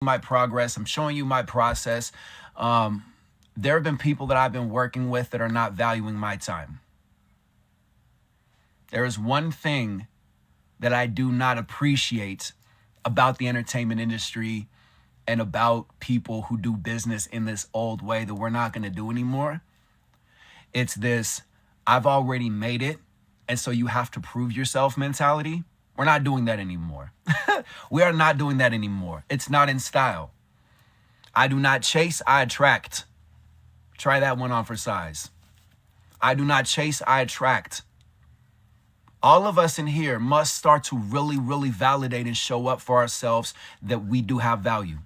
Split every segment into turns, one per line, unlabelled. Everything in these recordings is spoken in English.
my progress. I'm showing you my process. There have been people that I've been working with that are not valuing my time. There is one thing that I do not appreciate about the entertainment industry and about people who do business in this old way that we're not going to do anymore. It's this, I've already made it, and so you have to prove yourself mentality. We're not doing that anymore. We are not doing that anymore. It's not in style. I do not chase, I attract. Try that one on for size. I do not chase, I attract. All of us in here must start to really, really validate and show up for ourselves that we do have value.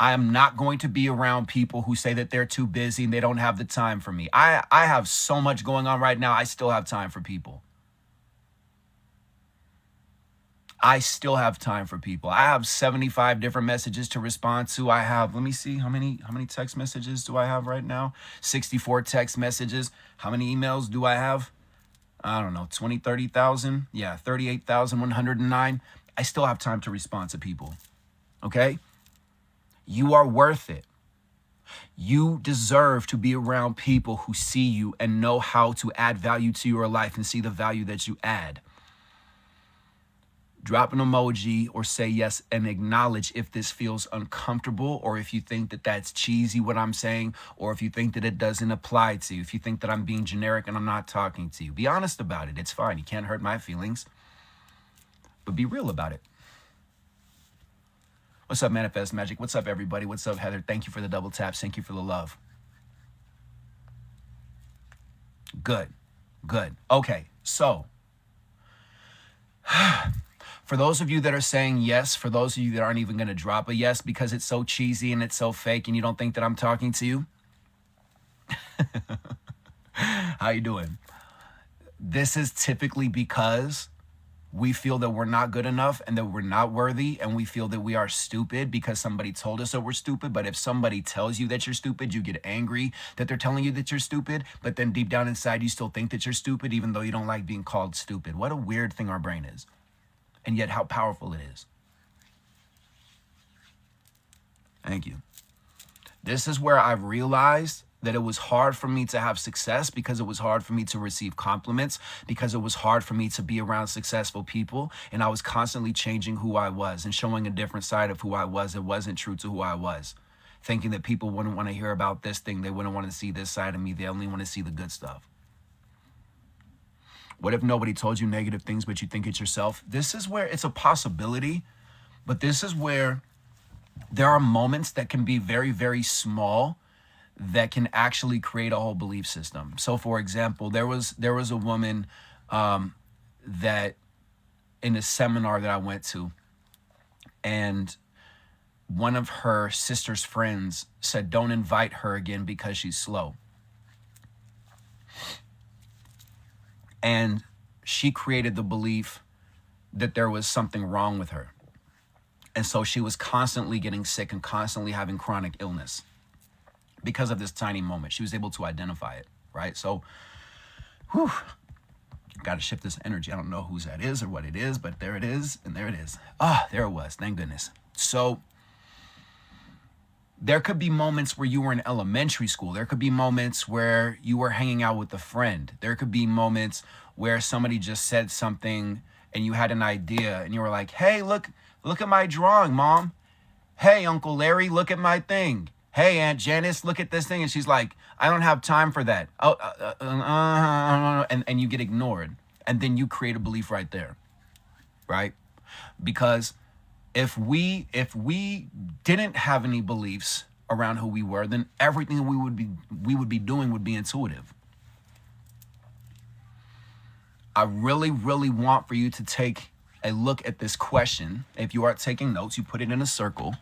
I am not going to be around people who say that they're too busy and they don't have the time for me. I have so much going on right now. I still have time for people. I still have time for people. I have 75 different messages to respond to. I have, let me see, how many text messages do I have right now? 64 text messages. How many emails do I have? I don't know, 20, 30,000. Yeah, 38,109. I still have time to respond to people. Okay? You are worth it. You deserve to be around people who see you and know how to add value to your life and see the value that you add. Drop an emoji or say yes and acknowledge if this feels uncomfortable, or if you think that that's cheesy what I'm saying, or if you think that it doesn't apply to you, if you think that I'm being generic and I'm not talking to you. Be honest about it. It's fine. You can't hurt my feelings, but be real about it. What's up, Manifest Magic? What's up, everybody? What's up, Heather? Thank you for the double taps. Thank you for the love. Good. Good. Okay, so for those of you that are saying yes, for those of you that aren't even going to drop a yes because it's so cheesy and it's so fake and you don't think that I'm talking to you, how you doing? This is typically because we feel that we're not good enough and that we're not worthy, and we feel that we are stupid because somebody told us that we're stupid. But if somebody tells you that you're stupid, you get angry that they're telling you that you're stupid, but then deep down inside you still think that you're stupid even though you don't like being called stupid. What a weird thing our brain is, and yet how powerful it is. Thank you. This is where I've realized that it was hard for me to have success because it was hard for me to receive compliments, because it was hard for me to be around successful people. And I was constantly changing who I was and showing a different side of who I was. It wasn't true to who I was. Thinking that people wouldn't want to hear about this thing. They wouldn't want to see this side of me. They only want to see the good stuff. What if nobody told you negative things, but you think it's yourself? This is where it's a possibility, but this is where there are moments that can be very, very small that can actually create a whole belief system. So for example, there was a woman that in a seminar that I went to, and one of her sister's friends said, don't invite her again because she's slow. And she created the belief that there was something wrong with her. And so she was constantly getting sick and constantly having chronic illness because of this tiny moment. She was able to identify it, right? So, got to shift this energy. I don't know whose that is or what it is, but there it is, and there it is. Ah, there it was, thank goodness. So, there could be moments where you were in elementary school. There could be moments where you were hanging out with a friend. There could be moments where somebody just said something and you had an idea and you were like, hey, look at my drawing, Mom. Hey, Uncle Larry, look at my thing. Hey, Aunt Janice, look at this thing. And she's like, I don't have time for that. And you get ignored. And then you create a belief right there, right? Because if we didn't have any beliefs around who we were, then everything we would be doing would be intuitive. I really, really want for you to take a look at this question. If you are taking notes, you put it in a circle.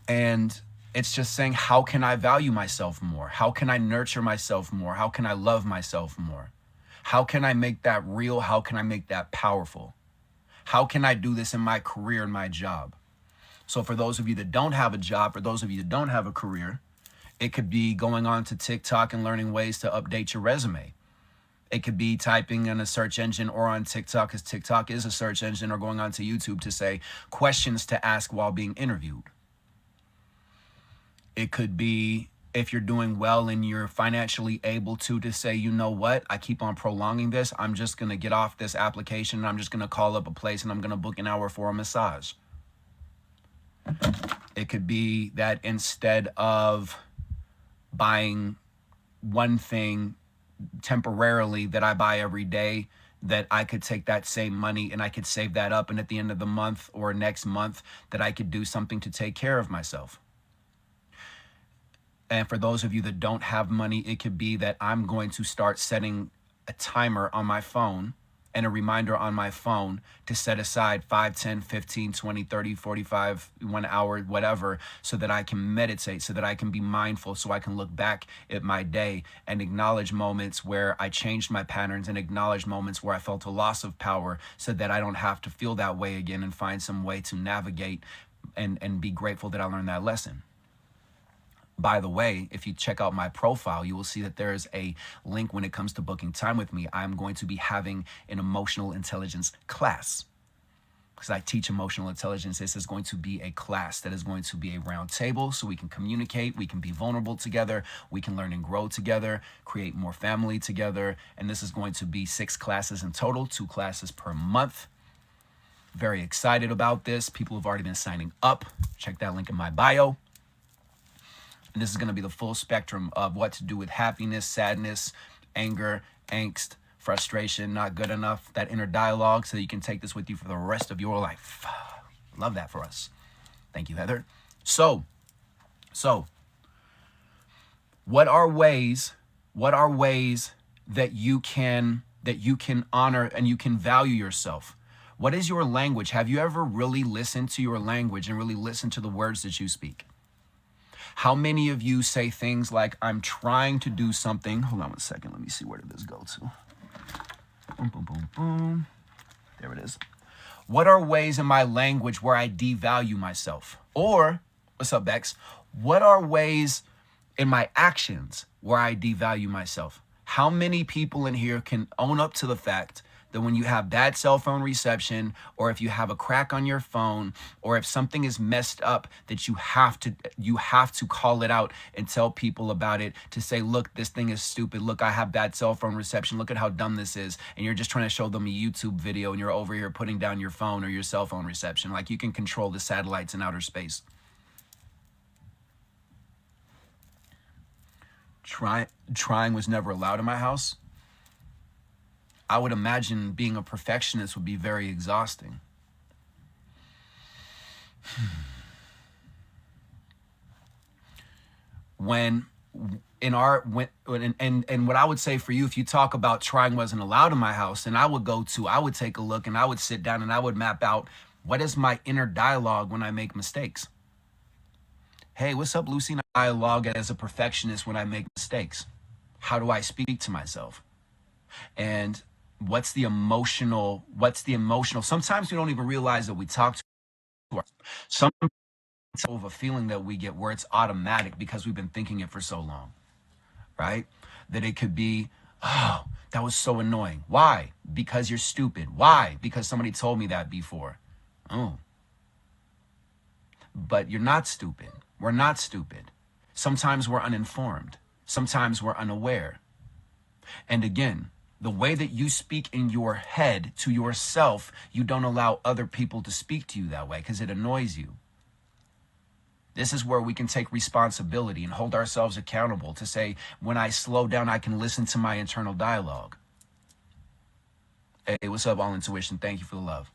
And it's just saying, how can I value myself more? How can I nurture myself more? How can I love myself more? How can I make that real? How can I make that powerful? How can I do this in my career and my job? So for those of you that don't have a job, for those of you that don't have a career, it could be going on to TikTok and learning ways to update your resume. It could be typing in a search engine or on TikTok, because TikTok is a search engine, or going onto YouTube to say questions to ask while being interviewed. It could be if you're doing well and you're financially able to say, you know what, I keep on prolonging this. I'm just going to get off this application and I'm just going to call up a place and I'm going to book an hour for a massage. It could be that instead of buying one thing temporarily that I buy every day, that I could take that same money and I could save that up, and at the end of the month or next month that I could do something to take care of myself. And for those of you that don't have money, it could be that I'm going to start setting a timer on my phone and a reminder on my phone to set aside 5, 10, 15, 20, 30, 45, 1 hour, whatever, so that I can meditate, so that I can be mindful, so I can look back at my day and acknowledge moments where I changed my patterns and acknowledge moments where I felt a loss of power, so that I don't have to feel that way again and find some way to navigate and be grateful that I learned that lesson. By the way, if you check out my profile, you will see that there is a link when it comes to booking time with me. I'm going to be having an emotional intelligence class, because I teach emotional intelligence. This is going to be a class that is going to be a round table, so we can communicate, we can be vulnerable together, we can learn and grow together, create more family together. And this is going to be 6 classes in total, 2 classes per month. Very excited about this. People have already been signing up. Check that link in my bio. And this is going to be the full spectrum of what to do with happiness, sadness, anger, angst, frustration, not good enough, that inner dialogue, so that you can take this with you for the rest of your life. Love that for us. Thank you, Heather. So what are ways that you can honor and you can value yourself? What is your language? Have you ever really listened to your language and really listened to the words that you speak? How many of you say things like, I'm trying to do something. Hold on 1 second. Let me see, where did this go to? Boom, boom, boom, boom. There it is. What are ways in my language where I devalue myself? Or, what's up, Bex? What are ways in my actions where I devalue myself? How many people in here can own up to the fact that when you have bad cell phone reception, or if you have a crack on your phone, or if something is messed up, that you have to call it out and tell people about it, to say, look, this thing is stupid. Look, I have bad cell phone reception. Look at how dumb this is. And you're just trying to show them a YouTube video and you're over here putting down your phone or your cell phone reception. Like you can control the satellites in outer space. Trying was never allowed in my house. I would imagine being a perfectionist would be very exhausting. And what I would say for you, if you talk about trying wasn't allowed in my house, and I would take a look and I would sit down and I would map out, what is my inner dialogue when I make mistakes? Hey, what's up, Lucy? Dialogue as a perfectionist when I make mistakes. How do I speak to myself? And what's the emotional, sometimes we don't even realize that we talk to ourselves. Sometimes of a feeling that we get where it's automatic because we've been thinking it for so long, right? That it could be, oh, that was so annoying. Why? Because you're stupid. Why? Because somebody told me that before. Oh. But you're not stupid. We're not stupid. Sometimes we're uninformed. Sometimes we're unaware. And again, the way that you speak in your head to yourself, you don't allow other people to speak to you that way because it annoys you. This is where we can take responsibility and hold ourselves accountable to say, when I slow down, I can listen to my internal dialogue. Hey, what's up, All Intuition? Thank you for the love.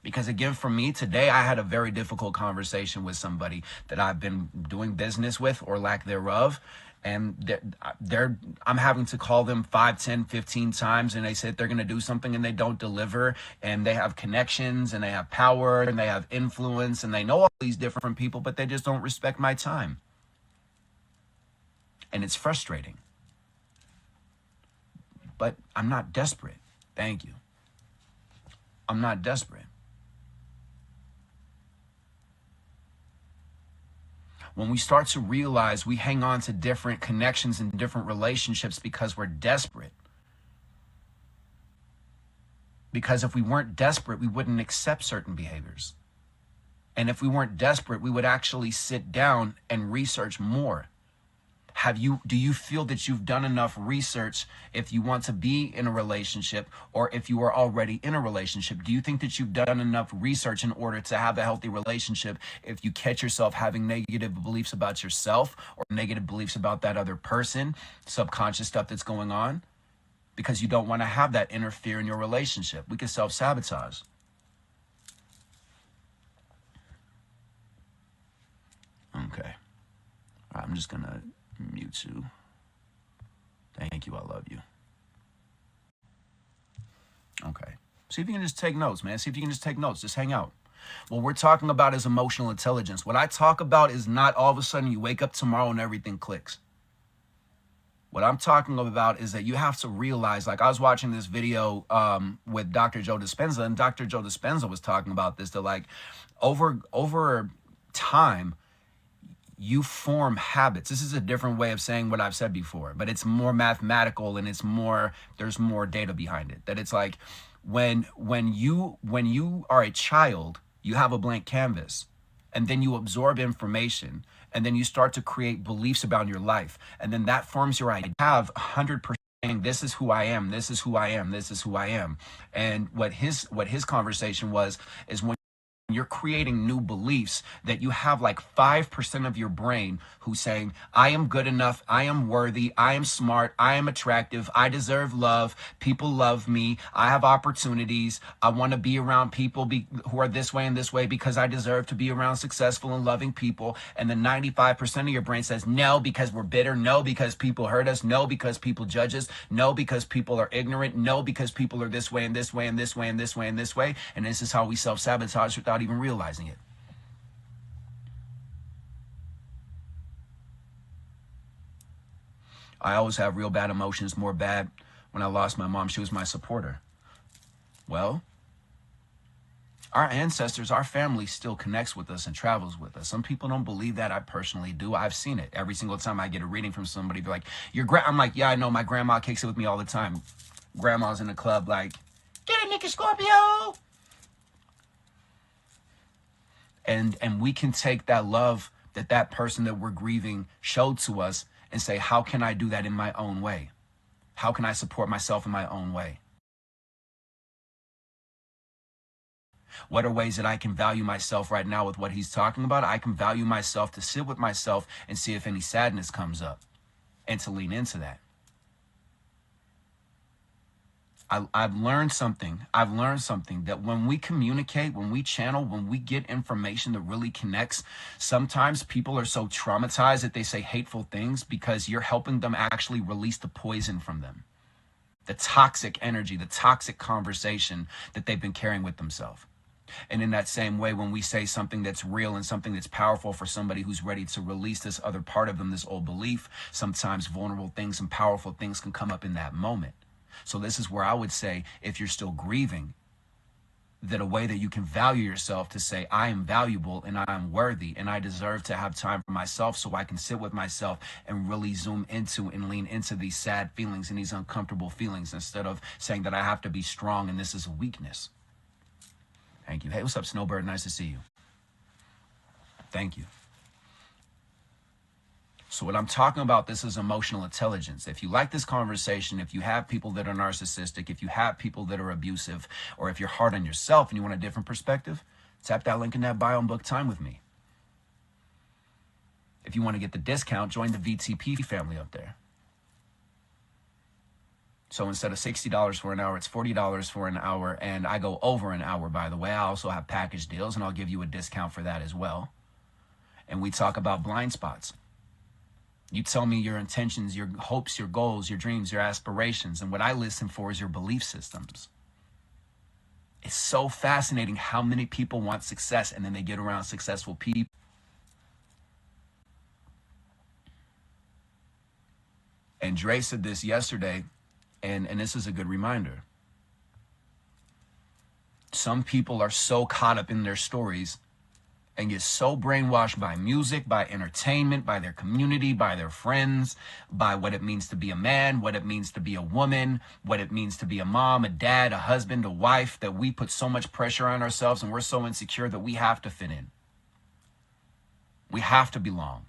Because again, for me today, I had a very difficult conversation with somebody that I've been doing business with, or lack thereof. And I'm having to call them 5, 10, 15 times, and they said they're going to do something and they don't deliver, and they have connections and they have power and they have influence and they know all these different people, but they just don't respect my time. And it's frustrating. But I'm not desperate. Thank you. I'm not desperate. When we start to realize we hang on to different connections and different relationships because we're desperate, Because if we weren't desperate, we wouldn't accept certain behaviors. And if we weren't desperate, we would actually sit down and research more. Do you feel that you've done enough research if you want to be in a relationship, or if you are already in a relationship? Do you think that you've done enough research in order to have a healthy relationship if you catch yourself having negative beliefs about yourself or negative beliefs about that other person, subconscious stuff that's going on? Because you don't want to have that interfere in your relationship. We can self-sabotage. Okay. I'm just going to mute you. Thank you. I love you. Okay. See if you can just take notes, man. See if you can just take notes. Just hang out. What we're talking about is emotional intelligence. What I talk about is not all of a sudden you wake up tomorrow and everything clicks. What I'm talking about is that you have to realize, like I was watching this video with Dr. Joe Dispenza, and Dr. Joe Dispenza was talking about this, that like over time, you form habits. This is a different way of saying what I've said before, but it's more mathematical and there's more data behind it. That it's like when you are a child, you have a blank canvas, and then you absorb information, and then you start to create beliefs about your life, and then that forms your idea. You have 100%. This is who I am. This is who I am. This is who I am. And what his conversation was is when you're creating new beliefs, that you have like 5% of your brain who's saying, I am good enough, I am worthy, I am smart, I am attractive, I deserve love, people love me, I have opportunities, I want to be around people who are this way and this way because I deserve to be around successful and loving people. And then 95% of your brain says, no, because we're bitter, no, because people hurt us, no, because people judge us, no, because people are ignorant, no, because people are this way and this way and this way and this way and this way. And this is how we self-sabotage without even realizing it. I always have real bad emotions, more bad when I lost my mom. She was my supporter. Well, our ancestors, our family still connects with us and travels with us. Some people don't believe that. I personally do. I've seen it. Every single time I get a reading from somebody, they're like, I'm like, yeah, I know. My grandma kicks it with me all the time. Grandma's in the club like, get it, Nicky Scorpio. And we can take that love that person that we're grieving showed to us and say, how can I do that in my own way? How can I support myself in my own way? What are ways that I can value myself right now with what he's talking about? I can value myself to sit with myself and see if any sadness comes up and to lean into that. I've learned something. I've learned something that when we communicate, when we channel, when we get information that really connects, sometimes people are so traumatized that they say hateful things because you're helping them actually release the poison from them, the toxic energy, the toxic conversation that they've been carrying with themselves. And in that same way, when we say something that's real and something that's powerful for somebody who's ready to release this other part of them, this old belief, sometimes vulnerable things and powerful things can come up in that moment. So this is where I would say, if you're still grieving, that a way that you can value yourself to say, I am valuable and I am worthy and I deserve to have time for myself so I can sit with myself and really zoom into and lean into these sad feelings and these uncomfortable feelings instead of saying that I have to be strong and this is a weakness. Thank you. Hey, what's up, Snowbird? Nice to see you. Thank you. So what I'm talking about, this is emotional intelligence. If you like this conversation, if you have people that are narcissistic, if you have people that are abusive, or if you're hard on yourself and you want a different perspective, tap that link in that bio and book time with me. If you want to get the discount, join the VTP family up there. So instead of $60 for an hour, it's $40 for an hour. And I go over an hour, by the way. I also have package deals, and I'll give you a discount for that as well. And we talk about blind spots. You tell me your intentions, your hopes, your goals, your dreams, your aspirations. And what I listen for is your belief systems. It's so fascinating how many people want success and then they get around successful people. And Dre said this yesterday, and this is a good reminder. Some people are so caught up in their stories and get so brainwashed by music, by entertainment, by their community, by their friends, by what it means to be a man, what it means to be a woman, what it means to be a mom, a dad, a husband, a wife, that we put so much pressure on ourselves and we're so insecure that we have to fit in. We have to belong.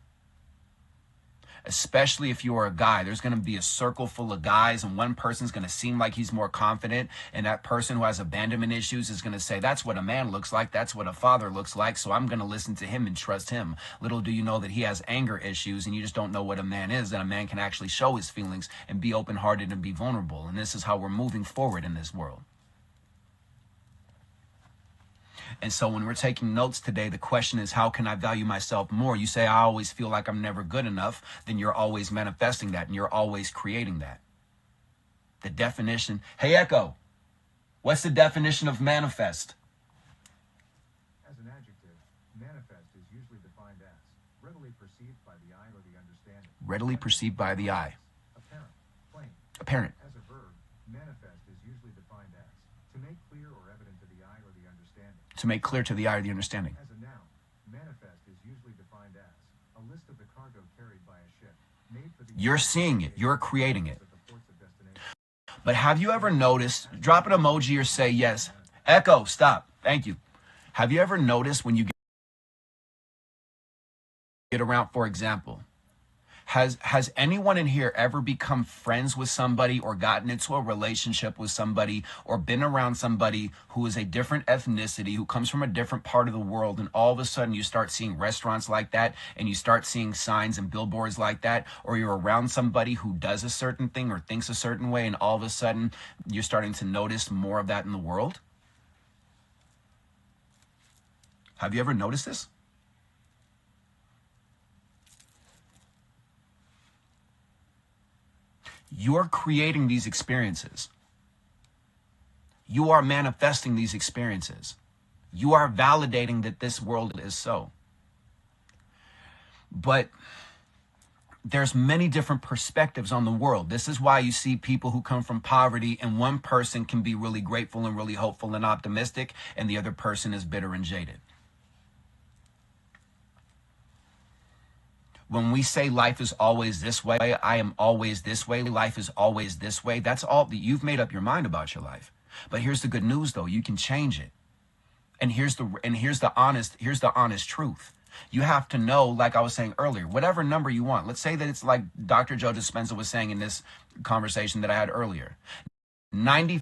Especially if you are a guy, there's going to be a circle full of guys and one person's going to seem like he's more confident, and that person who has abandonment issues is going to say, that's what a man looks like, that's what a father looks like, so I'm going to listen to him and trust him. Little do you know that he has anger issues, and you just don't know what a man is, that a man can actually show his feelings and be open-hearted and be vulnerable. And this is how we're moving forward in this world. And so when we're taking notes today, the question is, how can I value myself more? You say, I always feel like I'm never good enough. Then you're always manifesting that, and you're always creating that. The definition. Hey, Echo, what's the definition of manifest?
As an adjective, manifest is usually defined as readily perceived by the eye or the understanding.
Readily perceived by the eye.
Apparent, plain.
Apparent.
As a verb, manifest is usually defined as to make clear or evident to the eye or the understanding.
To make clear to the eye or the understanding.
As a noun, manifest is usually defined as a list of the cargo carried by a ship made for the...
You're seeing it. You're creating it. But have you ever noticed, drop an emoji or say yes. Echo, stop. Thank you. Have you ever noticed when you get around, for example, has anyone in here ever become friends with somebody or gotten into a relationship with somebody or been around somebody who is a different ethnicity, who comes from a different part of the world, and all of a sudden you start seeing restaurants like that and you start seeing signs and billboards like that, or you're around somebody who does a certain thing or thinks a certain way, and all of a sudden you're starting to notice more of that in the world? Have you ever noticed this? You're creating these experiences. You are manifesting these experiences. You are validating that this world is so. But there's many different perspectives on the world. This is why you see people who come from poverty, and one person can be really grateful and really hopeful and optimistic, and the other person is bitter and jaded. When we say life is always this way, I am always this way, life is always this way, that's all. You've made up your mind about your life. But here's the good news, though. You can change it. And here's the honest truth. You have to know, like I was saying earlier, whatever number you want. Let's say that it's like Dr. Joe Dispenza was saying in this conversation that I had earlier. 95%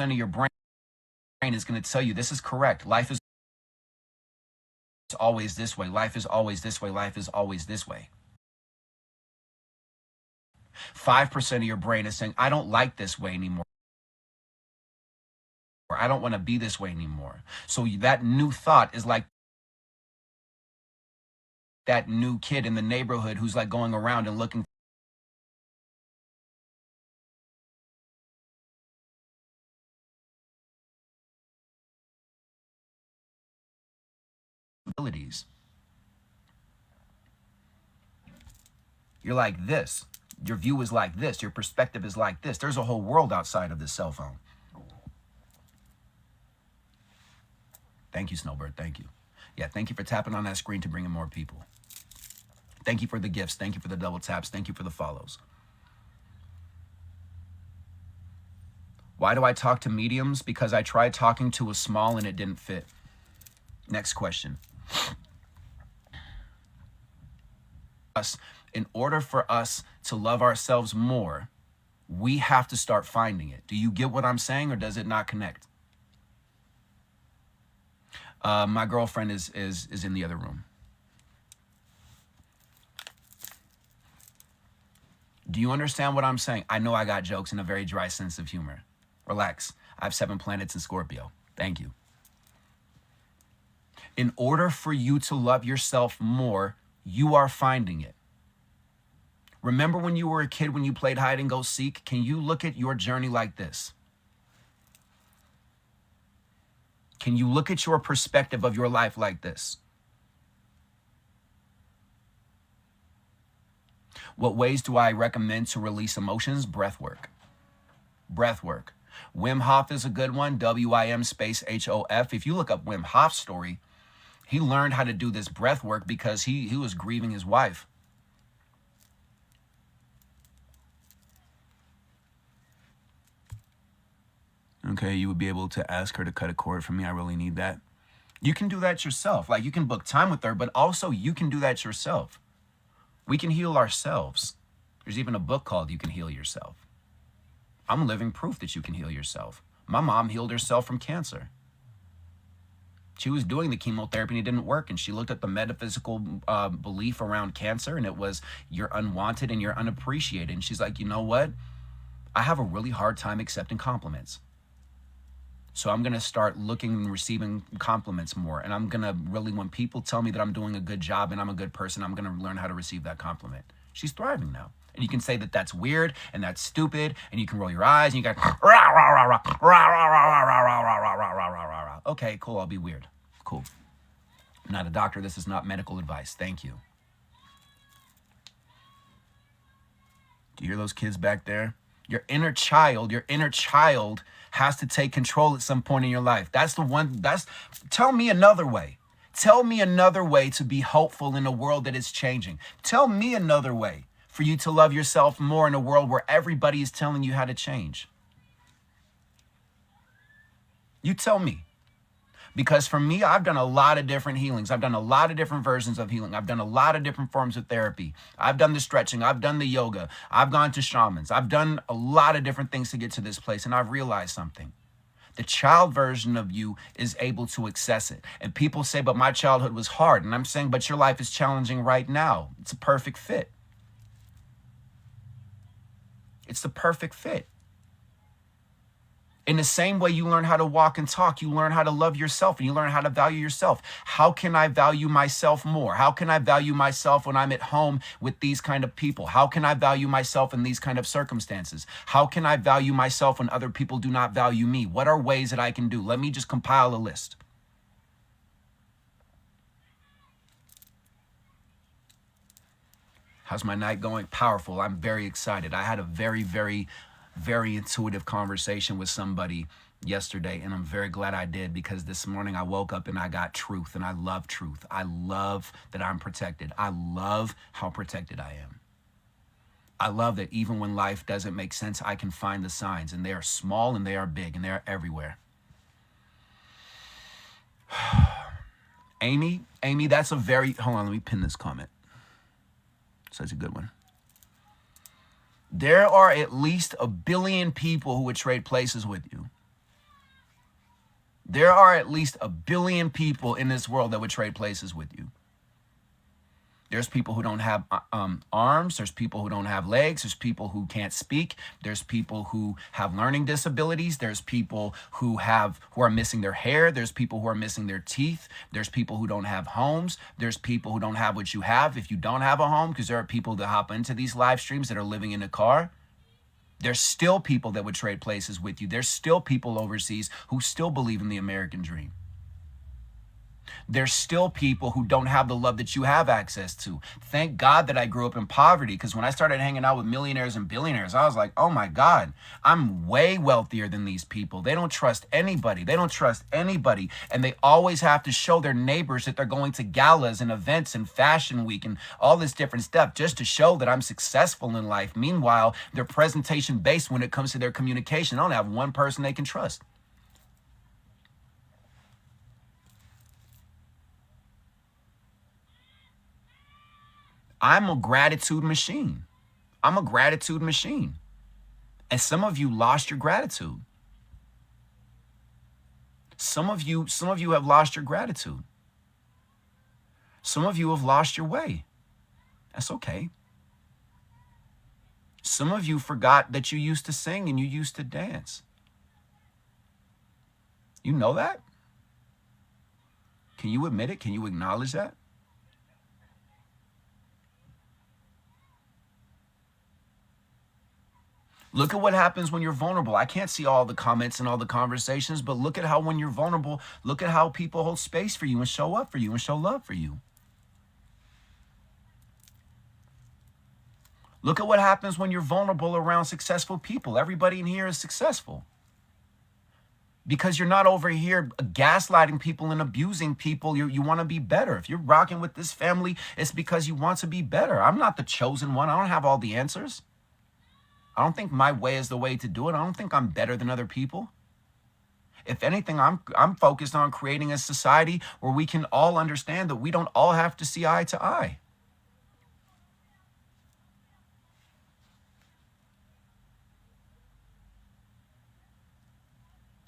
of your brain is going to tell you this is correct. Life is always this way. Life is always this way. Life is always this way. 5% of your brain is saying, I don't like this way anymore. Or I don't want to be this way anymore. So that new thought is like that new kid in the neighborhood who's like going around and looking for abilities. You're like this. Your view is like this. Your perspective is like this. There's a whole world outside of this cell phone. Thank you, Snowbird. Thank you. Yeah, thank you for tapping on that screen to bring in more people. Thank you for the gifts. Thank you for the double taps. Thank you for the follows. Why do I talk to mediums? Because I tried talking to a small and it didn't fit. Next question. In order for us to love ourselves more, we have to start finding it. Do you get what I'm saying, or does it not connect? My girlfriend is in the other room. Do you understand what I'm saying? I know I got jokes and a very dry sense of humor. Relax. I have 7 planets in Scorpio. Thank you. In order for you to love yourself more, you are finding it. Remember when you were a kid, when you played hide and go seek? Can you look at your journey like this? Can you look at your perspective of your life like this? What ways do I recommend to release emotions? Breath work. Breath work. Wim Hof is a good one. WIM space HOF. If you look up Wim Hof's story, He learned how to do this breath work because he was grieving his wife. Okay, you would be able to ask her to cut a cord for me. I really need that. You can do that yourself. Like, you can book time with her, but also you can do that yourself. We can heal ourselves. There's even a book called You Can Heal Yourself. I'm living proof that you can heal yourself. My mom healed herself from cancer. She was doing the chemotherapy and it didn't work. And she looked at the metaphysical belief around cancer, and it was, you're unwanted and you're unappreciated. And she's like, you know what? I have a really hard time accepting compliments. So I'm going to start looking and receiving compliments more. And I'm going to really, when people tell me that I'm doing a good job and I'm a good person, I'm going to learn how to receive that compliment. She's thriving now. And you can say that that's weird and that's stupid, and you can roll your eyes and you got rah, rah, rah, rah, rah, rah, rah, rah, rah, rah, rah, rah, rah, rah, rah, rah. Okay, cool. I'll be weird. Cool. I'm not a doctor. This is not medical advice. Thank you. Do you hear those kids back there? Your inner child has to take control at some point in your life. Tell me another way. Tell me another way to be hopeful in a world that is changing. Tell me another way for you to love yourself more in a world where everybody is telling you how to change. You tell me. Because for me, I've done a lot of different healings. I've done a lot of different versions of healing. I've done a lot of different forms of therapy. I've done the stretching. I've done the yoga. I've gone to shamans. I've done a lot of different things to get to this place. And I've realized something. The child version of you is able to access it. And people say, but my childhood was hard. And I'm saying, but your life is challenging right now. It's a perfect fit. It's the perfect fit. In the same way you learn how to walk and talk, you learn how to love yourself and you learn how to value yourself. How can I value myself more? How can I value myself when I'm at home with these kind of people? How can I value myself in these kind of circumstances? How can I value myself when other people do not value me? What are ways that I can do? Let me just compile a list. How's my night going? Powerful. I'm very excited. I had a very, very intuitive conversation with somebody yesterday, and I'm very glad I did, because this morning I woke up and I got truth, and I love truth. I love that I'm protected. I love how protected I am. I love that even when life doesn't make sense, I can find the signs, and they are small and they are big and they are everywhere. Amy, that's a very, hold on, let me pin this comment. Such a good one. There are at least 1 billion people who would trade places with you. There are at least 1 billion people in this world that would trade places with you. There's people who don't have arms. There's people who don't have legs. There's people who can't speak. There's people who have learning disabilities. There's people who are missing their hair. There's people who are missing their teeth. There's people who don't have homes. There's people who don't have what you have if you don't have a home, because there are people that hop into these live streams that are living in a car. There's still people that would trade places with you. There's still people overseas who still believe in the American dream. There's still people who don't have the love that you have access to. Thank God that I grew up in poverty, because when I started hanging out with millionaires and billionaires, I was like, oh my God, I'm way wealthier than these people. They don't trust anybody. They don't trust anybody. And they always have to show their neighbors that they're going to galas and events and fashion week and all this different stuff just to show that I'm successful in life. Meanwhile, they're presentation based when it comes to their communication. They don't have one person they can trust. I'm a gratitude machine. I'm a gratitude machine. And some of you lost your gratitude. Some of you have lost your gratitude. Some of you have lost your way. That's okay. Some of you forgot that you used to sing and you used to dance. You know that? Can you admit it? Can you acknowledge that? Look at what happens when you're vulnerable. I can't see all the comments and all the conversations, but look at how when you're vulnerable, look at how people hold space for you and show up for you and show love for you. Look at what happens when you're vulnerable around successful people. Everybody in here is successful. because you're not over here gaslighting people and abusing people. You want to be better. If you're rocking with this family, it's because you want to be better. I'm not the chosen one. I don't have all the answers. I don't think my way is the way to do it. I don't think I'm better than other people. If anything, I'm focused on creating a society where we can all understand that we don't all have to see eye to eye.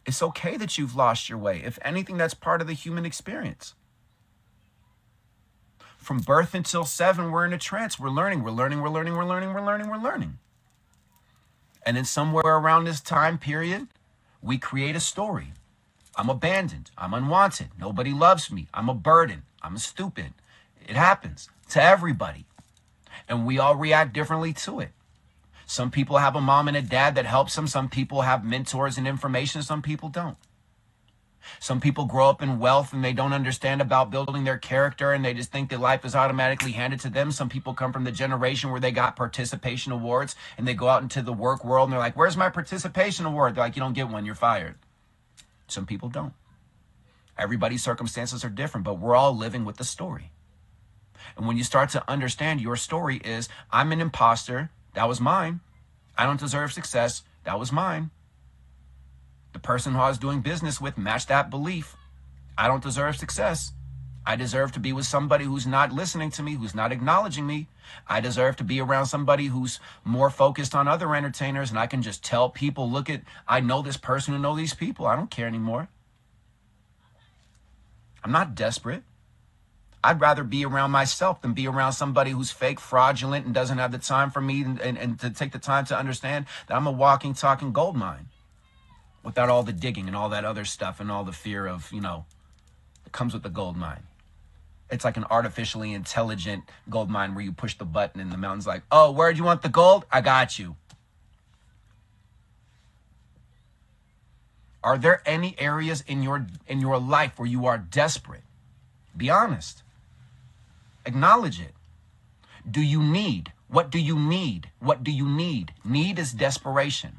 It's okay that you've lost your way. If anything, that's part of the human experience. From birth until 7, we're in a trance. We're learning. And then somewhere around this time period, we create a story. I'm abandoned. I'm unwanted. Nobody loves me. I'm a burden. I'm stupid. It happens to everybody. And we all react differently to it. Some people have a mom and a dad that helps them. Some people have mentors and information. Some people don't. Some people grow up in wealth and they don't understand about building their character and they just think that life is automatically handed to them. Some people come from the generation where they got participation awards and they go out into the work world and they're like, where's my participation award? They're like, you don't get one, you're fired. Some people don't. Everybody's circumstances are different, but we're all living with the story. And when you start to understand your story is, I'm an imposter. That was mine. I don't deserve success. That was mine. The person who I was doing business with matched that belief. I don't deserve success. I deserve to be with somebody who's not listening to me, who's not acknowledging me. I deserve to be around somebody who's more focused on other entertainers, and I can just tell people, look at, I know this person who know these people. I don't care anymore. I'm not desperate. I'd rather be around myself than be around somebody who's fake, fraudulent, and doesn't have the time for me and to take the time to understand that I'm a walking, talking gold mine without all the digging and all that other stuff and all the fear of, that comes with the gold mine. It's like an artificially intelligent gold mine where you push the button and the mountain's like, oh, where'd you want the gold? I got you. Are there any areas in your life where you are desperate? Be honest. Acknowledge it. Do you need? What do you need? What do you need? Need is desperation.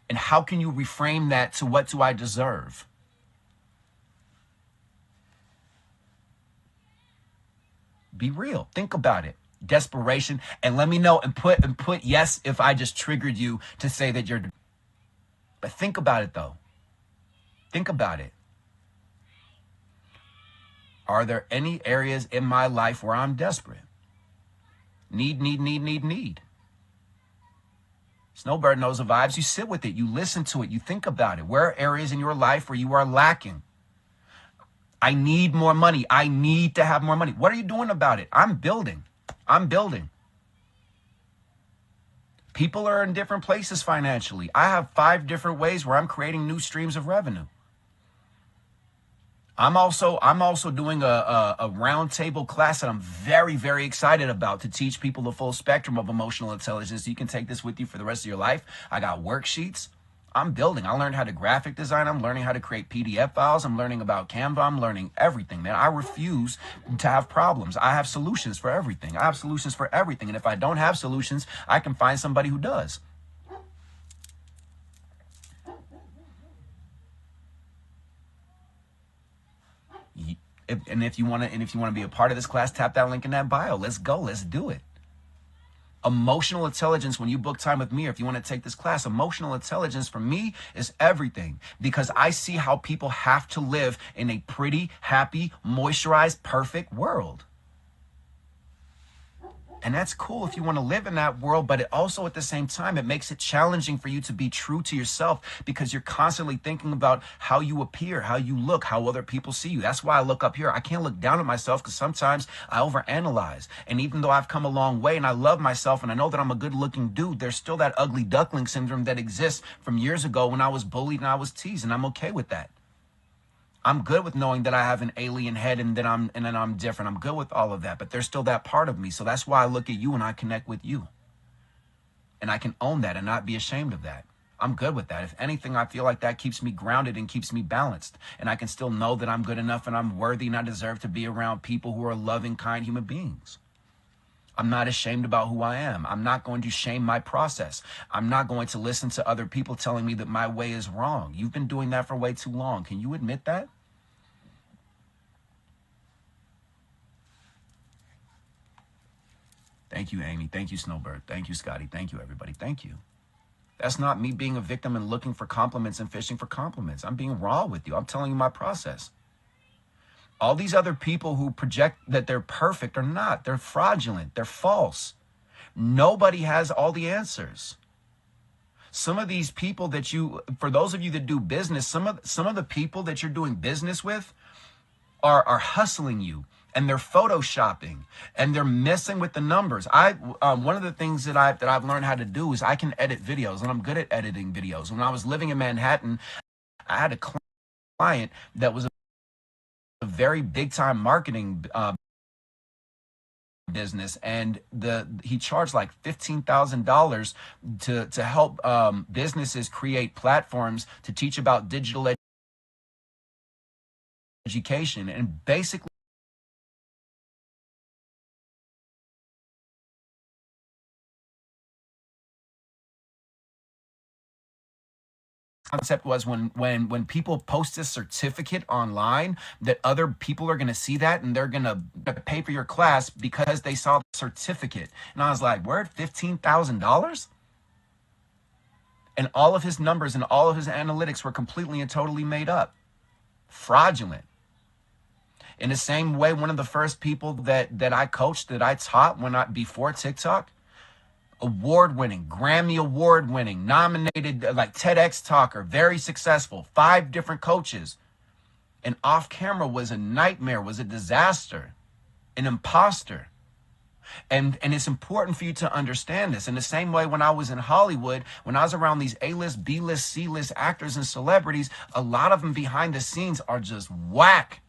And how can you reframe that to what do I deserve? Be real. Think about it. Desperation. And let me know and put yes if I just triggered you to say that you're. But think about it though. Think about it. Are there any areas in my life where I'm desperate? Need. Snowbird knows the vibes. You sit with it. You listen to it. You think about it. Where are areas in your life where you are lacking? I need more money. I need to have more money. What are you doing about it? I'm building. People are in different places financially. I have 5 different ways where I'm creating new streams of revenue. I'm also doing a roundtable class that I'm very, very excited about to teach people the full spectrum of emotional intelligence. You can take this with you for the rest of your life. I got worksheets. I'm building. I learned how to graphic design. I'm learning how to create PDF files. I'm learning about Canva. I'm learning everything, man. I refuse to have problems. I have solutions for everything. And if I don't have solutions, I can find somebody who does. If you want to be a part of this class, tap that link in that bio. Let's go. Let's do it. Emotional intelligence, when you book time with me, or if you want to take this class, emotional intelligence for me is everything, because I see how people have to live in a pretty, happy, moisturized, perfect world. And that's cool if you want to live in that world, but it also at the same time, it makes it challenging for you to be true to yourself, because you're constantly thinking about how you appear, how you look, how other people see you. That's why I look up here. I can't look down at myself because sometimes I overanalyze. And even though I've come a long way and I love myself and I know that I'm a good looking dude, there's still that ugly duckling syndrome that exists from years ago when I was bullied and I was teased, and I'm okay with that. I'm good with knowing that I have an alien head and that I'm different. I'm good with all of that, but there's still that part of me. So that's why I look at you and I connect with you. And I can own that and not be ashamed of that. I'm good with that. If anything, I feel like that keeps me grounded and keeps me balanced. And I can still know that I'm good enough and I'm worthy and I deserve to be around people who are loving, kind human beings. I'm not ashamed about who I am. I'm not going to shame my process. I'm not going to listen to other people telling me that my way is wrong. You've been doing that for way too long. Can you admit that? Thank you, Amy. Thank you, Snowbird. Thank you, Scotty. Thank you, everybody. Thank you. That's not me being a victim and looking for compliments and fishing for compliments. I'm being raw with you. I'm telling you my process. All these other people who project that they're perfect are not. They're fraudulent. They're false. Nobody has all the answers. Some of these people that for those of you that do business, some of the people that you're doing business with are hustling you, and they're photoshopping, and they're messing with the numbers. One of the things that I've learned how to do is I can edit videos, and I'm good at editing videos. When I was living in Manhattan, I had a client that was a very big time marketing business, and he charged like $15,000 to help businesses create platforms to teach about digital education. And basically concept was when people post a certificate online, that other people are going to see that and they're going to pay for your class because they saw the certificate. And I was like, word, $15,000? And all of his numbers and all of his analytics were completely and totally made up. Fraudulent. In the same way, one of the first people that I coached, that I taught before TikTok, award-winning, Grammy award-winning, nominated, like TEDx talker, very successful, 5 different coaches. And off camera was a nightmare, was a disaster, an imposter. And it's important for you to understand this. In the same way, when I was in Hollywood, when I was around these A-list, B-list, C-list actors and celebrities, a lot of them behind the scenes are just whack.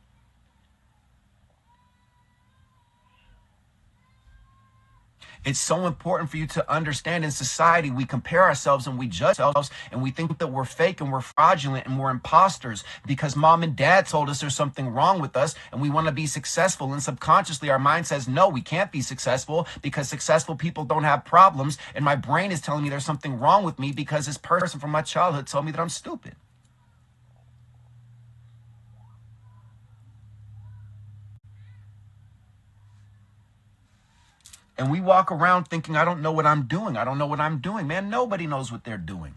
It's so important for you to understand, in society, we compare ourselves and we judge ourselves and we think that we're fake and we're fraudulent and we're imposters because mom and dad told us there's something wrong with us and we want to be successful. And subconsciously, our mind says, no, we can't be successful because successful people don't have problems. And my brain is telling me there's something wrong with me because this person from my childhood told me that I'm stupid. And we walk around thinking, I don't know what I'm doing. I don't know what I'm doing. Man, nobody knows what they're doing.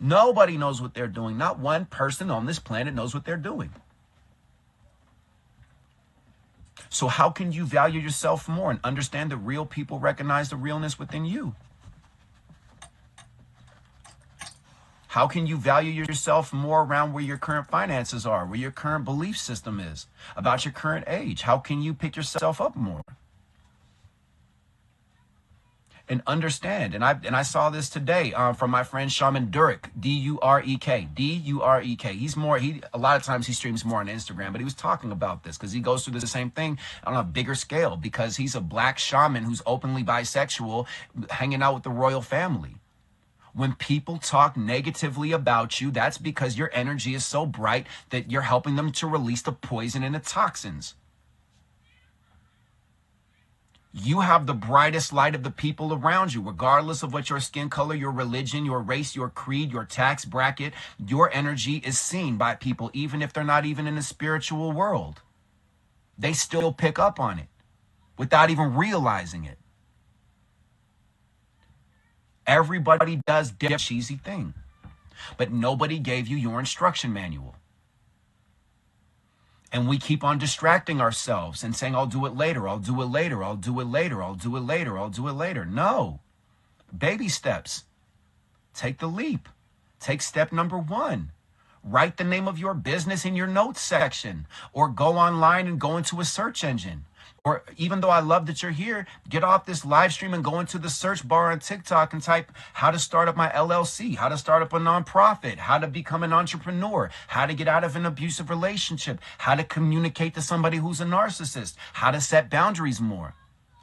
Nobody knows what they're doing. Not one person on this planet knows what they're doing. So how can you value yourself more and understand that real people recognize the realness within you? How can you value yourself more around where your current finances are, where your current belief system is, about your current age? How can you pick yourself up more? And understand, and I saw this today from my friend Shaman Durek, D-U-R-E-K. A lot of times he streams more on Instagram, but he was talking about this because he goes through the same thing on a bigger scale because he's a black shaman who's openly bisexual, hanging out with the royal family. When people talk negatively about you, that's because your energy is so bright that you're helping them to release the poison and the toxins. You have the brightest light of the people around you, regardless of what your skin color, your religion, your race, your creed, your tax bracket. Your energy is seen by people, even if they're not even in the spiritual world. They still pick up on it without even realizing it. Everybody does their cheesy thing, but nobody gave you your instruction manual. And we keep on distracting ourselves and saying, I'll do it later, I'll do it later, I'll do it later, I'll do it later, I'll do it later. No. Baby steps. Take the leap. Take step number 1. Write the name of your business in your notes section, or go online and go into a search engine. Or even though I love that you're here, get off this live stream and go into the search bar on TikTok and type how to start up my LLC, how to start up a nonprofit, how to become an entrepreneur, how to get out of an abusive relationship, how to communicate to somebody who's a narcissist, how to set boundaries more.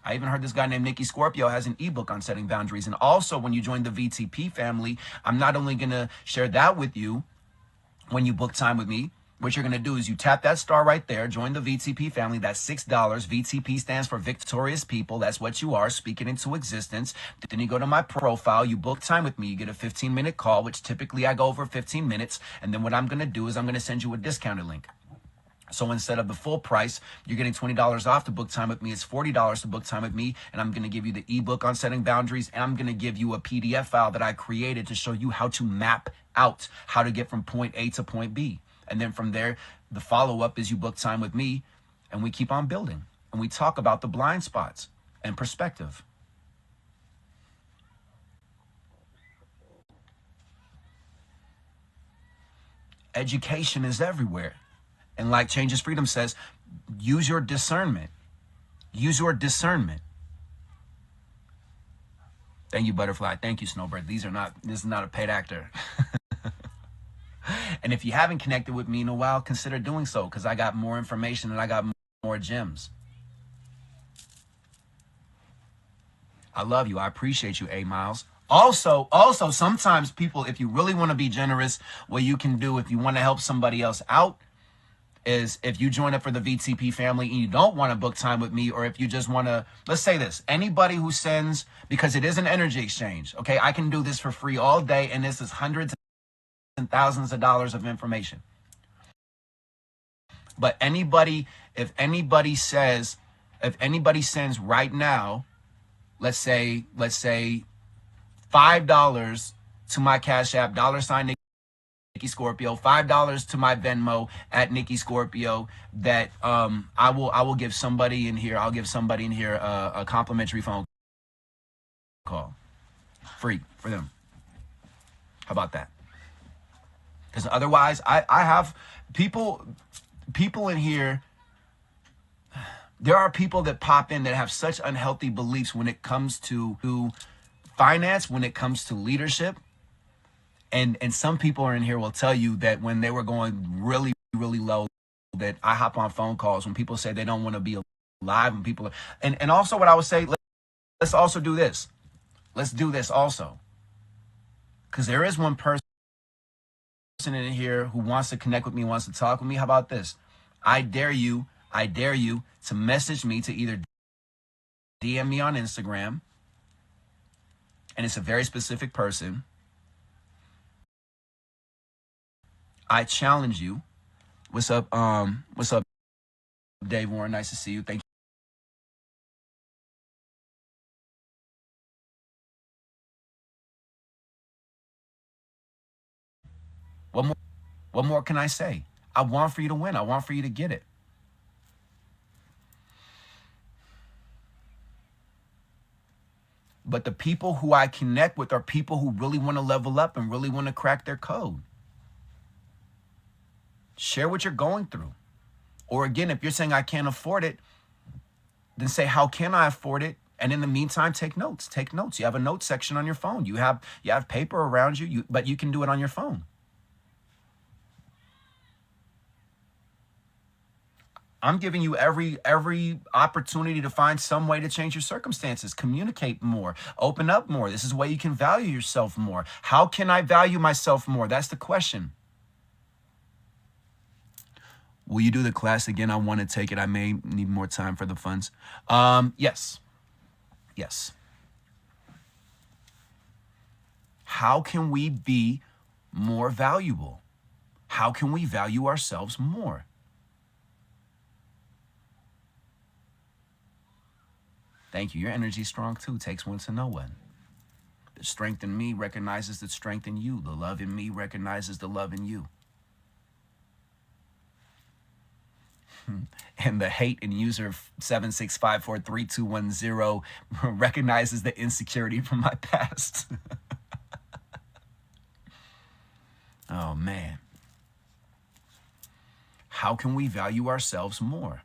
I even heard this guy named Nikki Scorpio has an ebook on setting boundaries. And also when you join the VTP family, I'm not only going to share that with you when you book time with me, what you're going to do is you tap that star right there, join the VTP family. That's $6. VTP stands for Victorious People. That's what you are, speaking into existence. Then you go to my profile, you book time with me, you get a 15-minute call, which typically I go over 15 minutes. And then what I'm going to do is I'm going to send you a discounted link. So instead of the full price, you're getting $20 off to book time with me. It's $40 to book time with me. And I'm going to give you the ebook on setting boundaries. And I'm going to give you a PDF file that I created to show you how to map out how to get from point A to point B. And then from there, the follow-up is you book time with me and we keep on building. And we talk about the blind spots and perspective. Education is everywhere. And like Changes Freedom says, use your discernment. Use your discernment. Thank you, Butterfly. Thank you, Snowbird. This is not a paid actor. And if you haven't connected with me in a while, consider doing so, because I got more information and I got more gems. I love you. I appreciate you, A Miles. Also, sometimes people, if you really want to be generous, what you can do if you want to help somebody else out is if you join up for the VTP family and you don't want to book time with me, or if you just want to, let's say this, anybody who sends, because it is an energy exchange, okay? I can do this for free all day, and this is hundreds and thousands of dollars of information. But if anybody sends right now, let's say $5 to my Cash App, $ Nikki Scorpio, $5 to my Venmo at Nikki Scorpio, that I will give somebody in here, a complimentary phone call. Free for them. How about that? Because otherwise, I have people in here. There are people that pop in that have such unhealthy beliefs when it comes to finance, when it comes to leadership. And some people are in here will tell you that when they were going really, really low, that I hop on phone calls when people say they don't want to be alive, and people are, and also what I would say, let's also do this. Let's do this also. Because there is one person in here who wants to connect with me, wants to talk with me. How about this? I dare you to message me, to either DM me on Instagram, and it's a very specific person. I challenge you. What's up, Dave Warren? Nice to see you. Thank you. What more can I say? I want for you to win. I want for you to get it. But the people who I connect with are people who really want to level up and really want to crack their code. Share what you're going through. Or again, if you're saying I can't afford it, then say, how can I afford it? And in the meantime, take notes. Take notes. You have a note section on your phone. You have paper around you, but you can do it on your phone. I'm giving you every opportunity to find some way to change your circumstances. Communicate more. Open up more. This is a way you can value yourself more. How can I value myself more? That's the question. Will you do the class again? I want to take it. I may need more time for the funds. Yes. How can we be more valuable? How can we value ourselves more? Thank you. Your energy is strong too. Takes one to know one. The strength in me recognizes the strength in you. The love in me recognizes the love in you. And the hate in user 765432210 recognizes the insecurity from my past. Oh, man. How can we value ourselves more?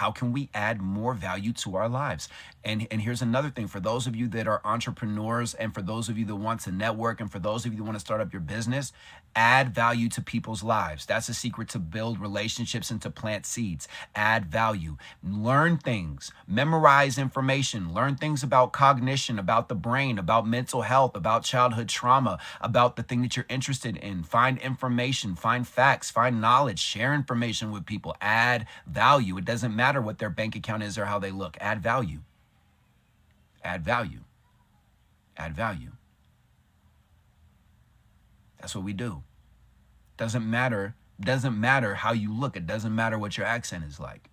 How can we add more value to our lives? And here's another thing for those of you that are entrepreneurs, and for those of you that want to network, and for those of you that want to start up your business, add value to people's lives. That's a secret to build relationships and to plant seeds. Add value. Learn things. Memorize information. Learn things about cognition, about the brain, about mental health, about childhood trauma, about the thing that you're interested in. Find information, find facts, find knowledge, share information with people. Add value. It doesn't matter what their bank account is or how they look. Add value. Add value. Add value. That's what we do. Doesn't matter how you look. It doesn't matter what your accent is like.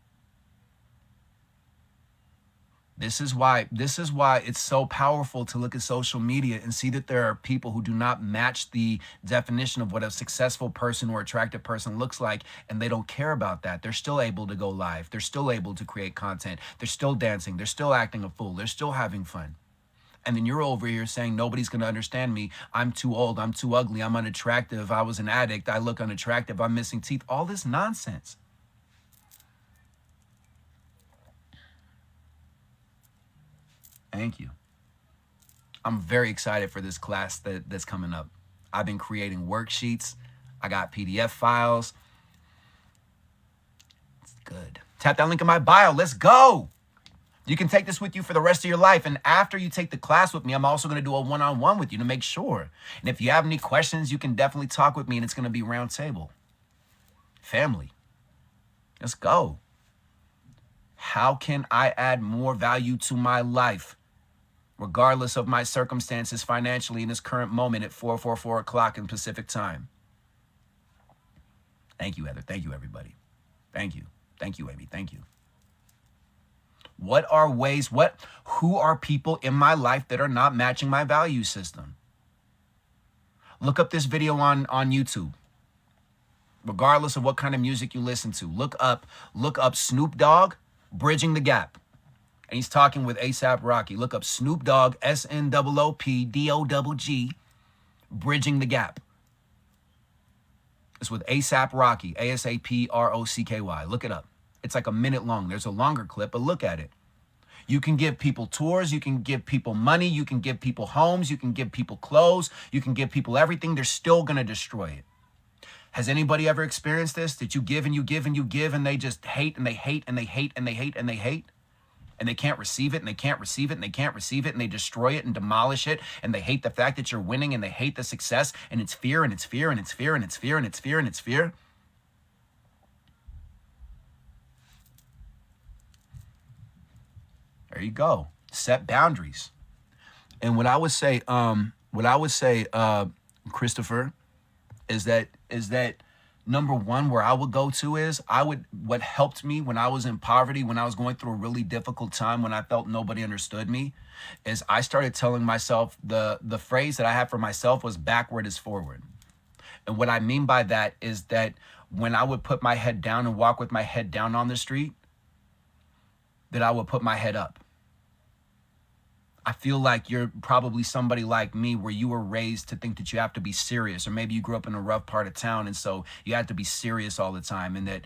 This is why it's so powerful to look at social media and see that there are people who do not match the definition of what a successful person or attractive person looks like, and they don't care about that. They're still able to go live. They're still able to create content. They're still dancing. They're still acting a fool. They're still having fun. And then you're over here saying, nobody's going to understand me. I'm too old. I'm too ugly. I'm unattractive. I was an addict. I look unattractive. I'm missing teeth. All this nonsense. Thank you. I'm very excited for this class that's coming up. I've been creating worksheets. I got PDF files. It's good. Tap that link in my bio. Let's go. You can take this with you for the rest of your life. And after you take the class with me, I'm also going to do a one-on-one with you to make sure. And if you have any questions, you can definitely talk with me, and it's going to be round table. Family. Let's go. How can I add more value to my life, regardless of my circumstances financially in this current moment at 4:44 o'clock in Pacific time? Thank you, Heather. Thank you, everybody. Thank you. Thank you, Amy. Thank you. Who are people in my life that are not matching my value system? Look up this video on YouTube. Regardless of what kind of music you listen to, look up Snoop Dogg, Bridging the Gap. And he's talking with A$AP Rocky. Look up Snoop Dogg, SNOOPDOGG, Bridging the Gap. It's with A$AP Rocky, ASAPROCKY. Look it up. It's like a minute long. There's a longer clip, but look at it. You can give people tours. You can give people money. You can give people homes. You can give people clothes. You can give people everything. They're still going to destroy it. Has anybody ever experienced this? That you give and you give and you give, and they just hate and they hate and they hate and they hate and they hate? And they can't receive it, and they can't receive it, and they can't receive it, and they destroy it and demolish it, and they hate the fact that you're winning, and they hate the success, and it's fear, and it's fear, and it's fear, and it's fear, and it's fear, and it's fear. There you go. Set boundaries. And what I would say, Christopher, is that number one, where I would go to is what helped me when I was in poverty, when I was going through a really difficult time, when I felt nobody understood me, is I started telling myself the phrase that I had for myself was backward is forward. And what I mean by that is that when I would put my head down and walk with my head down on the street, that I would put my head up. I feel like you're probably somebody like me where you were raised to think that you have to be serious, or maybe you grew up in a rough part of town and so you have to be serious all the time, and that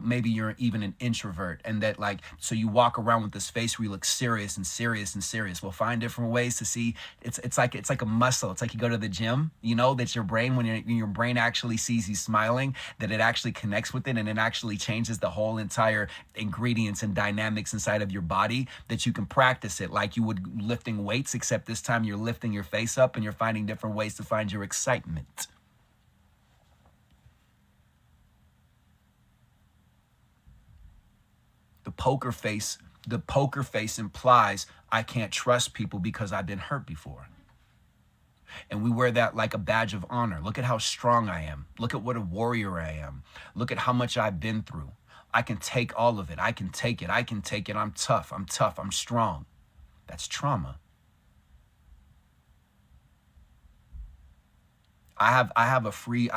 maybe you're even an introvert, and that so you walk around with this face where you look serious and serious and serious. Well, find different ways to see. It's like a muscle. It's like you go to the gym, that your brain, when your brain actually sees you smiling, that it actually connects with it, and it actually changes the whole entire ingredients and dynamics inside of your body, that you can practice it like you would lifting weights, except this time you're lifting your face up and you're finding different ways to find your excitement. The poker face implies I can't trust people because I've been hurt before. And we wear that like a badge of honor. Look at how strong I am. Look at what a warrior I am. Look at how much I've been through. I can take all of it. I can take it. I can take it. I'm tough. I'm strong. That's trauma. I have a free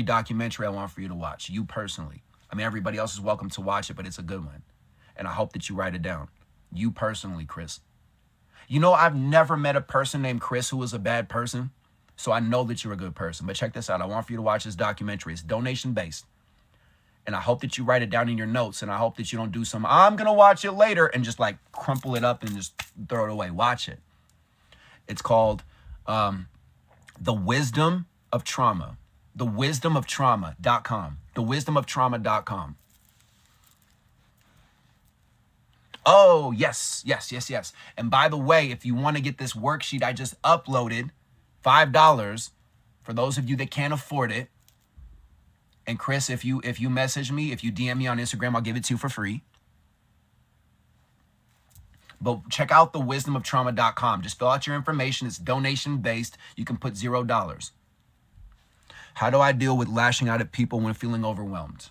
documentary I want for you to watch. You personally. I mean, everybody else is welcome to watch it, but it's a good one. And I hope that you write it down. You personally, Chris. I've never met a person named Chris who was a bad person. So I know that you're a good person. But check this out. I want for you to watch this documentary. It's donation based. And I hope that you write it down in your notes. And I hope that you don't do some, I'm going to watch it later, and just like crumple it up and just throw it away. Watch it. It's called The Wisdom of Trauma. TheWisdomofTrauma.com. TheWisdomofTrauma.com. Oh, yes. And by the way, if you want to get this worksheet I just uploaded, $5 for those of you that can't afford it. And Chris, if you message me, if you DM me on Instagram, I'll give it to you for free. But check out thewisdomoftrauma.com. Just fill out your information. It's donation based. You can put $0. How do I deal with lashing out at people when feeling overwhelmed?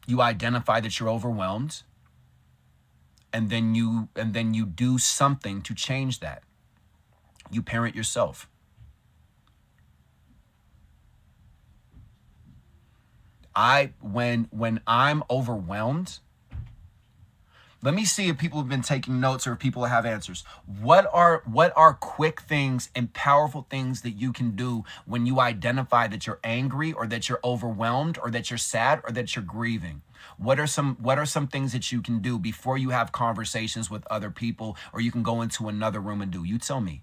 You identify that you're overwhelmed, and then you do something to change that. You parent yourself. When I'm overwhelmed, let me see if people have been taking notes or if people have answers. What are quick things and powerful things that you can do when you identify that you're angry, or that you're overwhelmed, or that you're sad, or that you're grieving? What are some things that you can do before you have conversations with other people, or you can go into another room and do? You tell me.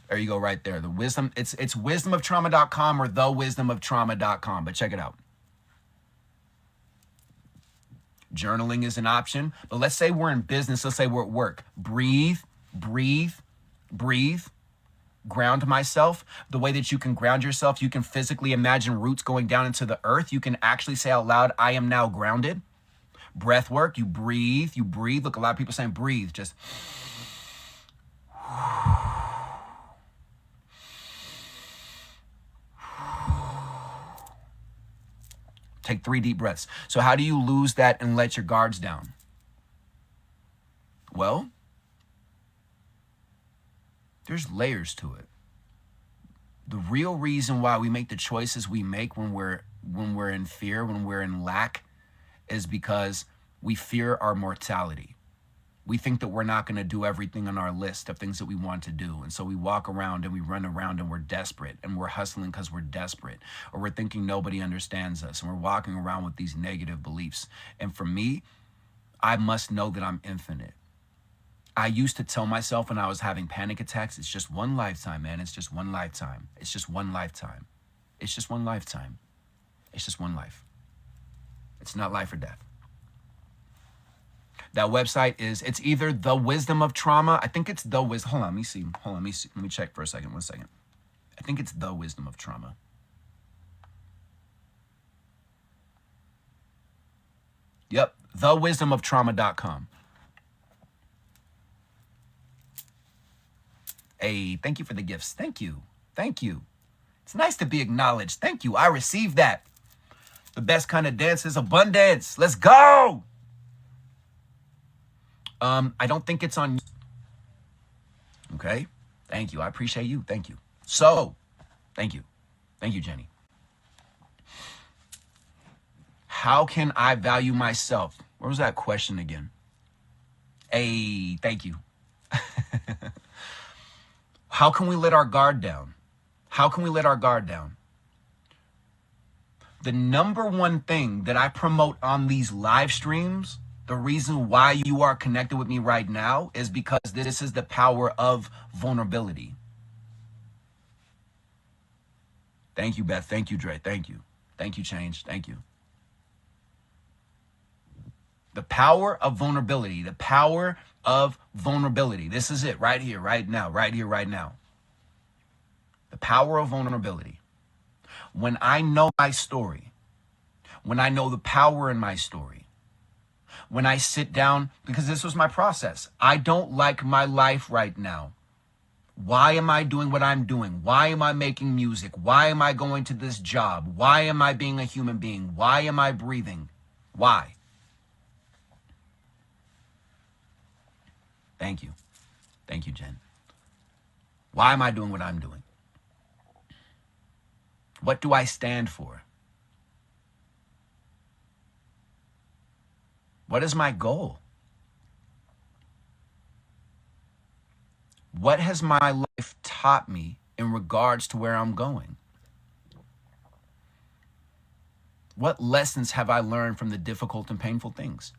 There you go, right there. The wisdom, it's wisdomoftrauma.com or thewisdomoftrauma.com, but check it out. Journaling is an option, but let's say we're in business. Let's say we're at work. Breathe. Ground myself. The way that you can ground yourself, you can physically imagine roots going down into the earth. You can actually say out loud, I am now grounded. Breath work, you breathe. Look, a lot of people saying breathe. Just take 3 deep breaths. So how do you lose that and let your guards down? Well, there's layers to it. The real reason why we make the choices we make when we're in fear, when we're in lack, is because we fear our mortality. We think that we're not going to do everything on our list of things that we want to do. And so we walk around and we run around and we're desperate, and we're hustling because we're desperate, or we're thinking nobody understands us, and we're walking around with these negative beliefs. And for me, I must know that I'm infinite. I used to tell myself when I was having panic attacks, it's just one lifetime, man. It's just one lifetime. It's just one lifetime. It's just one lifetime. It's just one life. It's not life or death. That website it's either The Wisdom of Trauma. I think it's The Wisdom. Hold on, let me see. Let me check for a second. 1 second. I think it's The Wisdom of Trauma. Yep, thewisdomoftrauma.com. Hey, thank you for the gifts. Thank you. It's nice to be acknowledged. Thank you. I received that. The best kind of dance is abundance. Let's go. I don't think it's on. Okay. Thank you. I appreciate you. Thank you. So, thank you. Thank you, Jenny. How can I value myself? Where was that question again? Hey, thank you. How can we let our guard down? The number one thing that I promote on these live streams, the reason why you are connected with me right now, is because this is the power of vulnerability. Thank you, Beth. Thank you, Dre. Thank you. Thank you, Change. Thank you. The power of vulnerability. The power of vulnerability. This is it right here, right now, right here, right now. The power of vulnerability. When I know my story, when I know the power in my story, when I sit down, because this was my process. I don't like my life right now. Why am I doing what I'm doing? Why am I making music? Why am I going to this job? Why am I being a human being? Why am I breathing? Why? Thank you. Thank you, Jen. Why am I doing what I'm doing? What do I stand for? What is my goal? What has my life taught me in regards to where I'm going? What lessons have I learned from the difficult and painful things?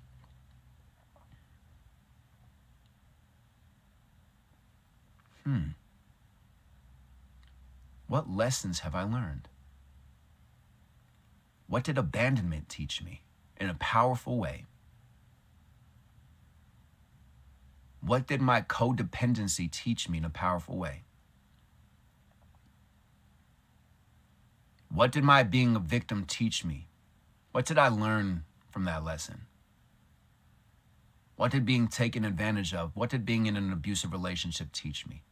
What lessons have I learned? What did abandonment teach me in a powerful way? What did my codependency teach me in a powerful way? What did my being a victim teach me? What did I learn from that lesson? What did being taken advantage of? What did being in an abusive relationship teach me?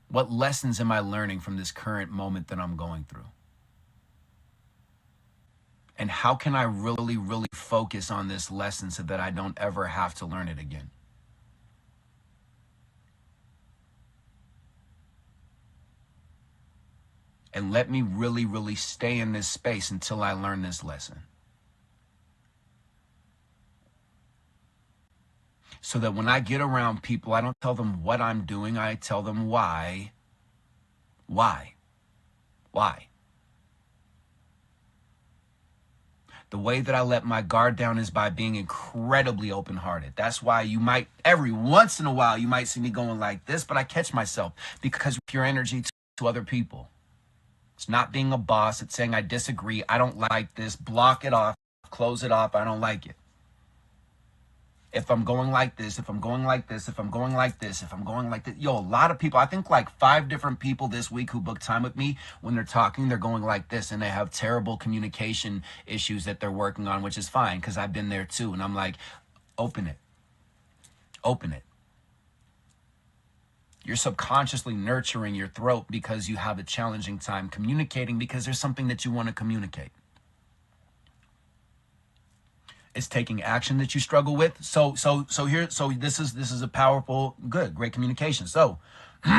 What lessons am I learning from this current moment that I'm going through? And how can I really, really focus on this lesson so that I don't ever have to learn it again? And let me really, really stay in this space until I learn this lesson. So that when I get around people, I don't tell them what I'm doing, I tell them why. Why? Why? The way that I let my guard down is by being incredibly open-hearted. That's why you might, every once in a while, you might see me going like this, but I catch myself because of your energy to other people. It's not being a boss. It's saying I disagree. I don't like this. Block it off. Close it off. I don't like it. If I'm going like this, if I'm going like this, if I'm going like this, if I'm going like this. Yo, a lot of people, I think like 5 different people this week who booked time with me, when they're talking, they're going like this and they have terrible communication issues that they're working on, which is fine because I've been there too. And I'm like, open it. Open it. You're subconsciously nurturing your throat because you have a challenging time communicating because there's something that you want to communicate. It's taking action that you struggle with. So this is a powerful, great communication. So whose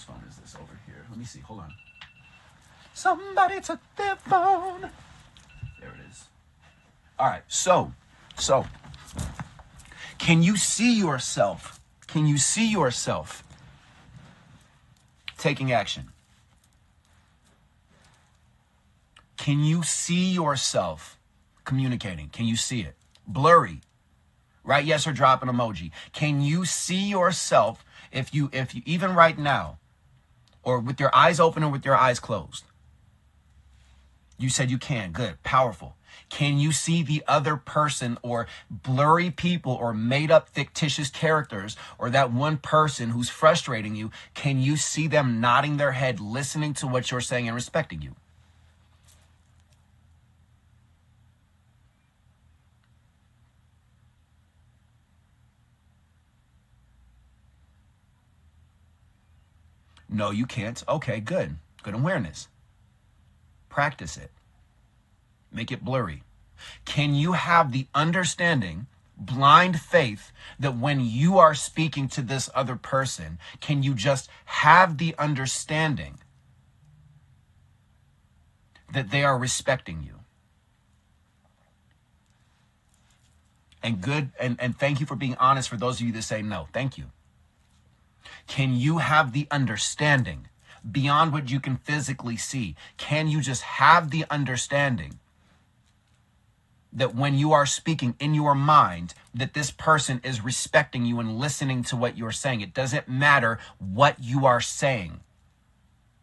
phone is this over here? Let me see. Hold on. Somebody took their phone. There it is. All right. So can you see yourself? Can you see yourself taking action? Can you see yourself communicating? Can you see it? Blurry. Right? Yes, or drop an emoji. Can you see yourself if you even right now, or with your eyes open or with your eyes closed? You said you can. Good. Powerful. Can you see the other person or blurry people or made up fictitious characters or that one person who's frustrating you? Can you see them nodding their head, listening to what you're saying and respecting you? No, you can't. Okay, good. Good awareness. Practice it. Make it blurry. Can you have the understanding, blind faith, that when you are speaking to this other person, can you just have the understanding that they are respecting you? And good, and thank you for being honest for those of you that say no. Thank you. Can you have the understanding beyond what you can physically see? Can you just have the understanding that when you are speaking in your mind, that this person is respecting you and listening to what you're saying? It doesn't matter what you are saying.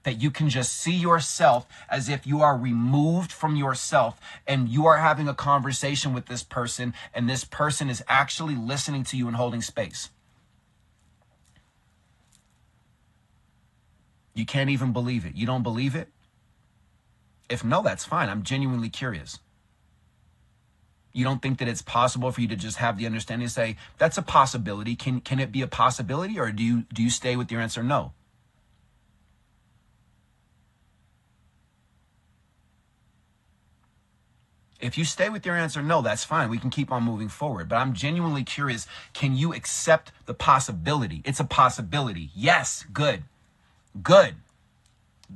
That you can just see yourself as if you are removed from yourself and you are having a conversation with this person and this person is actually listening to you and holding space. You can't even believe it. You don't believe it? If no, that's fine. I'm genuinely curious. You don't think that it's possible for you to just have the understanding to say, that's a possibility. Can it be a possibility, or do you stay with your answer no? If you stay with your answer no, that's fine. We can keep on moving forward. But I'm genuinely curious, can you accept the possibility? It's a possibility. Yes, good. Good.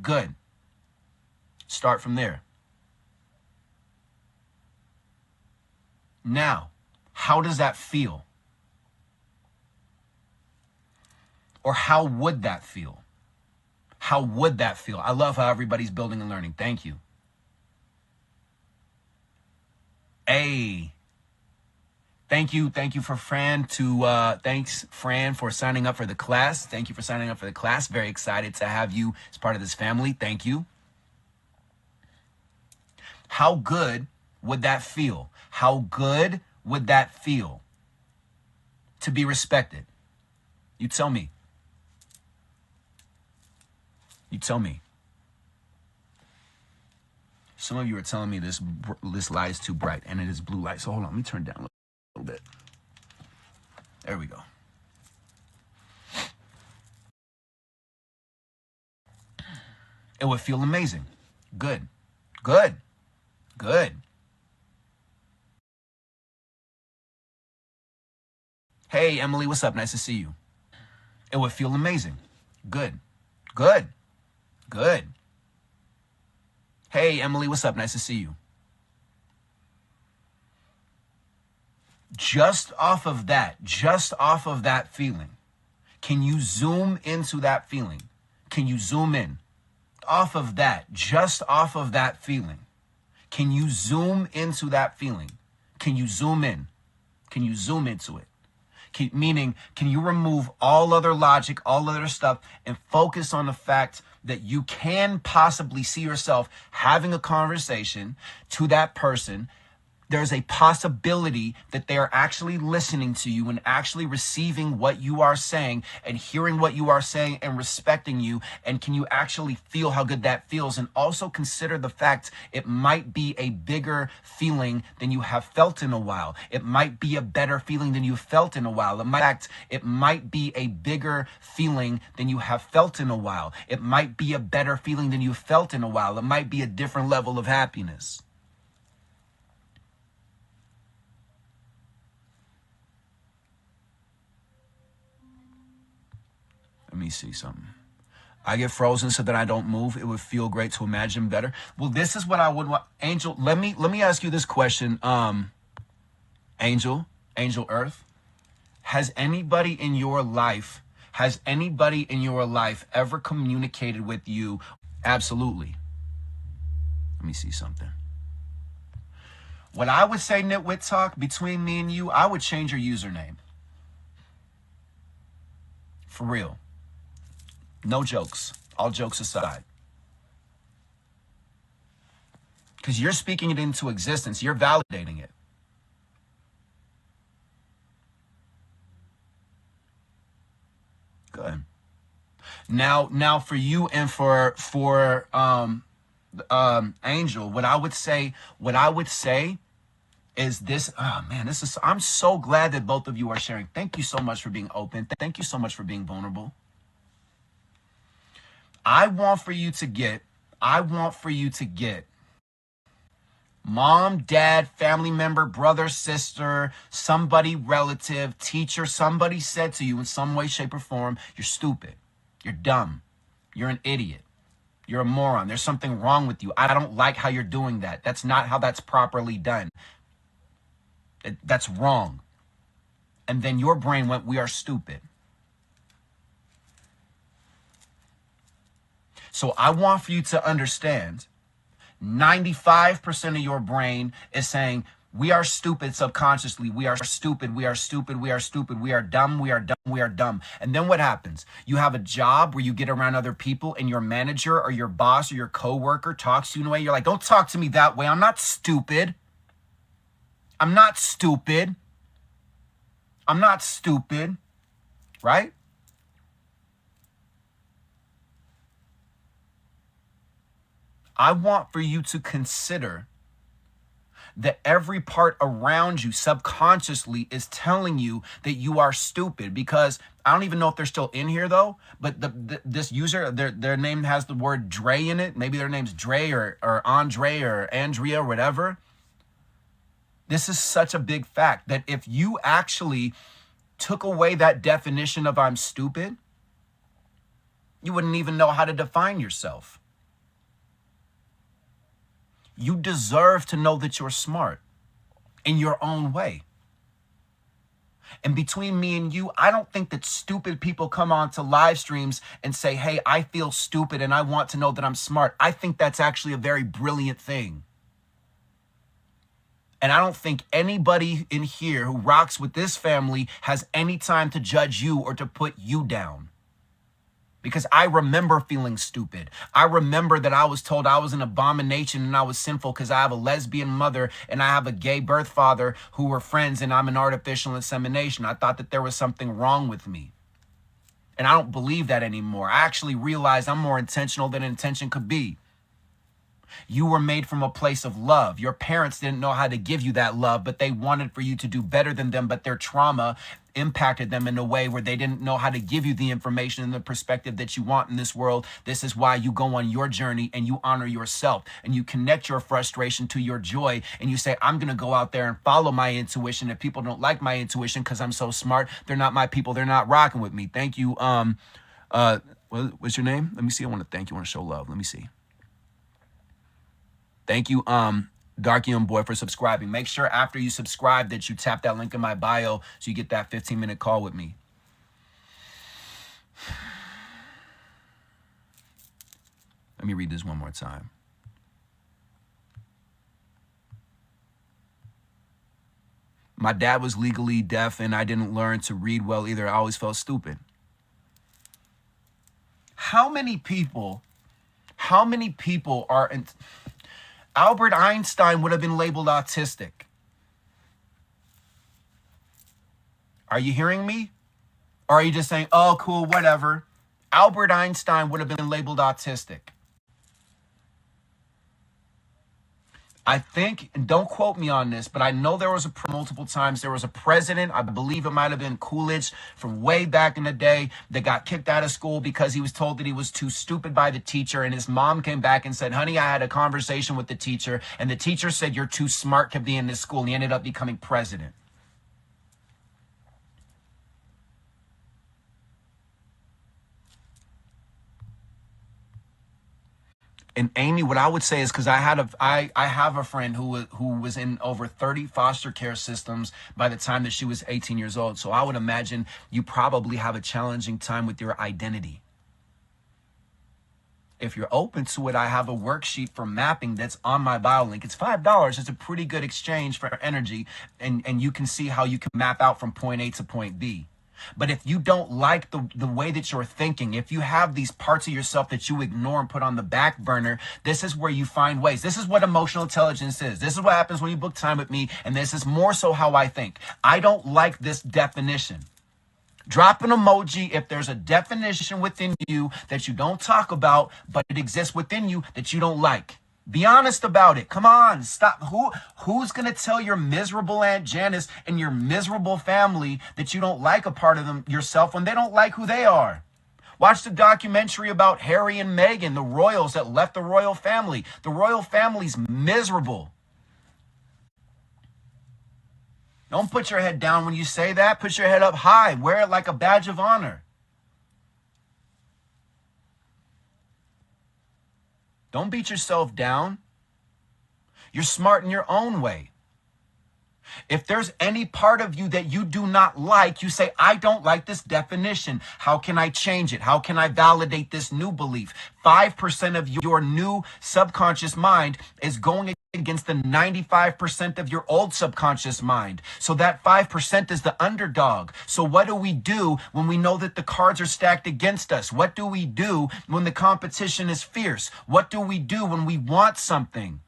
Good. Start from there. Now, how does that feel? Or how would that feel? How would that feel? I love how everybody's building and learning. Thank you. A. Thank you for Fran thanks Fran for signing up for the class. Thank you for signing up for the class. Very excited to have you as part of this family. Thank you. How good would that feel? How good would that feel to be respected? You tell me. You tell me. Some of you are telling me this light is too bright, and it is blue light. So hold on, let me turn it down a little bit. There we go. It would feel amazing. Good. Good. Good. Hey, Emily, what's up? Nice to see you. It would feel amazing. Good. Good. Good. Hey, Emily, what's up? Nice to see you. Just off of that feeling, can you zoom into that feeling? Can you zoom in? Off of that, just off of that feeling, can you zoom into that feeling? Can you zoom in? Can you zoom into it? Meaning, can you remove all other logic, all other stuff, and focus on the fact that you can possibly see yourself having a conversation to that person? There's a possibility that they are actually listening to you and actually receiving what you are saying and hearing what you are saying and respecting you. And can you actually feel how good that feels? And also consider the fact it might be a bigger feeling than you have felt in a while. It might be a better feeling than you've felt in a while. It might be a bigger feeling than you have felt in a while. It might be a better feeling than you've felt in a while. It might be a different level of happiness. Let me see something. I get frozen so that I don't move. It would feel great to imagine better. Well, this is what I would want. Angel, let me ask you this question. Angel Earth, has anybody in your life ever communicated with you? Absolutely. Let me see something. What I would say, Nitwit Talk, between me and you, I would change your username. For real. No jokes. All jokes aside. Because you're speaking it into existence. You're validating it. Good. Now for you and for Angel, what I would say is this. Oh man, I'm so glad that both of you are sharing. Thank you so much for being open. Thank you so much for being vulnerable. I want for you to get mom, dad, family member, brother, sister, somebody, relative, teacher, somebody said to you in some way, shape, or form, you're stupid, you're dumb, you're an idiot, you're a moron, there's something wrong with you. I don't like how you're doing that. That's not how that's properly done. That's wrong. And then your brain went, we are stupid. So I want for you to understand, 95% of your brain is saying, we are stupid subconsciously. We are stupid. We are stupid. We are stupid. We are dumb. We are dumb. We are dumb. And then what happens? You have a job where you get around other people and your manager or your boss or your coworker talks to you in a way. You're like, don't talk to me that way. I'm not stupid. I'm not stupid. I'm not stupid. Right? I want for you to consider that every part around you subconsciously is telling you that you are stupid, because I don't even know if they're still in here though, but this user, their name has the word Dre in it. Maybe their name's Dre or Andre or Andrea or whatever. This is such a big fact that if you actually took away that definition of I'm stupid, you wouldn't even know how to define yourself. You deserve to know that you're smart in your own way. And between me and you, I don't think that stupid people come on to live streams and say, hey, I feel stupid and I want to know that I'm smart. I think that's actually a very brilliant thing. And I don't think anybody in here who rocks with this family has any time to judge you or to put you down. Because I remember feeling stupid. I remember that I was told I was an abomination and I was sinful because I have a lesbian mother and I have a gay birth father who were friends and I'm an artificial insemination. I thought that there was something wrong with me. And I don't believe that anymore. I actually realized I'm more intentional than intention could be. You were made from a place of love. Your parents didn't know how to give you that love, but they wanted for you to do better than them, but their trauma impacted them in a way where they didn't know how to give you the information and the perspective that you want in this world. This is why you go on your journey and you honor yourself and you connect your frustration to your joy and you say, I'm going to go out there and follow my intuition. If people don't like my intuition because I'm so smart, they're not my people. They're not rocking with me. Thank you. What's your name? Let me see. I want to thank you. I want to show love. Let me see. Thank you, Dark Young Boy, for subscribing. Make sure after you subscribe that you tap that link in my bio so you get that 15-minute call with me. Let me read this one more time. My dad was legally deaf and I didn't learn to read well either. I always felt stupid. How many people are... Albert Einstein would have been labeled autistic. Are you hearing me? Or are you just saying, oh, cool, whatever? Albert Einstein would have been labeled autistic. I think, and don't quote me on this, but I know there was multiple times there was a president, I believe it might have been Coolidge from way back in the day, that got kicked out of school because he was told that he was too stupid by the teacher. And his mom came back and said, honey, I had a conversation with the teacher. And the teacher said, you're too smart to be in this school. And he ended up becoming president. And Amy, what I would say is, because I have a friend who was in over 30 foster care systems by the time that she was 18 years old. So I would imagine you probably have a challenging time with your identity. If you're open to it, I have a worksheet for mapping that's on my bio link. It's $5. It's a pretty good exchange for energy. And you can see how you can map out from point A to point B. But if you don't like the way that you're thinking, if you have these parts of yourself that you ignore and put on the back burner, this is where you find ways. This is what emotional intelligence is. This is what happens when you book time with me. And this is more so how I think. I don't like this definition. Drop an emoji if there's a definition within you that you don't talk about, but it exists within you that you don't like. Be honest about it. Come on, stop. Who's going to tell your miserable Aunt Janice and your miserable family that you don't like a part of them yourself when they don't like who they are? Watch the documentary about Harry and Meghan, the royals that left the royal family. The royal family's miserable. Don't put your head down when you say that. Put your head up high. Wear it like a badge of honor. Don't beat yourself down. You're smart in your own way. If there's any part of you that you do not like, you say, I don't like this definition. How can I change it? How can I validate this new belief? 5% of your new subconscious mind is going against the 95% of your old subconscious mind. So that 5% is the underdog. So what do we do when we know that the cards are stacked against us? What do we do when the competition is fierce? What do we do when we want something?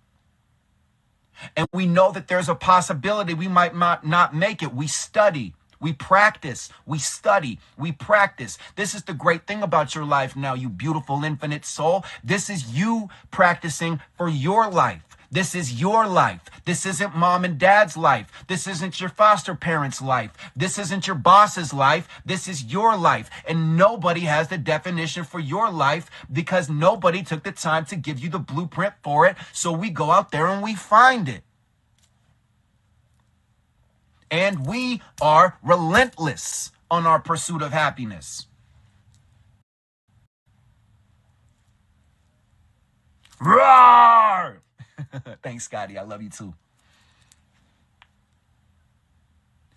And we know that there's a possibility we might not make it. We study, we practice, we study, we practice. This is the great thing about your life now, you beautiful infinite soul. This is you practicing for your life. This is your life. This isn't mom and dad's life. This isn't your foster parents' life. This isn't your boss's life. This is your life. And nobody has the definition for your life because nobody took the time to give you the blueprint for it. So we go out there and we find it. And we are relentless on our pursuit of happiness. Roar! Thanks, Scotty. I love you too.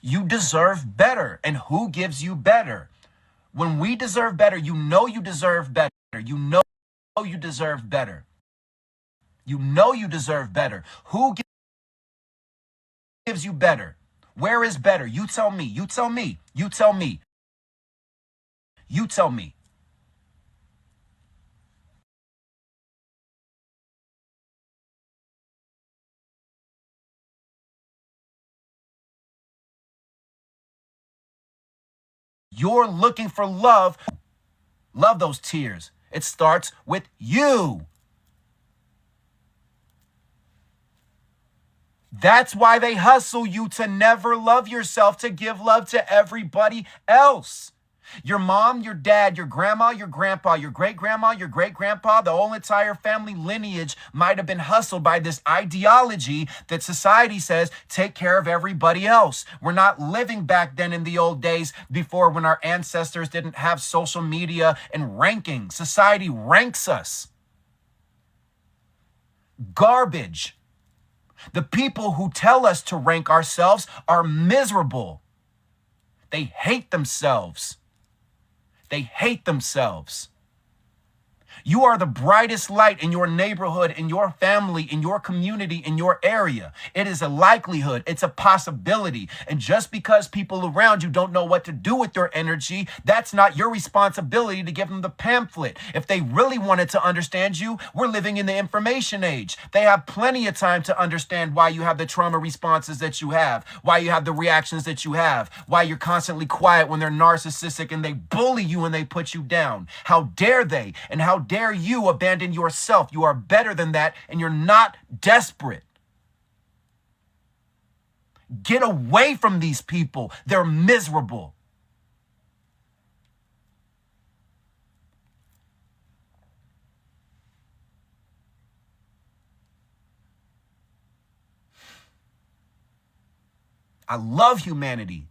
You deserve better. And who gives you better? When we deserve better, you know you deserve better. You know you deserve better. You know you deserve better. Who gives you better? Where is better? You tell me. You tell me. You tell me. You tell me. You're looking for love. Love those tears. It starts with you. That's why they hustle you to never love yourself, to give love to everybody else. Your mom, your dad, your grandma, your grandpa, your great-grandma, your great-grandpa, the whole entire family lineage might have been hustled by this ideology that society says, take care of everybody else. We're not living back then in the old days before, when our ancestors didn't have social media and ranking. Society ranks us. Garbage. The people who tell us to rank ourselves are miserable. They hate themselves. They hate themselves. You are the brightest light in your neighborhood, in your family, in your community, in your area. It is a likelihood. It's a possibility. And just because people around you don't know what to do with your energy, that's not your responsibility to give them the pamphlet. If they really wanted to understand you, we're living in the information age. They have plenty of time to understand why you have the trauma responses that you have, why you have the reactions that you have, why you're constantly quiet when they're narcissistic and they bully you and they put you down. How dare they? And how dare you abandon yourself? You are better than that, and you're not desperate. Get away from these people. They're miserable. I love humanity.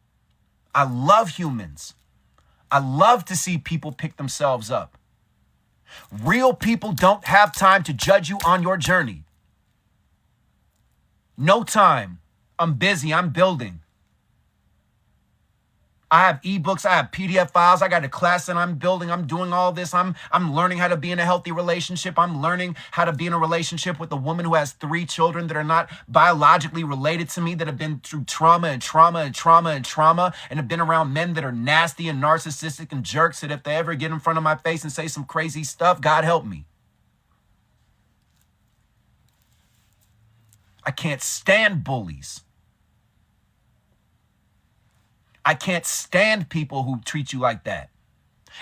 I love humans. I love to see people pick themselves up. Real people don't have time to judge you on your journey. No time. I'm busy. I'm building. I have ebooks. I have PDF files. I got a class that I'm building. I'm doing all this. I'm learning how to be in a healthy relationship. I'm learning how to be in a relationship with a woman who has 3 children that are not biologically related to me, that have been through trauma and trauma and trauma and trauma, and have been around men that are nasty and narcissistic and jerks, that if they ever get in front of my face and say some crazy stuff, God help me. I can't stand bullies. I can't stand people who treat you like that.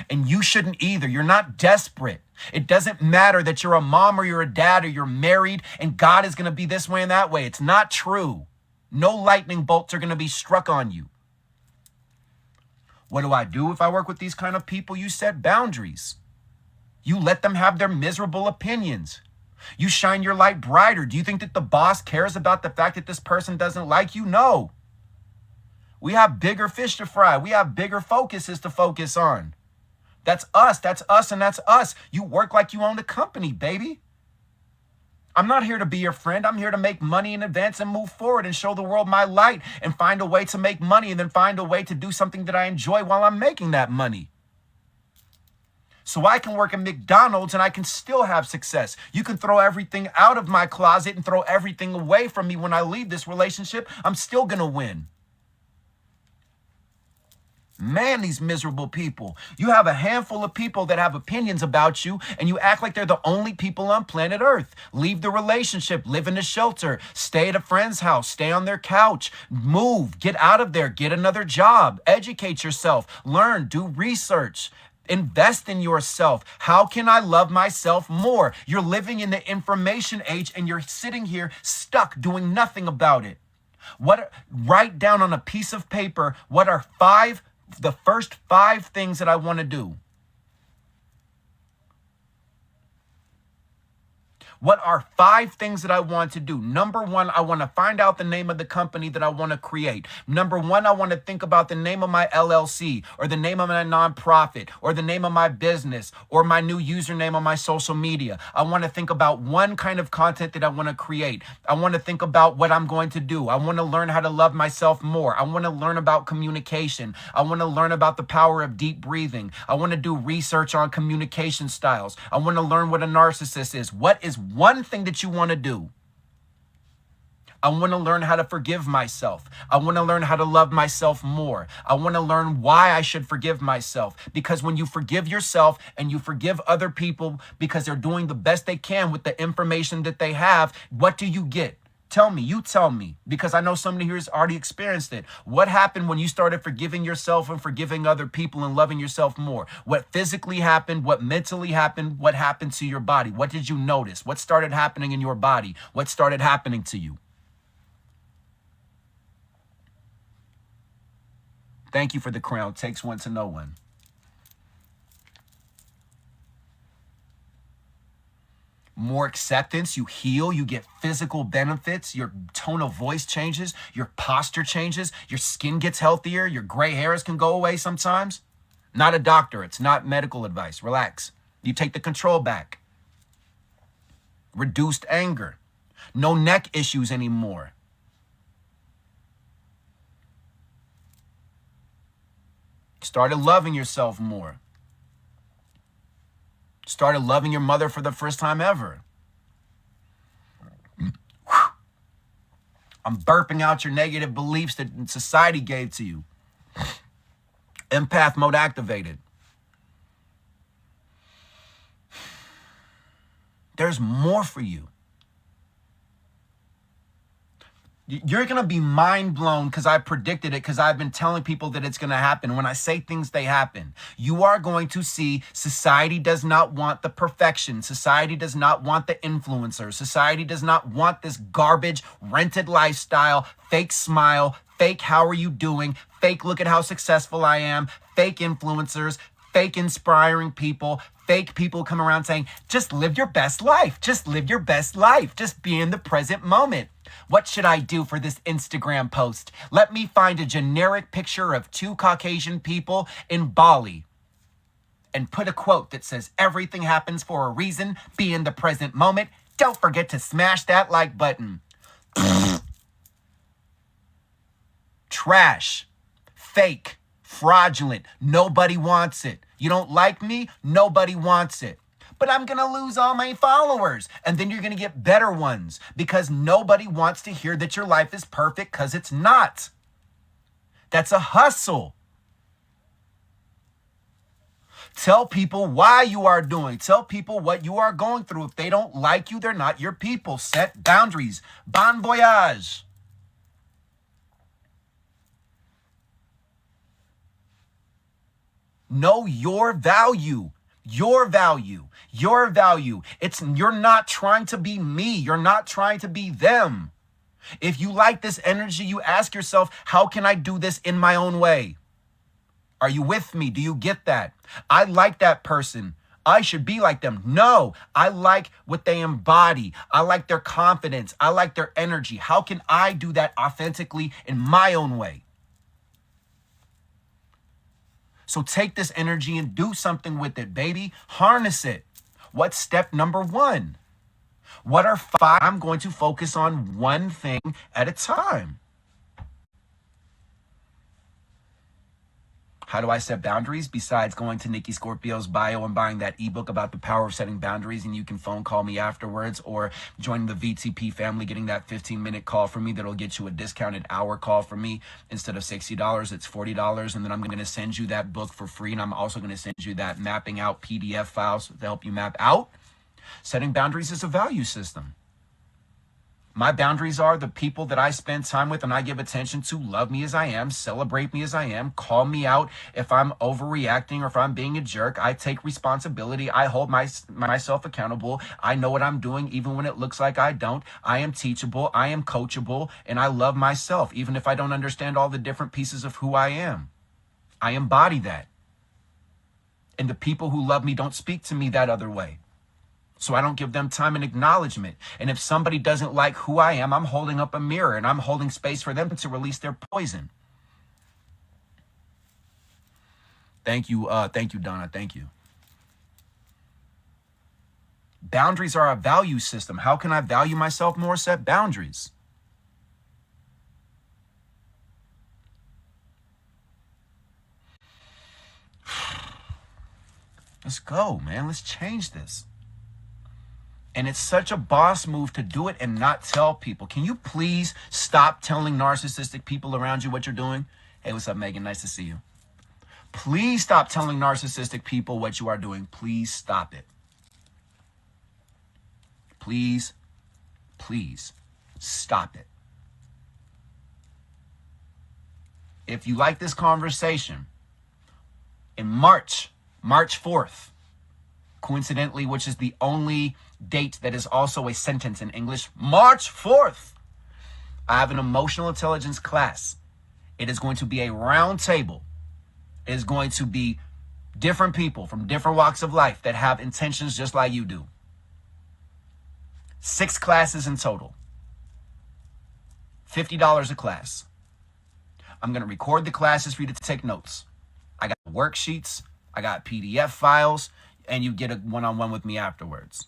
And you shouldn't either. You're not desperate. It doesn't matter that you're a mom or you're a dad or you're married and God is going to be this way and that way. It's not true. No lightning bolts are going to be struck on you. What do I do if I work with these kind of people? You set boundaries. You let them have their miserable opinions. You shine your light brighter. Do you think that the boss cares about the fact that this person doesn't like you? No. We have bigger fish to fry. We have bigger focuses to focus on. That's us, and that's us. You work like you own a company, baby. I'm not here to be your friend. I'm here to make money in advance and move forward and show the world my light and find a way to make money and then find a way to do something that I enjoy while I'm making that money. So I can work at McDonald's and I can still have success. You can throw everything out of my closet and throw everything away from me when I leave this relationship. I'm still going to win. Man, these miserable people. You have a handful of people that have opinions about you, and you act like they're the only people on planet Earth. Leave the relationship, live in a shelter, stay at a friend's house, stay on their couch, move, get out of there, get another job, educate yourself, learn, do research. Invest in yourself. How can I love myself more? You're living in the information age and you're sitting here stuck doing nothing about it. Write down on a piece of paper what are the first 5 things that I want to do. What are 5 things that I want to do? Number 1, I want to find out the name of the company that I want to create. Number 1, I want to think about the name of my LLC or the name of my nonprofit or the name of my business or my new username on my social media. I want to think about one kind of content that I want to create. I want to think about what I'm going to do. I want to learn how to love myself more. I want to learn about communication. I want to learn about the power of deep breathing. I want to do research on communication styles. I want to learn what a narcissist is. What is one thing that you want to do? I want to learn how to forgive myself. I want to learn how to love myself more. I want to learn why I should forgive myself. Because when you forgive yourself and you forgive other people because they're doing the best they can with the information that they have, what do you get? Tell me, you tell me, because I know somebody here has already experienced it. What happened when you started forgiving yourself and forgiving other people and loving yourself more? What physically happened? What mentally happened? What happened to your body? What did you notice? What started happening in your body? What started happening to you? Thank you for the crown. Takes one to know one. More acceptance, you heal, you get physical benefits, your tone of voice changes, your posture changes, your skin gets healthier, your gray hairs can go away sometimes. Not a doctor, it's not medical advice. Relax. You take the control back. Reduced anger. No neck issues anymore. Started loving yourself more. Started loving your mother for the first time ever. I'm burping out your negative beliefs that society gave to you. Empath mode activated. There's more for you. You're going to be mind blown because I predicted it, because I've been telling people that it's going to happen. When I say things, they happen. You are going to see society does not want the perfection. Society does not want the influencer. Society does not want this garbage rented lifestyle, fake smile, fake how are you doing, fake look at how successful I am, fake influencers, fake inspiring people, fake people come around saying, just live your best life. Just live your best life. Just be in the present moment. What should I do for this Instagram post? Let me find a generic picture of 2 Caucasian people in Bali and put a quote that says, everything happens for a reason. Be in the present moment. Don't forget to smash that like button. Trash. Fake. Fraudulent. Nobody wants it. You don't like me? Nobody wants it. But I'm going to lose all my followers. And then you're going to get better ones, because nobody wants to hear that your life is perfect, because it's not. That's a hustle. Tell people why you are doing. Tell people what you are going through. If they don't like you, they're not your people. Set boundaries. Bon voyage. Know your value. Your value. Your value. You're not trying to be me. You're not trying to be them. If you like this energy, you ask yourself, how can I do this in my own way? Are you with me? Do you get that? I like that person. I should be like them. No, I like what they embody. I like their confidence. I like their energy. How can I do that authentically in my own way? So take this energy and do something with it, baby. Harness it. What's step number 1? What are 5? I'm going to focus on one thing at a time. How do I set boundaries? Besides going to Nikki Scorpio's bio and buying that ebook about the power of setting boundaries, and you can phone call me afterwards, or join the VTP family, getting that 15-minute call from me that'll get you a discounted hour call from me. Instead of $60, it's $40, and then I'm going to send you that book for free, and I'm also going to send you that mapping out PDF files to help you map out. Setting boundaries is a value system. My boundaries are the people that I spend time with and I give attention to love me as I am, celebrate me as I am, call me out if I'm overreacting or if I'm being a jerk. I take responsibility. I hold myself accountable. I know what I'm doing even when it looks like I don't. I am teachable. I am coachable. And I love myself even if I don't understand all the different pieces of who I am. I embody that. And the people who love me don't speak to me that other way. So I don't give them time and acknowledgement. And if somebody doesn't like who I am, I'm holding up a mirror and I'm holding space for them to release their poison. Thank you, Donna. Thank you. Boundaries are a value system. How can I value myself more? Set boundaries. Let's go, man. Let's change this. And it's such a boss move to do it and not tell people. Can you please stop telling narcissistic people around you what you're doing? Hey, what's up, Megan? Nice to see you. Please stop telling narcissistic people what you are doing. Please stop it. Please, please stop it. If you like this conversation, in March 4th, coincidentally, which is the only date that is also a sentence in English, March 4th, I have an emotional intelligence class. It is going to be a round table. It is going to be different people from different walks of life that have intentions just like you do. 6 classes in total. $50 a class. I'm going to record the classes for you to take notes. I got worksheets. I got PDF files. And you get a one-on-one with me afterwards.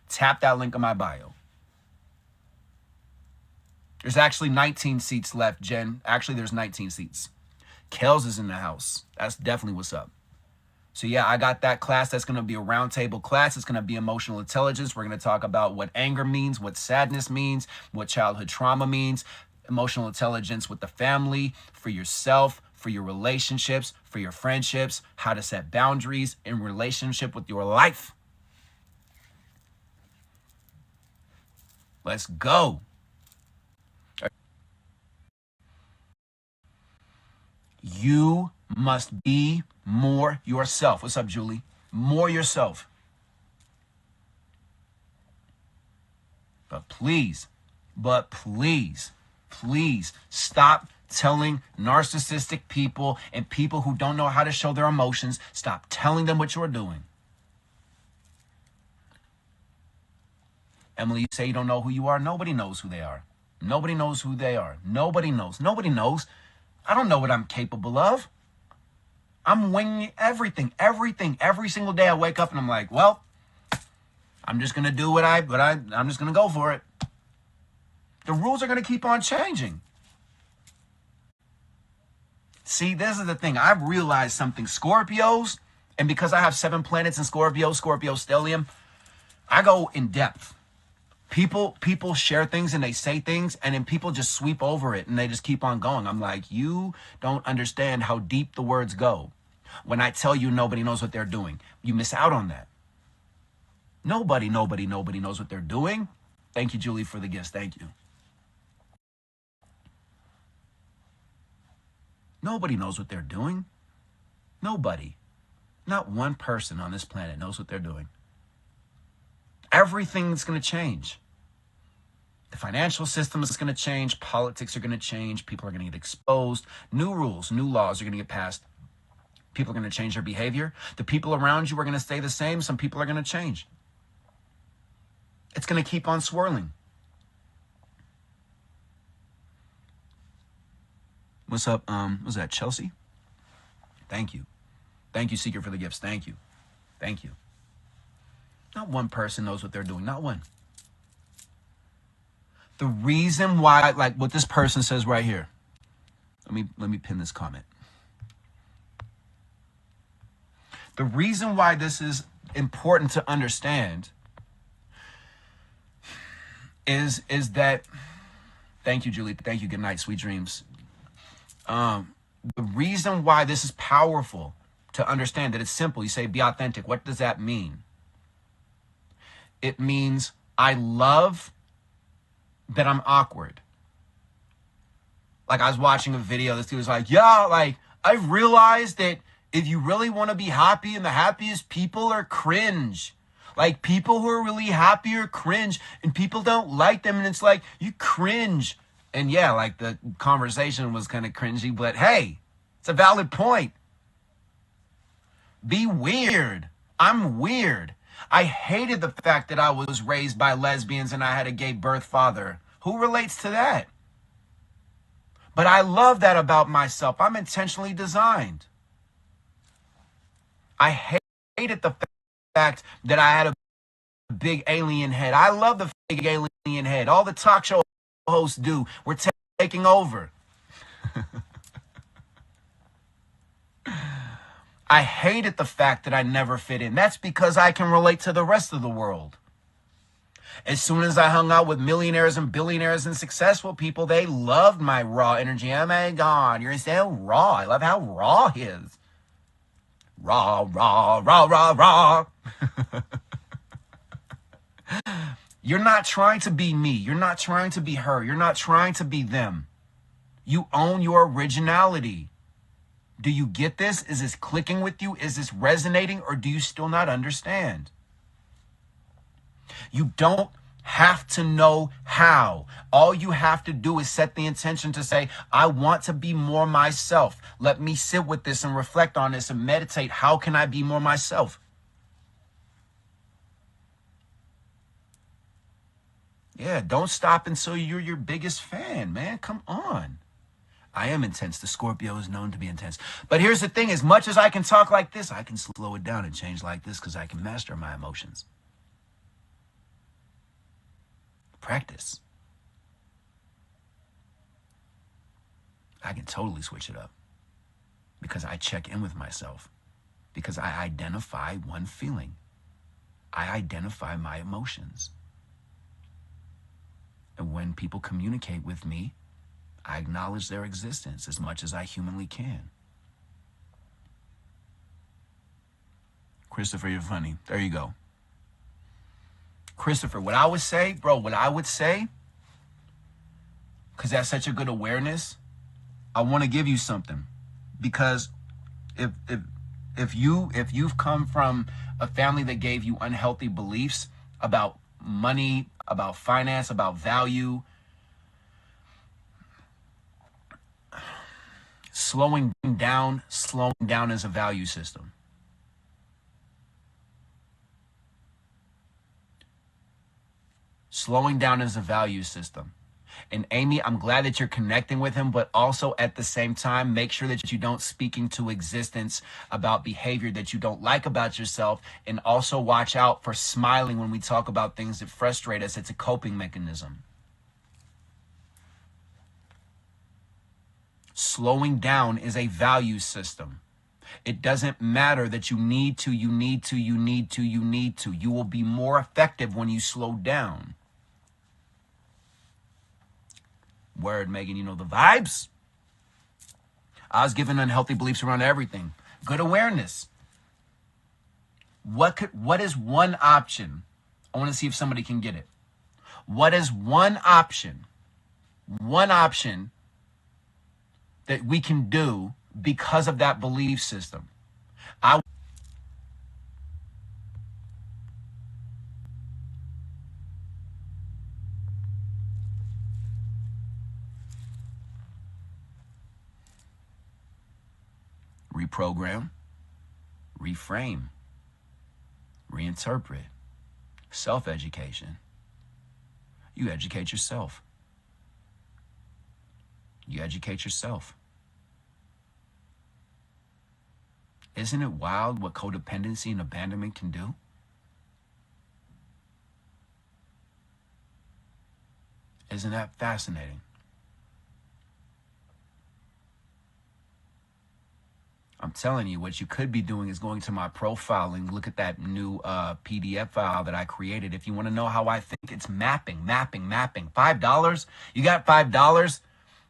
Tap that link in my bio. There's actually 19 seats left, Jen. Actually, there's 19 seats. Kels is in the house. That's definitely what's up. So yeah, I got that class. That's going to be a roundtable class. It's going to be emotional intelligence. We're going to talk about what anger means, what sadness means, what childhood trauma means, emotional intelligence with the family, for yourself, for your relationships, for your friendships, how to set boundaries in relationship with your life. Let's go. You must be more yourself. What's up, Julie? More yourself. But please, please stop telling narcissistic people and people who don't know how to show their emotions, stop telling them what you're doing. Emily, you say you don't know who you are. Nobody knows who they are. Nobody knows who they are. Nobody knows. Nobody knows. I don't know what I'm capable of. I'm winging everything. Every single day I wake up and I'm like, well, I'm just going to do I'm just going to go for it. The rules are going to keep on changing. See, this is the thing. I've realized something. Scorpios, and because I have 7 planets in Scorpio stellium, I go in depth. People share things and they say things and then people just sweep over it and they just keep on going. I'm like, you don't understand how deep the words go. When I tell you nobody knows what they're doing, you miss out on that. Nobody knows what they're doing. Thank you, Julie, for the gifts. Thank you. Nobody knows what they're doing. Nobody. Not one person on this planet knows what they're doing. Everything's going to change. The financial system is going to change. Politics are going to change. People are going to get exposed. New rules, new laws are going to get passed. People are going to change their behavior. The people around you are going to stay the same. Some people are going to change. It's going to keep on swirling. What's up? Was that Chelsea? Thank you. Thank you, Secret, for the gifts. Thank you. Thank you. Not one person knows what they're doing. Not one. The reason why, like what this person says right here. Let me pin this comment. The reason why this is important to understand is that, thank you, Julie. Thank you. Good night. Sweet dreams. The reason why this is powerful to understand that it's simple. You say, be authentic. What does that mean? It means I love that I'm awkward. Like I was watching a video. This dude was like, yeah, like I've realized that if you really want to be happy and the happiest people are cringe. Like people who are really happy are cringe and people don't like them. And it's like, you cringe. And yeah, like the conversation was kind of cringy, but hey, it's a valid point. Be weird. I'm weird. I hated the fact that I was raised by lesbians and I had a gay birth father. Who relates to that? But I love that about myself. I'm intentionally designed. I hated the fact that I had a big alien head. I love the big alien head. All the talk show hosts do. We're taking over. I hated the fact that I never fit in. That's because I can relate to the rest of the world. As soon as I hung out with millionaires and billionaires and successful people, they loved my raw energy. Oh my God, you're so raw. I love how raw he is. Raw, raw, raw, raw, raw. You're not trying to be me. You're not trying to be her. You're not trying to be them. You own your originality. Do you get this? Is this clicking with you? Is this resonating? Or do you still not understand? You don't have to know how. All you have to do is set the intention to say, I want to be more myself. Let me sit with this and reflect on this and meditate. How can I be more myself? Yeah, don't stop until you're your biggest fan, man. Come on. I am intense. The Scorpio is known to be intense. But here's the thing. As much as I can talk like this, I can slow it down and change like this because I can master my emotions. Practice. I can totally switch it up because I check in with myself, because I identify one feeling. I identify my emotions. And when people communicate with me, I acknowledge their existence as much as I humanly can. Christopher, you're funny. There you go. Christopher, what I would say, because that's such a good awareness, I want to give you something. Because if you've come from a family that gave you unhealthy beliefs about money, about finance, about value, slowing down is a value system. Slowing down is a value system. And Amy, I'm glad that you're connecting with him, but also at the same time, make sure that you don't speak into existence about behavior that you don't like about yourself. And also watch out for smiling when we talk about things that frustrate us. It's a coping mechanism. Slowing down is a value system. It doesn't matter that you need to. You will be more effective when you slow down. Word, Megan, you know the vibes. I was given unhealthy beliefs around everything. Good awareness. What is one option? I want to see if somebody can get it. What is one option? One option that we can do because of that belief system. Reprogram, reframe, reinterpret, self-education. You educate yourself. You educate yourself. Isn't it wild what codependency and abandonment can do? Isn't that fascinating? I'm telling you, what you could be doing is going to my profile and look at that new PDF file that I created. If you want to know how I think, it's mapping. $5? You got $5?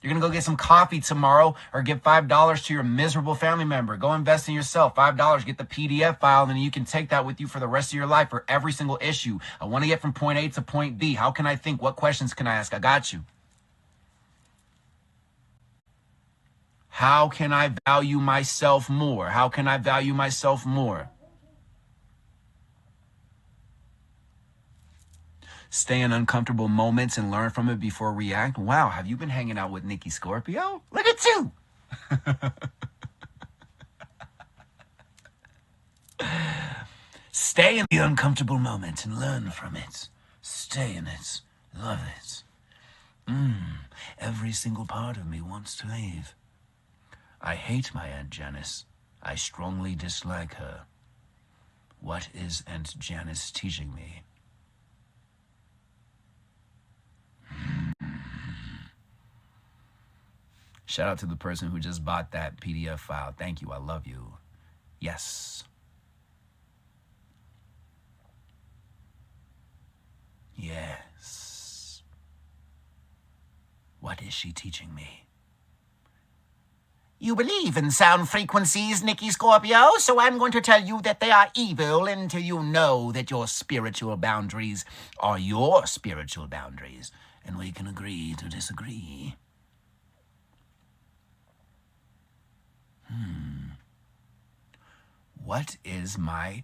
You're going to go get some coffee tomorrow or give $5 to your miserable family member. Go invest in yourself. $5, get the PDF file, and then you can take that with you for the rest of your life for every single issue. I want to get from point A to point B. How can I think? What questions can I ask? I got you. How can I value myself more? How can I value myself more? Stay in uncomfortable moments and learn from it before react. Wow, have you been hanging out with Nikki Scorpio? Look at you. Stay Stay in the uncomfortable moment and learn from it. Stay in it. Love it. Every single part of me wants to leave. I hate my Aunt Janice. I strongly dislike her. What is Aunt Janice teaching me? Shout out to the person who just bought that PDF file. Thank you. I love you. Yes. Yes. What is she teaching me? You believe in sound frequencies, Nikki Scorpio, so I'm going to tell you that they are evil until you know that your spiritual boundaries are your spiritual boundaries, and we can agree to disagree. What is my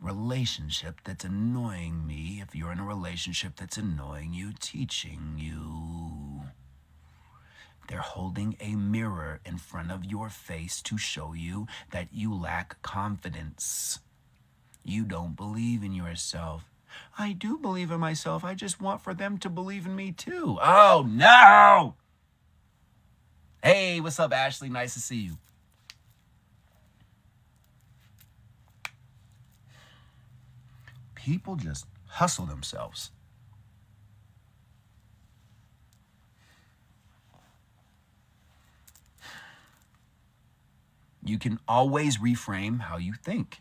relationship that's annoying me? If you're in a relationship that's annoying you, teaching you. They're holding a mirror in front of your face to show you that you lack confidence. You don't believe in yourself. I do believe in myself. I just want for them to believe in me too. Oh, no! Hey, what's up, Ashley? Nice to see you. People just hustle themselves. You can always reframe how you think.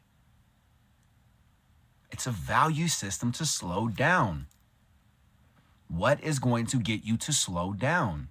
It's a value system to slow down. What is going to get you to slow down?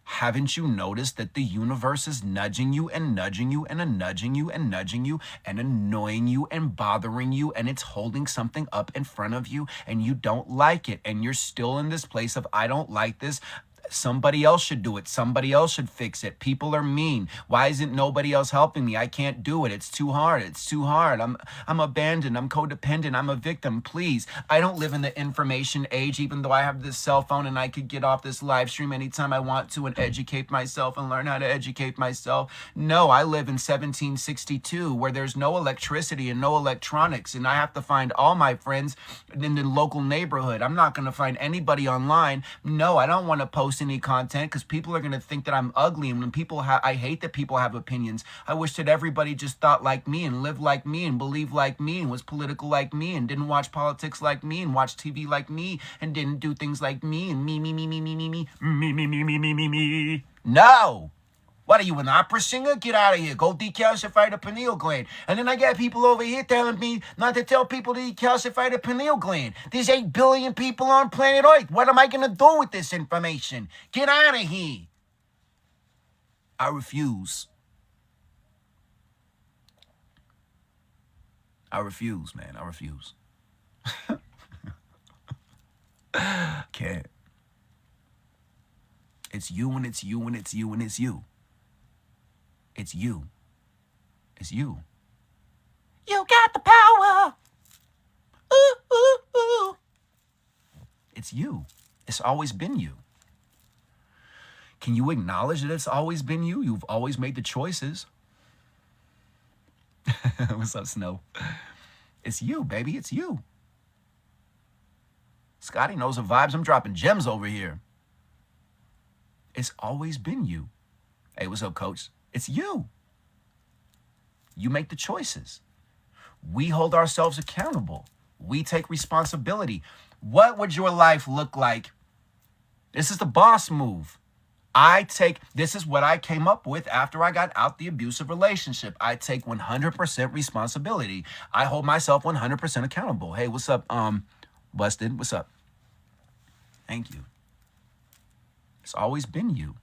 Haven't you noticed that the universe is nudging you and nudging you and nudging you and nudging you and annoying you and bothering you, and it's holding something up in front of you and you don't like it, and you're still in this place of, I don't like this. Somebody else should do it. Somebody else should fix it. People are mean. Why isn't nobody else helping me? I can't do it. It's too hard. It's too hard. I'm abandoned. I'm codependent. I'm a victim. Please. I don't live in the information age, even though I have this cell phone and I could get off this live stream anytime I want to and educate myself and learn how to educate myself. No, I live in 1762 where there's no electricity and no electronics, and I have to find all my friends in the local neighborhood. I'm not going to find anybody online. No, I don't want to post any content because people are going to think that I'm ugly, and when people I hate that people have opinions. I wish that everybody just thought like me and lived like me and believed like me and was political like me and didn't watch politics like me and watch TV like me and didn't do things like me and me. No. What are you, an opera singer? Get out of here. Go decalcify the pineal gland. And then I got people over here telling me not to tell people to decalcify the pineal gland. There's 8 billion people on planet Earth. What am I going to do with this information? Get out of here. I refuse. I refuse, man. I refuse. Can't. It's you and it's you and it's you and it's you. It's you. It's you. You got the power. Ooh, ooh, ooh. It's you. It's always been you. Can you acknowledge that it's always been you? You've always made the choices. What's up, Snow? It's you, baby. It's you. Scotty knows the vibes. I'm dropping gems over here. It's always been you. Hey, what's up, coach? It's you. You make the choices. We hold ourselves accountable. We take responsibility. What would your life look like? This is the boss move. This is what I came up with after I got out the abusive relationship. I take 100% responsibility. I hold myself 100% accountable. Hey, what's up, Busted? What's up? Thank you. It's always been you.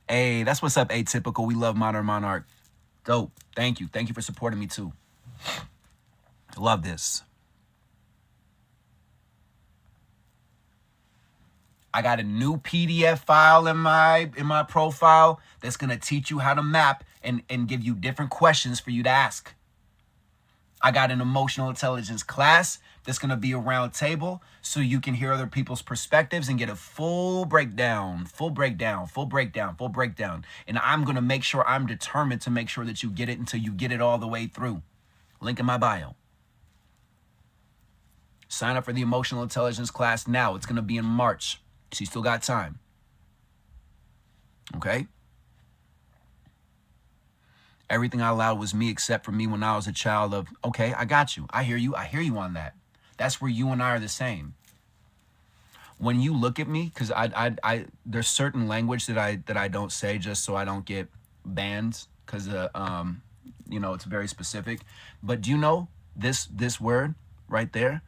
Hey, that's what's up, Atypical. We love Modern Monarch. Dope. Thank you. Thank you for supporting me too. Love this. I got a new PDF file in my profile that's gonna teach you how to map and give you different questions for you to ask. I got an emotional intelligence class That's going to be a round table so you can hear other people's perspectives and get a full breakdown, full breakdown, full breakdown, full breakdown. And I'm going to make sure, I'm determined to make sure that you get it until you get it all the way through. Link in my bio. Sign up for the emotional intelligence class now. It's going to be in March, so you still got time. Okay? Everything I allowed was me except for me when I was a child of, okay, I got you. I hear you. I hear you on that. That's where you and I are the same. When you look at me, because there's certain language that I don't say just so I don't get banned, because you know, it's very specific. But do you know this word right there?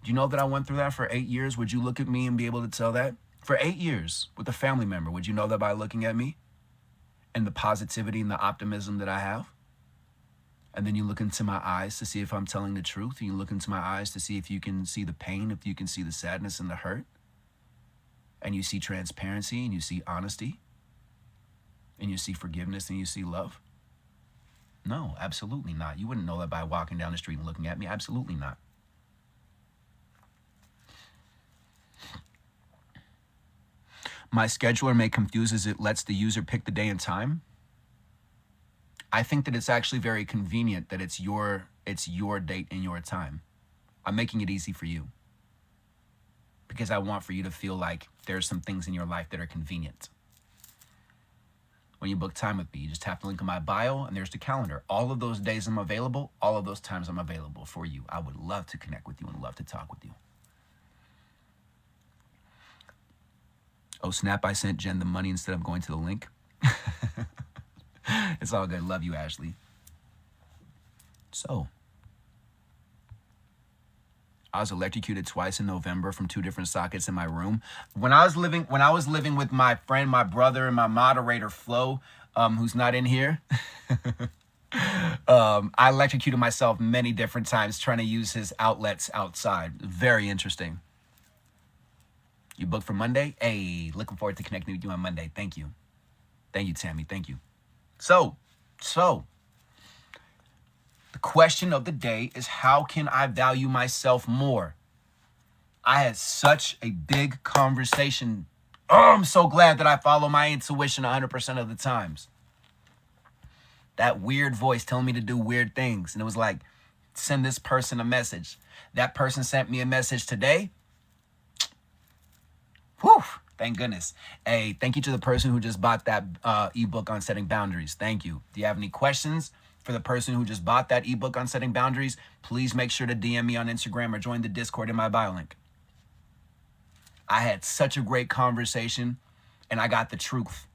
Do you know that I went through that for 8 years? Would you look at me and be able to tell that? For 8 years with a family member, would you know that by looking at me and the positivity and the optimism that I have? And then you look into my eyes to see if I'm telling the truth. And you look into my eyes to see if you can see the pain, if you can see the sadness and the hurt. And you see transparency and you see honesty. And you see forgiveness and you see love. No, absolutely not. You wouldn't know that by walking down the street and looking at me. Absolutely not. My scheduler may confuse as it lets the user pick the day and time. I think that it's actually very convenient that it's your date and your time. I'm making it easy for you because I want for you to feel like there's some things in your life that are convenient. When you book time with me, you just tap the link in my bio and there's the calendar. All of those days I'm available, all of those times I'm available for you. I would love to connect with you and love to talk with you. Oh, snap, I sent Jen the money instead of going to the link. It's all good. Love you, Ashley. So, I was electrocuted twice in November from 2 different sockets in my room. When I was living with my friend, my brother, and my moderator, Flo, who's not in here, I electrocuted myself many different times trying to use his outlets outside. Very interesting. You booked for Monday? Hey, looking forward to connecting with you on Monday. Thank you. Thank you, Tammy. Thank you. So, the question of the day is, how can I value myself more? I had such a big conversation. Oh, I'm so glad that I follow my intuition 100% of the times. That weird voice telling me to do weird things. And it was like, send this person a message. That person sent me a message today. Whew, thank goodness. Hey, thank you to the person who just bought that ebook on setting boundaries. Thank you. Do you have any questions for the person who just bought that ebook on setting boundaries? Please make sure to DM me on Instagram or join the Discord in my bio link. I had such a great conversation and I got the truth.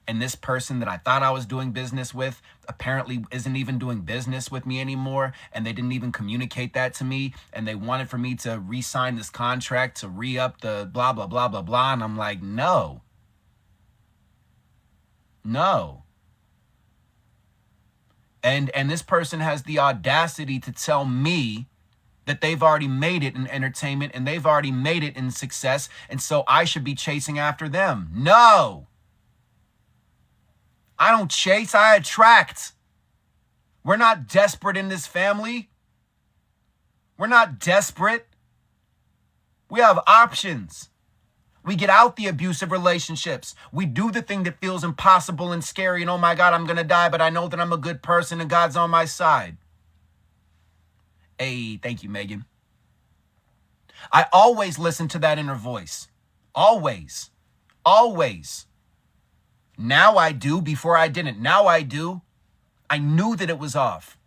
And this person that I thought I was doing business with apparently isn't even doing business with me anymore. And they didn't even communicate that to me. And they wanted for me to re-sign this contract to re-up the blah, blah, blah, blah, blah. And I'm like, no. No. And this person has the audacity to tell me that they've already made it in entertainment and they've already made it in success. And so I should be chasing after them. No. I don't chase, I attract. We're not desperate in this family. We're not desperate. We have options. We get out the abusive relationships. We do the thing that feels impossible and scary and oh my God, I'm going to die, but I know that I'm a good person and God's on my side. Hey, thank you, Megan. I always listen to that inner voice. Always. Always. Now I do. Before I didn't. Now I do. I knew that it was off.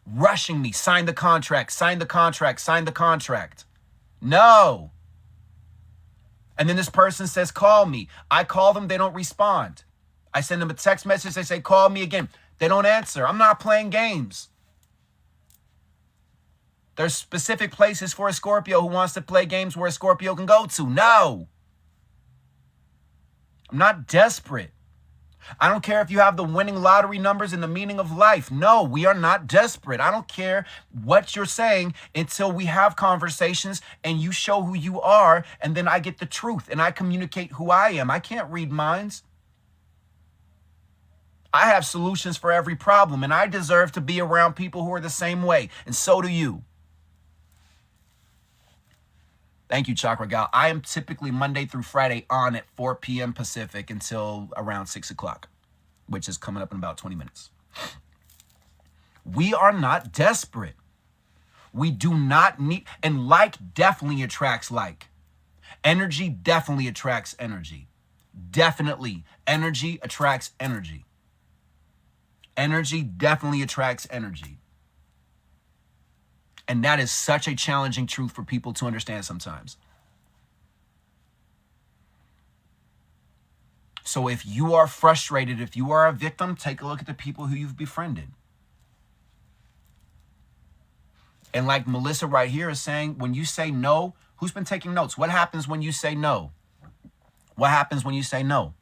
Rushing me. Sign the contract. Sign the contract. Sign the contract. No. And then this person says, call me. I call them. They don't respond. I send them a text message. They say, call me again. They don't answer. I'm not playing games. There's specific places for a Scorpio who wants to play games where a Scorpio can go to. No. I'm not desperate. I don't care if you have the winning lottery numbers and the meaning of life. No, we are not desperate. I don't care what you're saying until we have conversations and you show who you are and then I get the truth and I communicate who I am. I can't read minds. I have solutions for every problem, and I deserve to be around people who are the same way, and so do you. Thank you, Chakra Gal. I am typically Monday through Friday on at 4 p.m. Pacific until around 6 o'clock, which is coming up in about 20 minutes. We are not desperate. We do not need, and like definitely attracts like. Energy definitely attracts energy. Definitely. Energy attracts energy. Energy definitely attracts energy. And that is such a challenging truth for people to understand sometimes. So if you are frustrated, if you are a victim, take a look at the people who you've befriended. And like Melissa right here is saying, when you say no, who's been taking notes? What happens when you say no? What happens when you say no?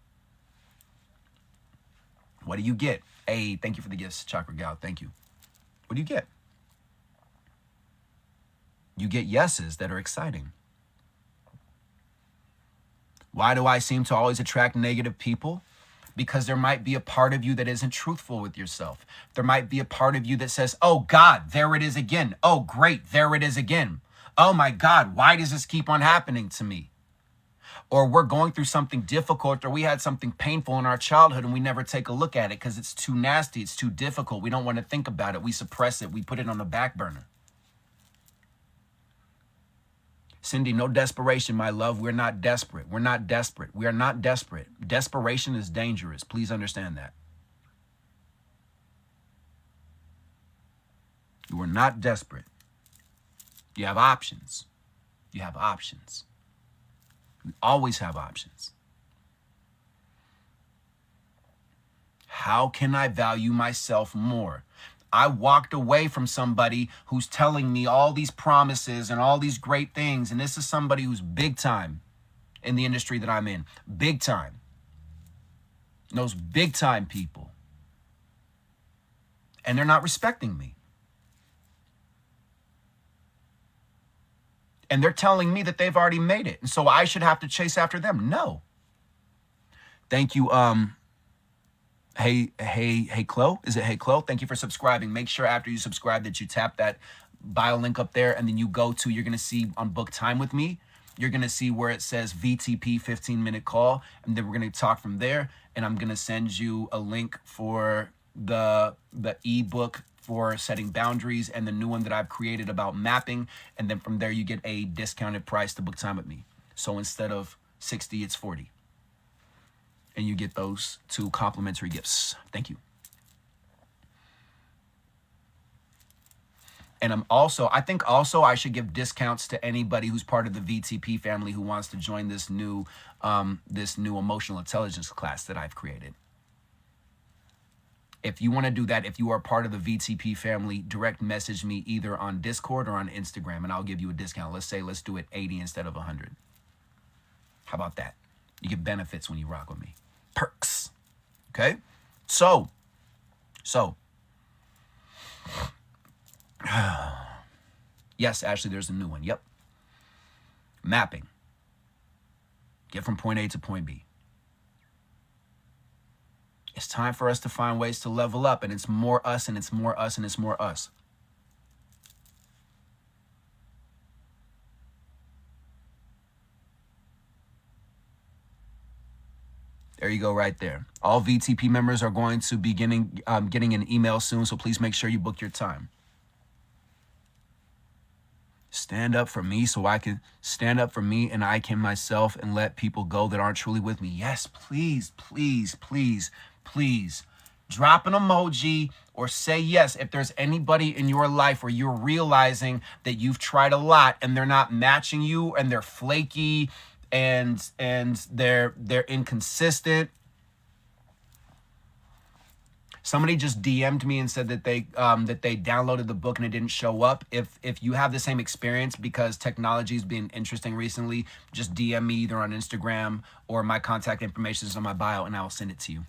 What do you get? Hey, thank you for the gifts, Chakra Gal. Thank you. What do you get? You get yeses that are exciting. Why do I seem to always attract negative people? Because there might be a part of you that isn't truthful with yourself. There might be a part of you that says, oh God, there it is again. Oh great, there it is again. Oh my God, why does this keep on happening to me? Or we're going through something difficult, or we had something painful in our childhood and we never take a look at it because it's too nasty, it's too difficult. We don't want to think about it. We suppress it. We put it on the back burner. Cindy, no desperation, my love. We're not desperate. We're not desperate. We are not desperate. Desperation is dangerous. Please understand that. You are not desperate. You have options. You have options. We always have options. How can I value myself more? I walked away from somebody who's telling me all these promises and all these great things. And this is somebody who's big time in the industry that I'm in. Big time. Knows big time people. And they're not respecting me. And they're telling me that they've already made it. And so I should have to chase after them. No. Thank you, Hey, Chloe. Is it Hey, Chloe? Thank you for subscribing. Make sure after you subscribe that you tap that bio link up there, and then you go to, you're going to see on Book Time with Me, you're going to see where it says VTP 15-minute call, and then we're going to talk from there, and I'm going to send you a link for the ebook for setting boundaries and the new one that I've created about mapping, and then from there you get a discounted price to book time with me. So instead of 60, it's 40. And you get those 2 complimentary gifts. Thank you. And I think also I should give discounts to anybody who's part of the VTP family who wants to join this new emotional intelligence class that I've created. If you want to do that, if you are part of the VTP family, direct message me either on Discord or on Instagram, and I'll give you a discount. Let's do it 80 instead of 100. How about that? You get benefits when you rock with me. Perks. Okay? So. Yes, Ashley, there's a new one. Yep. Mapping. Get from point A to point B. It's time for us to find ways to level up, and it's more us, and it's more us, and it's more us. There you go right there. All VTP members are going to be getting an email soon, so please make sure you book your time. Stand up for me so I can stand up for me and I can myself and let people go that aren't truly with me. Yes, please, please, please, please. Drop an emoji or say yes if there's anybody in your life where you're realizing that you've tried a lot and they're not matching you and they're flaky and they're inconsistent. Somebody just DM'd me and said that they downloaded the book and it didn't show up. If you have the same experience, because technology's been interesting recently, just DM me either on Instagram or my contact information is on my bio and I'll send it to you.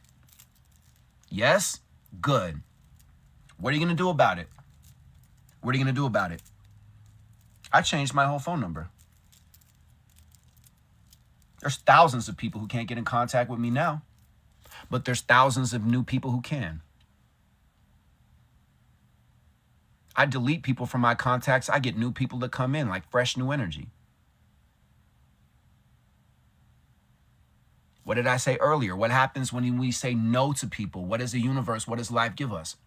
Yes? Good. What are you going to do about it? What are you going to do about it? I changed my whole phone number. There's thousands of people who can't get in contact with me now. but there's thousands of new people who can. I delete people from my contacts. I get new people to come in, like fresh new energy. What did I say earlier? What happens when we say no to people? What is the universe? What does life give us?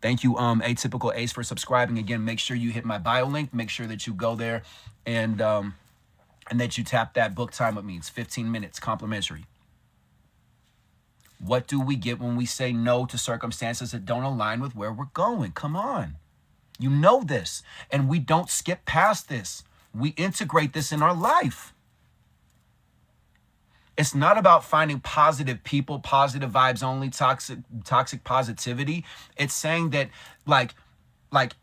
Thank you, Atypical Ace, for subscribing. Again, make sure you hit my bio link. Make sure that you go there and that you tap that book time with me. It's 15 minutes, complimentary. What do we get when we say no to circumstances that don't align with where we're going? Come on. You know this. And we don't skip past this. We integrate this in our life. It's not about finding positive people, positive vibes only, toxic positivity. It's saying that like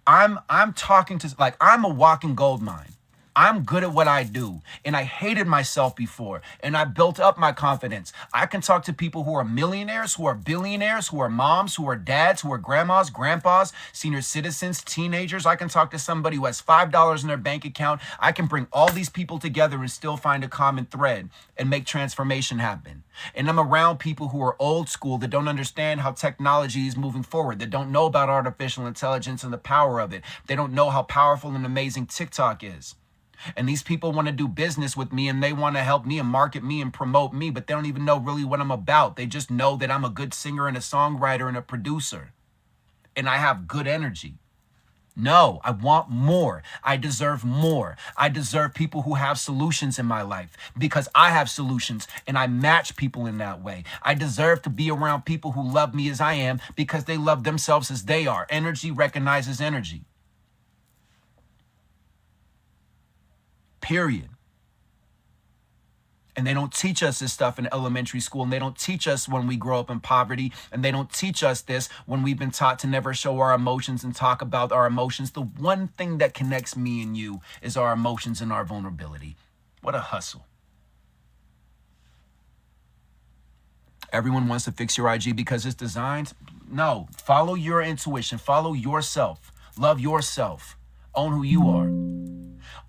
I'm talking to, like, I'm a walking gold mine. I'm good at what I do, and I hated myself before, and I built up my confidence. I can talk to people who are millionaires, who are billionaires, who are moms, who are dads, who are grandmas, grandpas, senior citizens, teenagers. I can talk to somebody who has $5 in their bank account. I can bring all these people together and still find a common thread and make transformation happen. And I'm around people who are old school, that don't understand how technology is moving forward, that don't know about artificial intelligence and the power of it. They don't know how powerful and amazing TikTok is. And these people want to do business with me, and they want to help me and market me and promote me, but they don't even know really what I'm about. They just know that I'm a good singer and a songwriter and a producer, and I have good energy. No, I want more. I deserve more. I deserve people who have solutions in my life, because I have solutions and I match people in that way. I deserve to be around people who love me as I am, because they love themselves as they are. Energy recognizes energy. Period. And they don't teach us this stuff in elementary school, and they don't teach us when we grow up in poverty, and they don't teach us this when we've been taught to never show our emotions and talk about our emotions. The one thing that connects me and you is our emotions and our vulnerability. What a hustle. Everyone wants to fix your IG because it's designed. No, follow your intuition, follow yourself, love yourself, own who you are.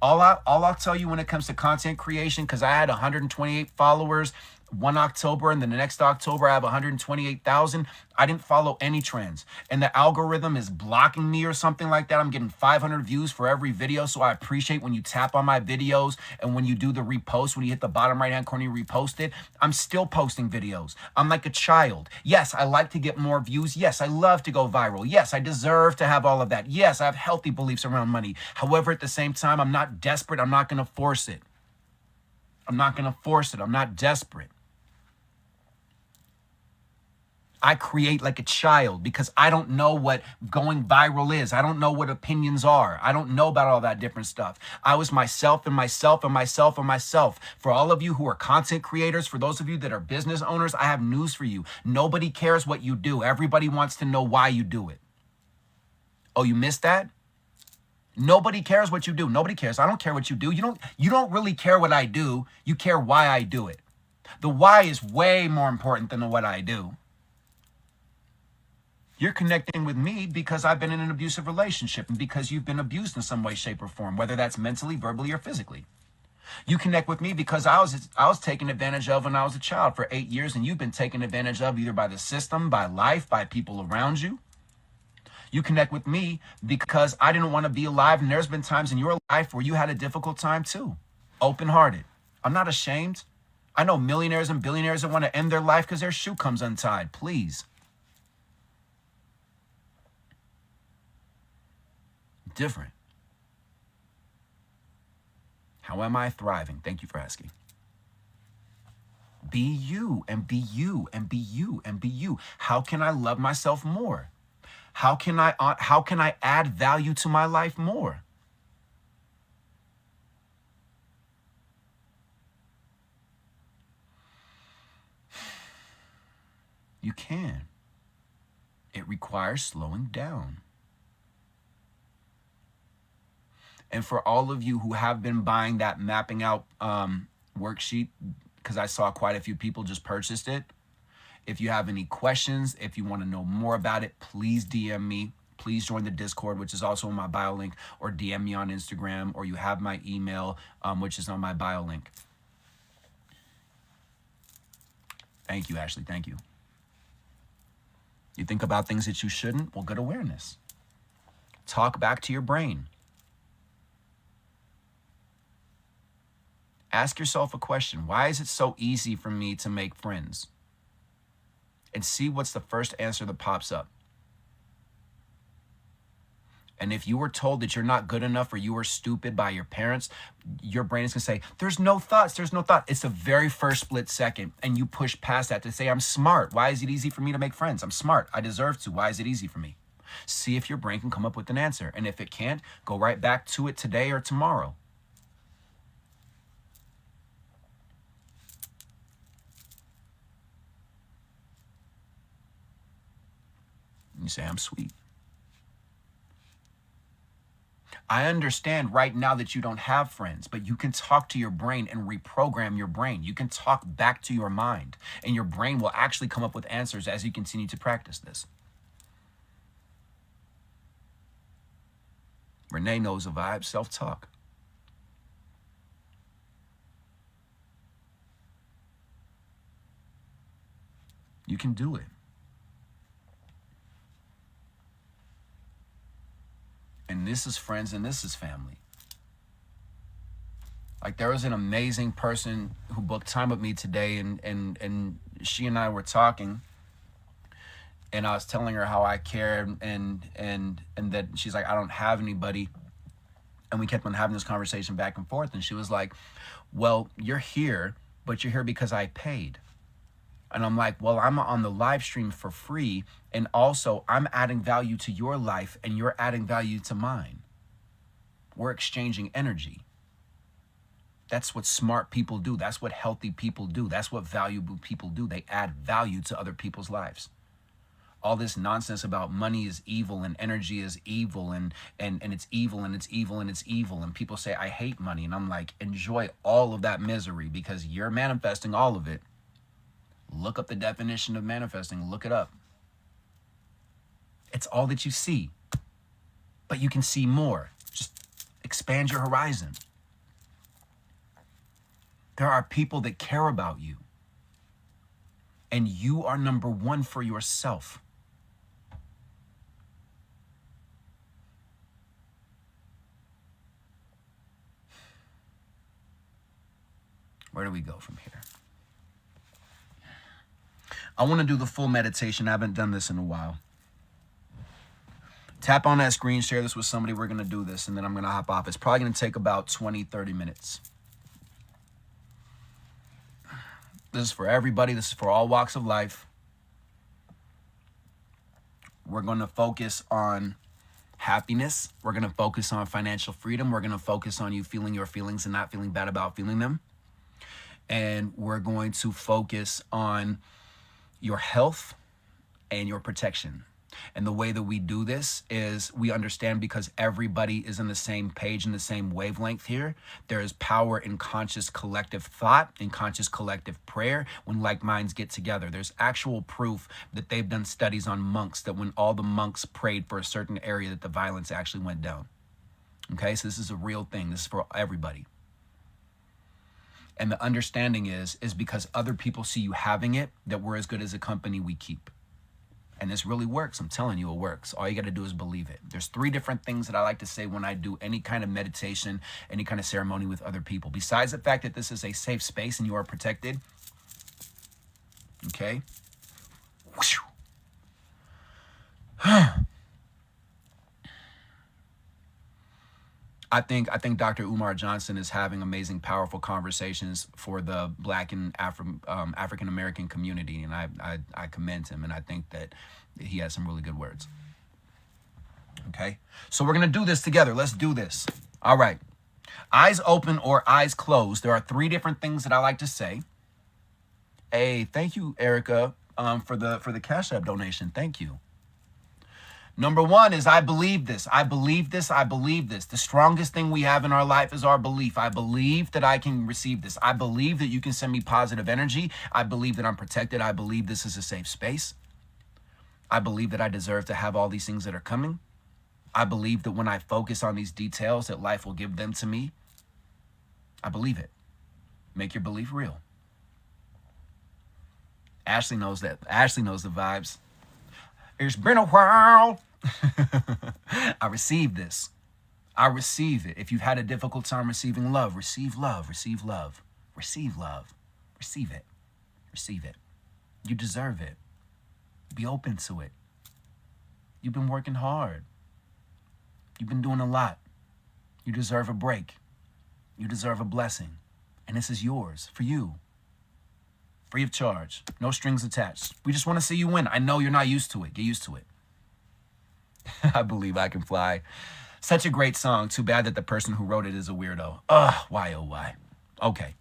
All I'll tell you when it comes to content creation, because I had 128 followers one October, and then the next October I have 128,000. I didn't follow any trends, and the algorithm is blocking me or something like that. I'm getting 500 views for every video, so I appreciate when you tap on my videos and when you do the repost, when you hit the bottom right hand corner, you repost it. I'm still posting videos. I'm like a child. Yes, I like to get more views. Yes, I love to go viral. Yes, I deserve to have all of that. Yes, I have healthy beliefs around money. However, at the same time, I'm not desperate. I'm not going to force it. I'm not going to force it. I'm not desperate. I create like a child, because I don't know what going viral is. I don't know what opinions are. I don't know about all that different stuff. I was myself and myself and myself and myself. For all of you who are content creators, for those of you that are business owners, I have news for you. Nobody cares what you do. Everybody wants to know why you do it. Oh, you missed that? Nobody cares what you do. Nobody cares. I don't care what you do. You don't really care what I do. You care why I do it. The why is way more important than the what I do. You're connecting with me because I've been in an abusive relationship, and because you've been abused in some way, shape, or form, whether that's mentally, verbally, or physically. You connect with me because I was taken advantage of when I was a child for 8 years, and you've been taken advantage of either by the system, by life, by people around you. You connect with me because I didn't want to be alive, and there's been times in your life where you had a difficult time too. Open-hearted. I'm not ashamed. I know millionaires and billionaires that want to end their life because their shoe comes untied. Please. Different. How am I thriving? Thank you for asking. Be you, and be you, and be you, and be you. How can I love myself more? How can I add value to my life more? You can. It requires slowing down. And for all of you who have been buying that mapping out worksheet, because I saw quite a few people just purchased it. If you have any questions, if you want to know more about it, please DM me. Please join the Discord, which is also in my bio link, or DM me on Instagram, or you have my email, which is on my bio link. Thank you, Ashley. Thank you. You think about things that you shouldn't? Well, good awareness. Talk back to your brain. Ask yourself a question. Why is it so easy for me to make friends? And see what's the first answer that pops up. And if you were told that you're not good enough or you were stupid by your parents, your brain is going to say, there's no thoughts, there's no thought. It's the very first split second. And you push past that to say, I'm smart. Why is it easy for me to make friends? I'm smart. I deserve to. Why is it easy for me? See if your brain can come up with an answer. And if it can't, go right back to it today or tomorrow. And you say, I'm sweet. I understand right now that you don't have friends, but you can talk to your brain and reprogram your brain. You can talk back to your mind, and your brain will actually come up with answers as you continue to practice this. Renee knows the vibe, self-talk. You can do it. And this is friends and this is family. Like, there was an amazing person who booked time with me today, and she and I were talking, and I was telling her how I cared, and that she's like, I don't have anybody. And we kept on having this conversation back and forth, and she was like, well, you're here, but you're here because I paid. And I'm like, well, I'm on the live stream for free, and also I'm adding value to your life and you're adding value to mine. We're exchanging energy. That's what smart people do. That's what healthy people do. That's what valuable people do. They add value to other people's lives. All this nonsense about money is evil and energy is evil and it's evil and it's evil and it's evil. And people say, I hate money. And I'm like, enjoy all of that misery because you're manifesting all of it. Look up the definition of manifesting. Look it up. It's all that you see. But you can see more. Just expand your horizon. There are people that care about you. And you are number one for yourself. Where do we go from here? I want to do the full meditation. I haven't done this in a while. Tap on that screen, share this with somebody. We're going to do this, and then I'm going to hop off. It's probably going to take about 20, 30 minutes. This is for everybody. This is for all walks of life. We're going to focus on happiness. We're going to focus on financial freedom. We're going to focus on you feeling your feelings and not feeling bad about feeling them. And we're going to focus on your health and your protection. And the way that we do this is we understand because everybody is on the same page and the same wavelength here. There is power in conscious collective thought and conscious collective prayer when like minds get together. There's actual proof that they've done studies on monks that when all the monks prayed for a certain area that the violence actually went down. Okay, so this is a real thing. This is for everybody. And the understanding is because other people see you having it, that we're as good as a company we keep. And this really works. I'm telling you, it works. All you got to do is believe it. There's 3 different things that I like to say when I do any kind of meditation, any kind of ceremony with other people. Besides the fact that this is a safe space and you are protected. Okay. I think Dr. Umar Johnson is having amazing, powerful conversations for the Black and African American community, and I commend him, and I think that he has some really good words. Okay, so we're gonna do this together. Let's do this. All right, eyes open or eyes closed. There are 3 different things that I like to say. Hey, thank you, Erica, for the Cash App donation. Thank you. Number 1 is I believe this. I believe this. I believe this. The strongest thing we have in our life is our belief. I believe that I can receive this. I believe that you can send me positive energy. I believe that I'm protected. I believe this is a safe space. I believe that I deserve to have all these things that are coming. I believe that when I focus on these details, that life will give them to me. I believe it. Make your belief real. Ashley knows that. Ashley knows the vibes. It's been a while. I receive this. I receive it. If you've had a difficult time receiving love, receive love, receive love, receive love, receive it, receive it. You deserve it. Be open to it. You've been working hard. You've been doing a lot. You deserve a break. You deserve a blessing. And this is yours, for you. Free of charge. No strings attached. We just want to see you win. I know you're not used to it. Get used to it. I believe I can fly. Such a great song. Too bad that the person who wrote it is a weirdo. Ugh, why oh why? Okay.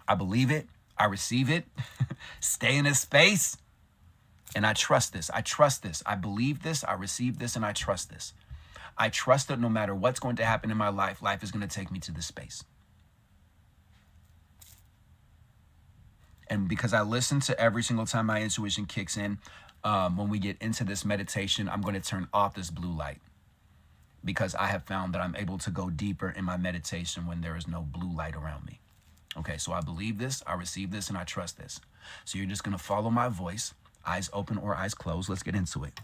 I believe it. I receive it. Stay in this space. And I trust this. I trust this. I believe this. I receive this. And I trust this. I trust that no matter what's going to happen in my life, life is going to take me to this space. And because I listen to every single time my intuition kicks in, when we get into this meditation, I'm going to turn off this blue light. Because I have found that I'm able to go deeper in my meditation when there is no blue light around me. Okay, so I believe this, I receive this, and I trust this. So you're just going to follow my voice, eyes open or eyes closed. Let's get into it.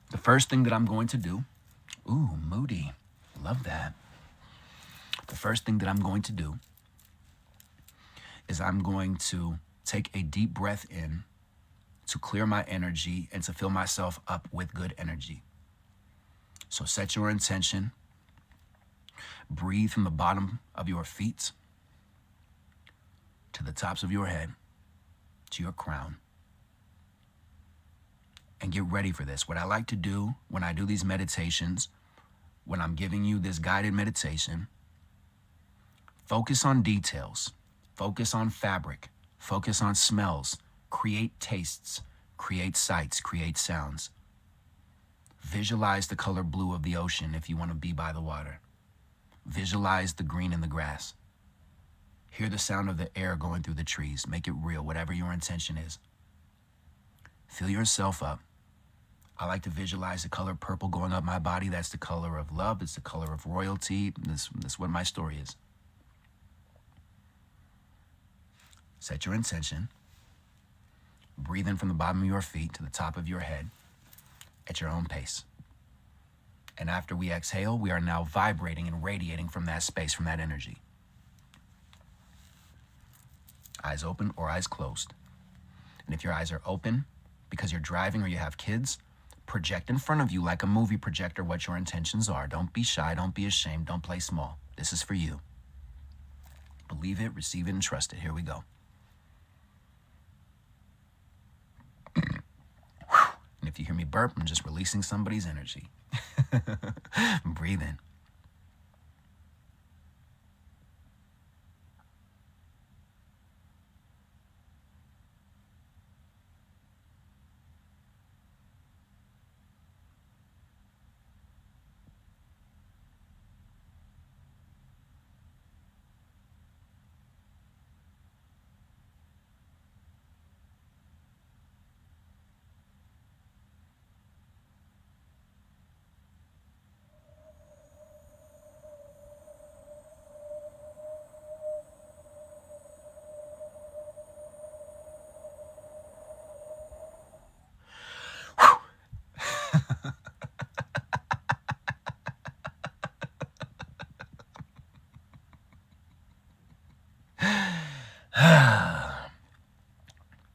The first thing that I'm going to do, ooh, moody, love that. The first thing that I'm going to do is I'm going to take a deep breath in to clear my energy and to fill myself up with good energy. So set your intention. Breathe from the bottom of your feet to the tops of your head, to your crown. And get ready for this. What I like to do when I do these meditations, when I'm giving you this guided meditation, focus on details, focus on fabric, focus on smells, create tastes, create sights, create sounds. Visualize the color blue of the ocean if you want to be by the water. Visualize the green in the grass. Hear the sound of the air going through the trees. Make it real, whatever your intention is. Fill yourself up. I like to visualize the color purple going up my body. That's the color of love. It's the color of royalty. That's what my story is. Set your intention. Breathe in from the bottom of your feet to the top of your head at your own pace. And after we exhale, we are now vibrating and radiating from that space, from that energy. Eyes open or eyes closed. And if your eyes are open because you're driving or you have kids, project in front of you like a movie projector what your intentions are. Don't be shy. Don't be ashamed. Don't play small. This is for you. Believe it, receive it, and trust it. Here we go. And if you hear me burp, I'm just releasing somebody's energy. Breathe in.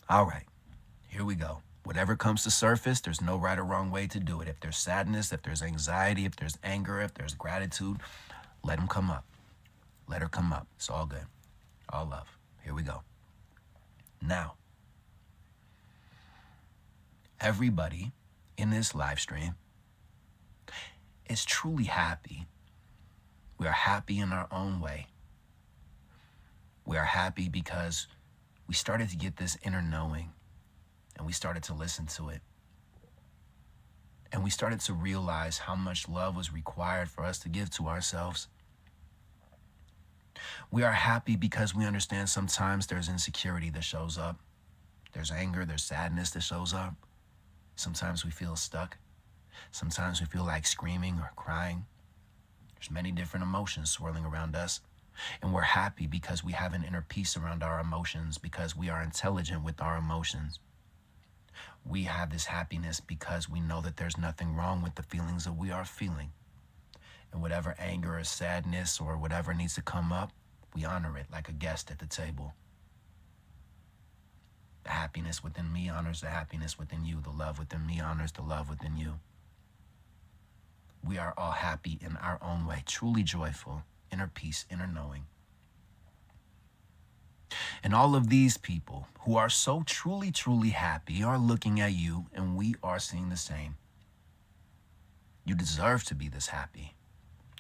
All right, here we go. Whatever comes to surface, there's no right or wrong way to do it. If there's sadness, if there's anxiety, if there's anger, if there's gratitude, let them come up. Let her come up. It's all good. All love. Here we go. Now, everybody in this live stream is truly happy. We are happy in our own way. We are happy because we started to get this inner knowing, and we started to listen to it. And we started to realize how much love was required for us to give to ourselves. We are happy because we understand sometimes there's insecurity that shows up. There's anger, there's sadness that shows up. Sometimes we feel stuck. Sometimes we feel like screaming or crying. There's many different emotions swirling around us. And we're happy because we have an inner peace around our emotions, because we are intelligent with our emotions. We have this happiness because we know that there's nothing wrong with the feelings that we are feeling. And whatever anger or sadness or whatever needs to come up, we honor it like a guest at the table. The happiness within me honors the happiness within you. The love within me honors the love within you. We are all happy in our own way, truly joyful, inner peace, inner knowing. And all of these people who are so truly, truly happy are looking at you, and we are seeing the same. You deserve to be this happy.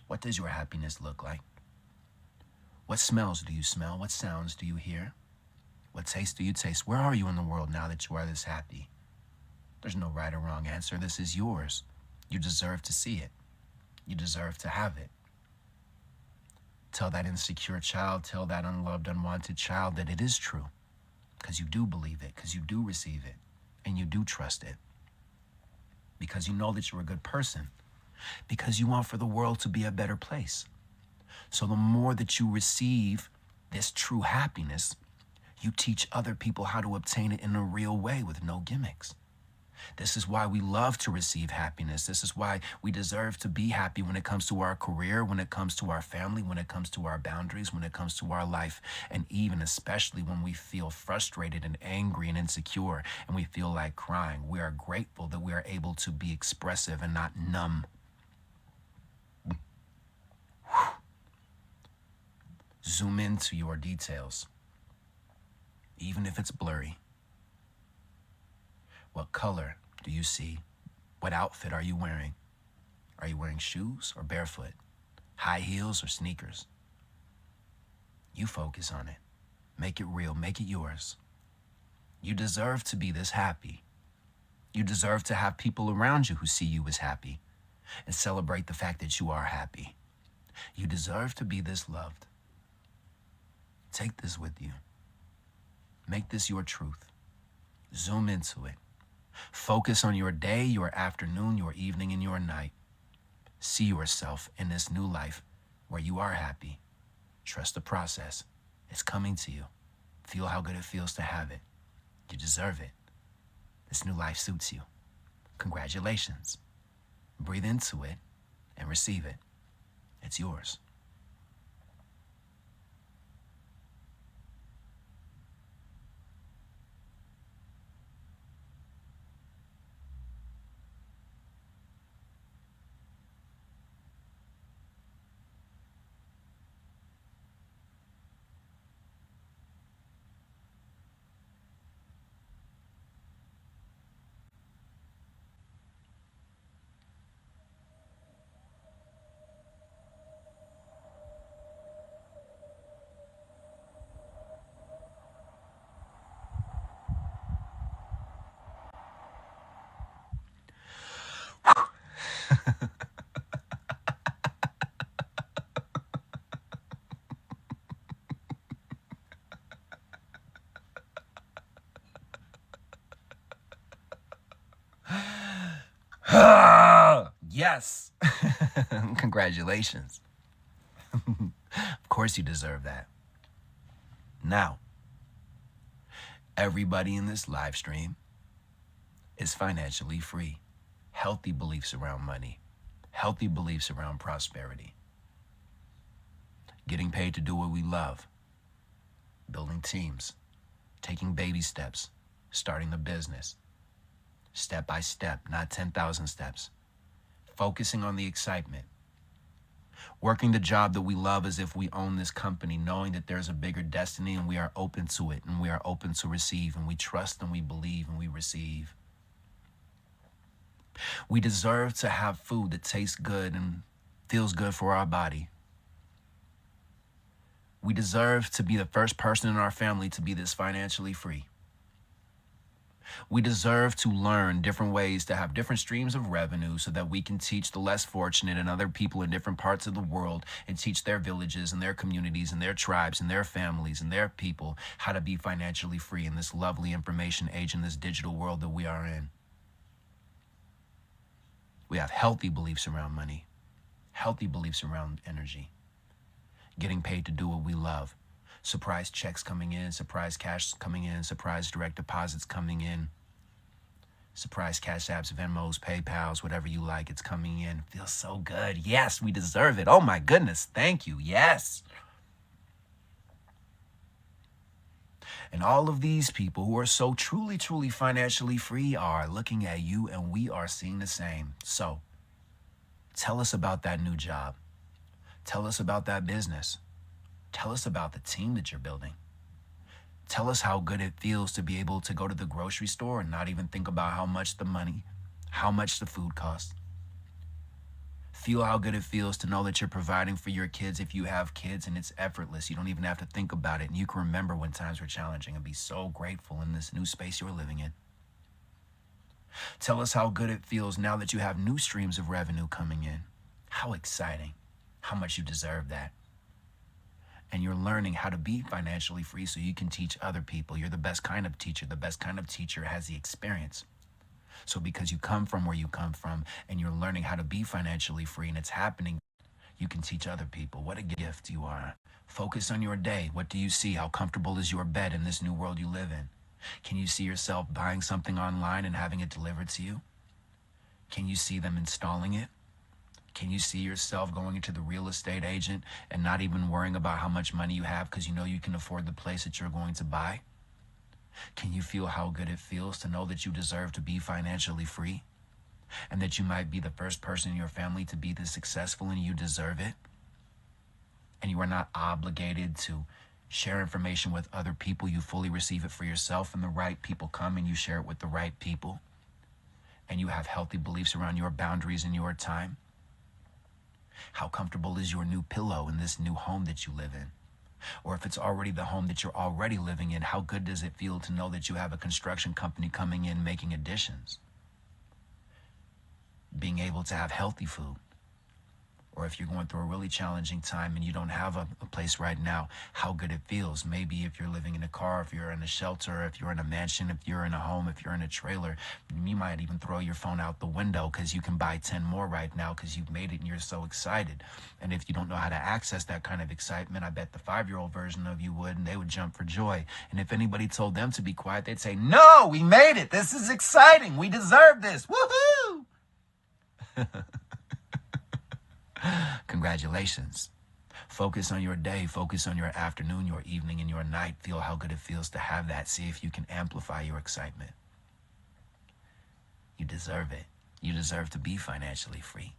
What does your happiness look like? What smells do you smell? What sounds do you hear? What taste do you taste? Where are you in the world now that you are this happy? There's no right or wrong answer. This is yours. You deserve to see it. You deserve to have it. Tell that insecure child, tell that unloved, unwanted child that it is true, because you do believe it, because you do receive it, and you do trust it, because you know that you're a good person, because you want for the world to be a better place. So the more that you receive this true happiness, you teach other people how to obtain it in a real way with no gimmicks. This is why we love to receive happiness. This is why we deserve to be happy when it comes to our career, when it comes to our family, when it comes to our boundaries, when it comes to our life, and even especially when we feel frustrated and angry and insecure and we feel like crying. We are grateful that we are able to be expressive and not numb. Zoom into your details, even if it's blurry. What color do you see? What outfit are you wearing? Are you wearing shoes or barefoot? High heels or sneakers? You focus on it. Make it real. Make it yours. You deserve to be this happy. You deserve to have people around you who see you as happy and celebrate the fact that you are happy. You deserve to be this loved. Take this with you. Make this your truth. Zoom into it. Focus on your day, your afternoon, your evening, and your night. See yourself in this new life where you are happy. Trust the process. It's coming to you. Feel how good it feels to have it. You deserve it. This new life suits you. Congratulations. Breathe into it and receive it. It's yours. Yes. Congratulations. Of course you deserve that. Now, everybody in this live stream is financially free. Healthy beliefs around money. Healthy beliefs around prosperity. Getting paid to do what we love. Building teams. Taking baby steps. Starting a business. Step by step, not 10,000 steps. Focusing on the excitement. Working the job that we love as if we own this company, knowing that there's a bigger destiny and we are open to it and we are open to receive and we trust and we believe and we receive. We deserve to have food that tastes good and feels good for our body. We deserve to be the first person in our family to be this financially free. We deserve to learn different ways to have different streams of revenue so that we can teach the less fortunate and other people in different parts of the world and teach their villages and their communities and their tribes and their families and their people how to be financially free in this lovely information age, in this digital world that we are in. We have healthy beliefs around money, healthy beliefs around energy. getting paid to do what we love. Surprise checks coming in, surprise cash coming in, surprise direct deposits coming in, surprise Cash Apps, Venmos, PayPals, whatever you like, it's coming in. It feels so good. Yes, we deserve it. Oh my goodness. Thank you. Yes. And all of these people who are so truly, truly financially free are looking at you, and we are seeing the same. So tell us about that new job. Tell us about that business. Tell us about the team that you're building. Tell us how good it feels to be able to go to the grocery store and not even think about how much the food costs. Feel how good it feels to know that you're providing for your kids if you have kids, and it's effortless. You don't even have to think about it. And you can remember when times were challenging and be so grateful in this new space you're living in. Tell us how good it feels now that you have new streams of revenue coming in. How exciting. How much you deserve that. And you're learning how to be financially free so you can teach other people. You're the best kind of teacher. The best kind of teacher has the experience. So because you come from where you come from and you're learning how to be financially free and it's happening, you can teach other people. What a gift you are. Focus on your day. What do you see? How comfortable is your bed in this new world you live in? Can you see yourself buying something online and having it delivered to you? Can you see them installing it? Can you see yourself going into the real estate agent and not even worrying about how much money you have because you know you can afford the place that you're going to buy? Can you feel how good it feels to know that you deserve to be financially free and that you might be the first person in your family to be this successful and you deserve it? And you are not obligated to share information with other people. You fully receive it for yourself, and the right people come and you share it with the right people. And you have healthy beliefs around your boundaries and your time. How comfortable is your new pillow in this new home that you live in? Or if it's already the home that you're already living in, how good does it feel to know that you have a construction company coming in making additions? Being able to have healthy food. Or if you're going through a really challenging time and you don't have a place right now, how good it feels. Maybe if you're living in a car, if you're in a shelter, if you're in a mansion, if you're in a home, if you're in a trailer, you might even throw your phone out the window because you can buy 10 more right now because you've made it and you're so excited. And if you don't know how to access that kind of excitement, I bet the 5-year-old version of you would, and they would jump for joy. And if anybody told them to be quiet, they'd say, "No, we made it. This is exciting. We deserve this. Woohoo!" Congratulations. Focus on your day. Focus on your afternoon, your evening, and your night. Feel how good it feels to have that. See if you can amplify your excitement. You deserve it. You deserve to be financially free.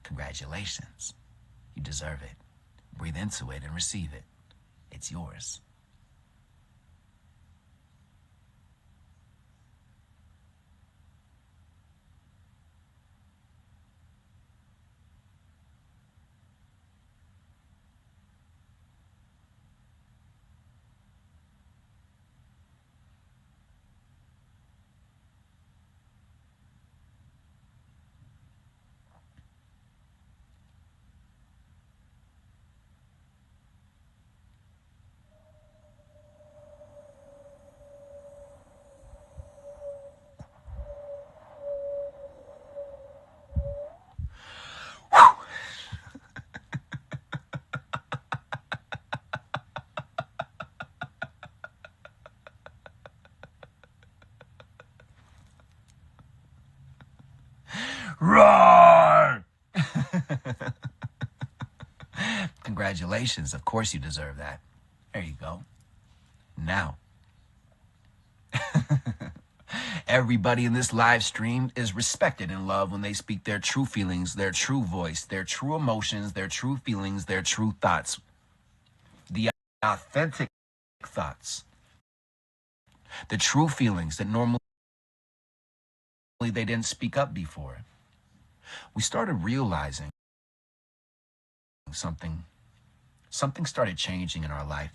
Congratulations. You deserve it. Breathe into it and receive it. It's yours. Roar! Congratulations. Of course you deserve that. There you go. Now, everybody in this live stream is respected and loved when they speak their true feelings, their true voice, their true emotions, their true feelings, their true thoughts. The authentic thoughts. The true feelings that normally they didn't speak up before. We started realizing something started changing in our life.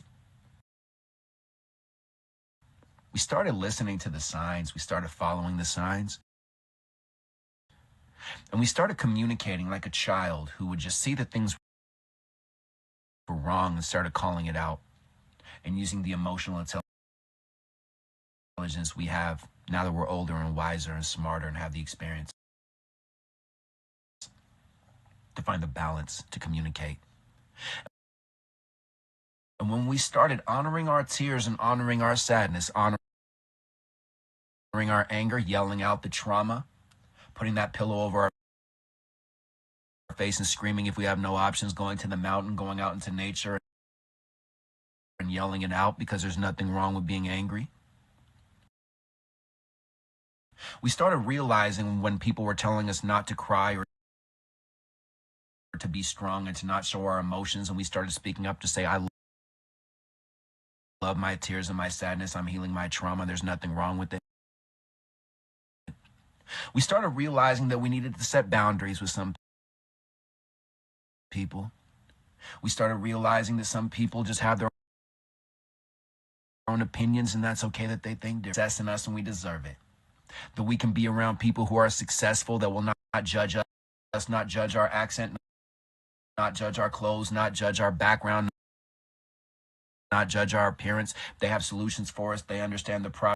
We started listening to the signs. We started following the signs. And we started communicating like a child who would just see that things were wrong and started calling it out and using the emotional intelligence we have now that we're older and wiser and smarter and have the experience to find the balance to communicate And when we started honoring our tears and honoring our sadness, honoring our anger, yelling out the trauma, putting that pillow over our face and screaming if we have no options, going to the mountain, going out into nature and yelling it out because there's nothing wrong with being angry. We started realizing when people were telling us not to cry or to be strong and to not show our emotions, and we started speaking up to say, I love my tears and my sadness. I'm healing my trauma. There's nothing wrong with it. We started realizing that we needed to set boundaries with some people. We started realizing that some people just have their own opinions, and that's okay that they think different. Success in us, and we deserve it. That we can be around people who are successful, that will not judge us, not judge our accent, not judge our clothes, not judge our background, not judge our appearance. They have solutions for us. They understand the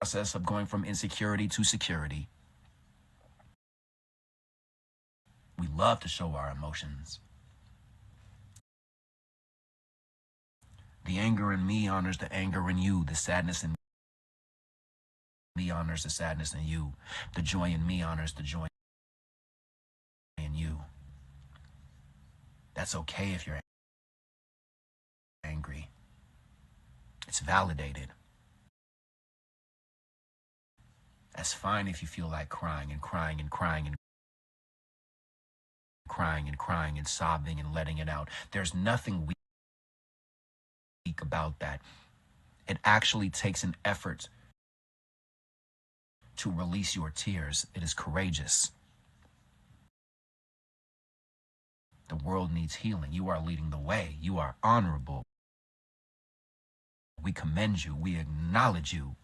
process of going from insecurity to security. We love to show our emotions. The anger in me honors the anger in you. The sadness in me honors the sadness in you. The joy in me honors the joy in you. That's okay if you're angry. It's validated. That's fine if you feel like crying and crying and crying and crying and crying and sobbing and letting it out. There's nothing weak about that. It actually takes an effort to release your tears. It is courageous. The world needs healing. You are leading the way. You are honorable. We commend you. We acknowledge you.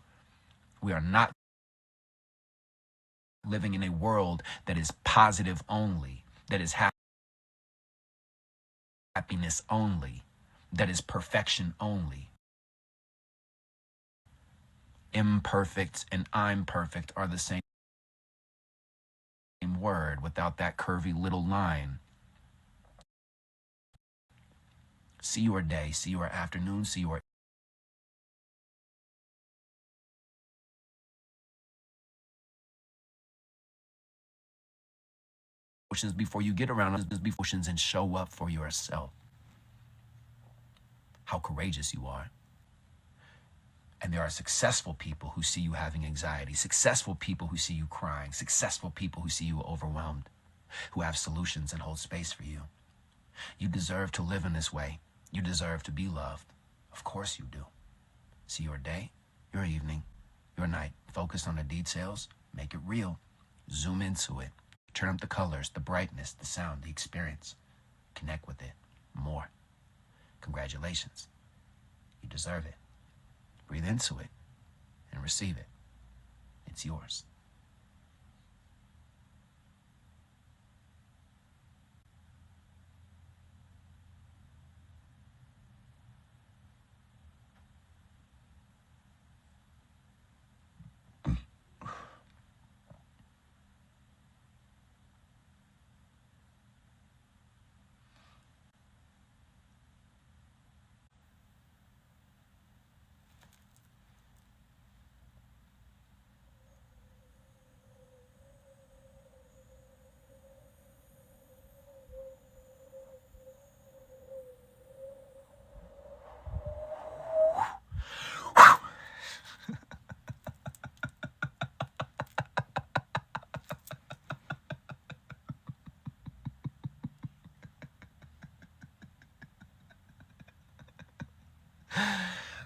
We are not living in a world that is positive only, that is happiness only, that is perfection only. Imperfect and I'm perfect are the same word without that curvy little line. See your day, see your afternoon, see your emotions before you get around those emotions and show up for yourself. How courageous you are. And there are successful people who see you having anxiety, successful people who see you crying, successful people who see you overwhelmed, who have solutions and hold space for you. You deserve to live in this way. You deserve to be loved. Of course you do. See your day, your evening, your night. Focus on the details. Make it real. Zoom into it. Turn up the colors, the brightness, the sound, the experience. Connect with it more. Congratulations. You deserve it. Breathe into it and receive it. It's yours.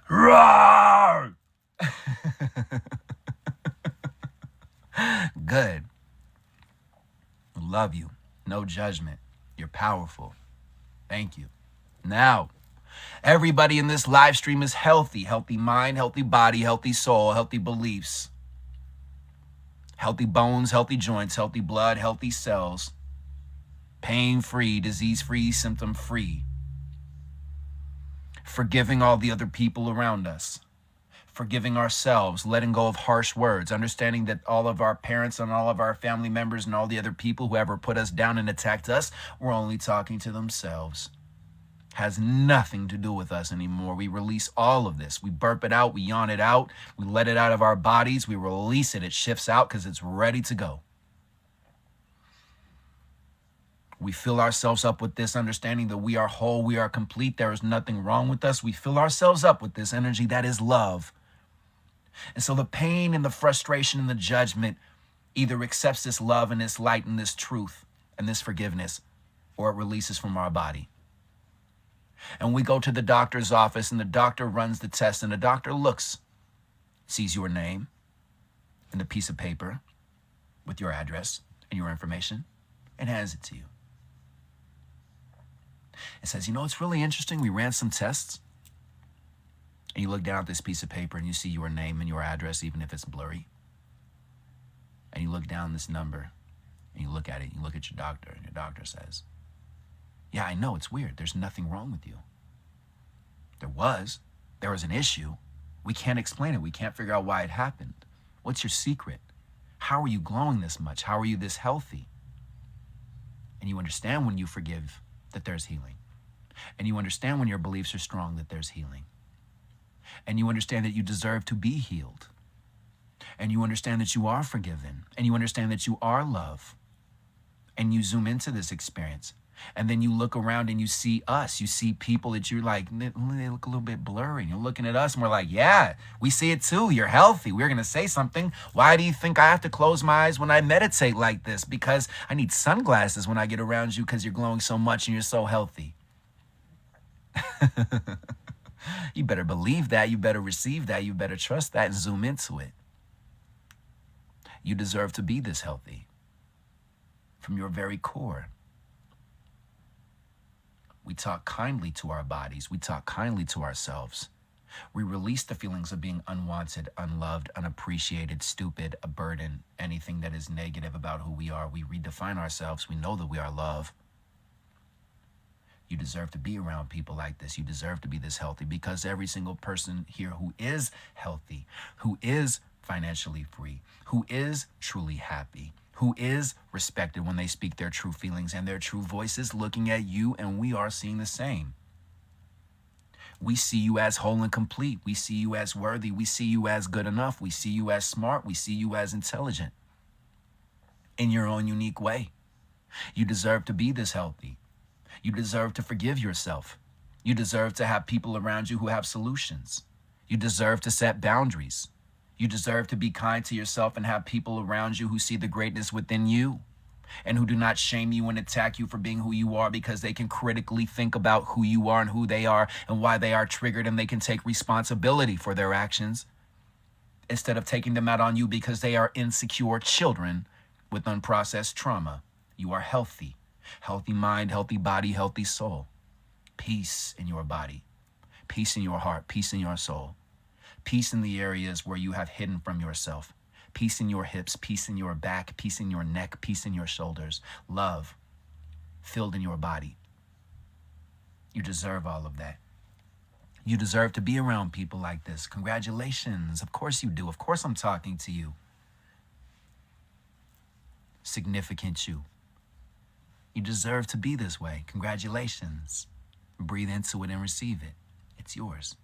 Roar! Good. Love you. No judgment. You're powerful. Thank you. Now, everybody in this live stream is healthy. Healthy mind, healthy body, healthy soul, healthy beliefs. Healthy bones, healthy joints, healthy blood, healthy cells. Pain-free, disease-free, symptom-free. Forgiving all the other people around us. forgiving ourselves, letting go of harsh words, understanding that all of our parents and all of our family members and all the other people who ever put us down and attacked us were only talking to themselves. Has nothing to do with us anymore. We release all of this. We burp it out, we yawn it out, we let it out of our bodies, we release it. It shifts out because it's ready to go. We fill ourselves up with this understanding that we are whole, we are complete, there is nothing wrong with us. We fill ourselves up with this energy that is love. And so the pain and the frustration and the judgment either accepts this love and this light and this truth and this forgiveness, or it releases from our body. And we go to the doctor's office and the doctor runs the test and the doctor looks, sees your name and a piece of paper with your address and your information and hands it to you. It says, you know, it's really interesting. We ran some tests. And you look down at this piece of paper and you see your name and your address, even if it's blurry. And you look down this number and you look at it. You look at your doctor and your doctor says, yeah, I know, it's weird. There's nothing wrong with you. There was an issue. We can't explain it. We can't figure out why it happened. What's your secret? How are you glowing this much? How are you this healthy? And you understand when you forgive that there's healing. And you understand when your beliefs are strong that there's healing. And you understand that you deserve to be healed. And you understand that you are forgiven. And you understand that you are love. And you zoom into this experience. And then you look around and you see us. You see people that you're like, they look a little bit blurry. And you're looking at us and we're like, yeah, we see it too. You're healthy. We're going to say something. Why do you think I have to close my eyes when I meditate like this? Because I need sunglasses when I get around you because you're glowing so much and you're so healthy. You better believe that. You better receive that. You better trust that and zoom into it. You deserve to be this healthy from your very core. We talk kindly to our bodies. We talk kindly to ourselves. We release the feelings of being unwanted, unloved, unappreciated, stupid, a burden, anything that is negative about who we are. We redefine ourselves. We know that we are love. You deserve to be around people like this. You deserve to be this healthy because every single person here who is healthy, who is financially free, who is truly happy, who is respected when they speak their true feelings and their true voices, looking at you, and we are seeing the same. We see you as whole and complete. We see you as worthy. We see you as good enough. We see you as smart. We see you as intelligent in your own unique way. You deserve to be this healthy. You deserve to forgive yourself. You deserve to have people around you who have solutions. You deserve to set boundaries. You deserve to be kind to yourself and have people around you who see the greatness within you and who do not shame you and attack you for being who you are because they can critically think about who you are and who they are and why they are triggered, and they can take responsibility for their actions instead of taking them out on you because they are insecure children with unprocessed trauma. You are healthy. Healthy mind, healthy body, healthy soul. Peace in your body. Peace in your heart. Peace in your soul. Peace in the areas where you have hidden from yourself. Peace in your hips, peace in your back, peace in your neck, peace in your shoulders. Love filled in your body. You deserve all of that. You deserve to be around people like this. Congratulations. Of course you do. Of course I'm talking to you. Significant you. You deserve to be this way. Congratulations. Breathe into it and receive it. It's yours.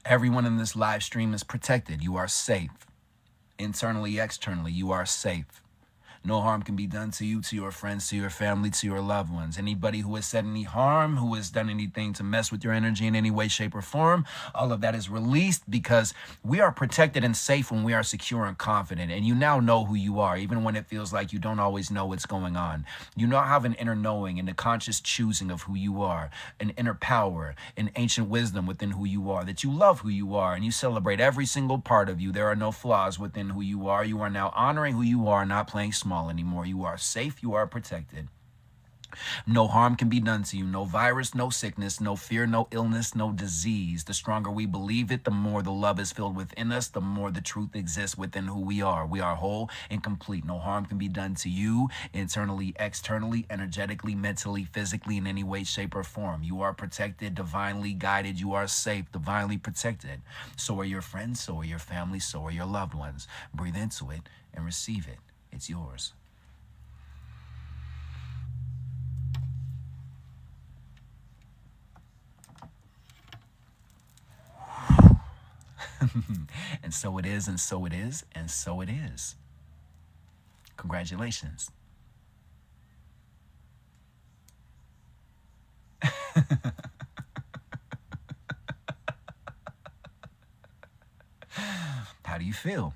Everyone in this live stream is protected. You are safe. Internally, externally, you are safe. No harm can be done to you, to your friends, to your family, to your loved ones. Anybody who has said any harm, who has done anything to mess with your energy in any way, shape, or form, all of that is released because we are protected and safe when we are secure and confident. And you now know who you are, even when it feels like you don't always know what's going on. You now have an inner knowing and a conscious choosing of who you are, an inner power, an ancient wisdom within who you are, that you love who you are and you celebrate every single part of you. There are no flaws within who you are. You are now honoring who you are, not playing small anymore. You are safe. You are protected. No harm can be done to you. No virus, no sickness, no fear, no illness, no disease. The stronger we believe it, the more the love is filled within us, the more the truth exists within who we are. We are whole and complete. No harm can be done to you internally, externally, energetically, mentally, physically, in any way, shape, or form. You are protected, divinely guided. You are safe, divinely protected. So are your friends, so are your family, so are your loved ones. Breathe into it and receive it. It's yours. And so it is, and so it is, and so it is. Congratulations. How do you feel?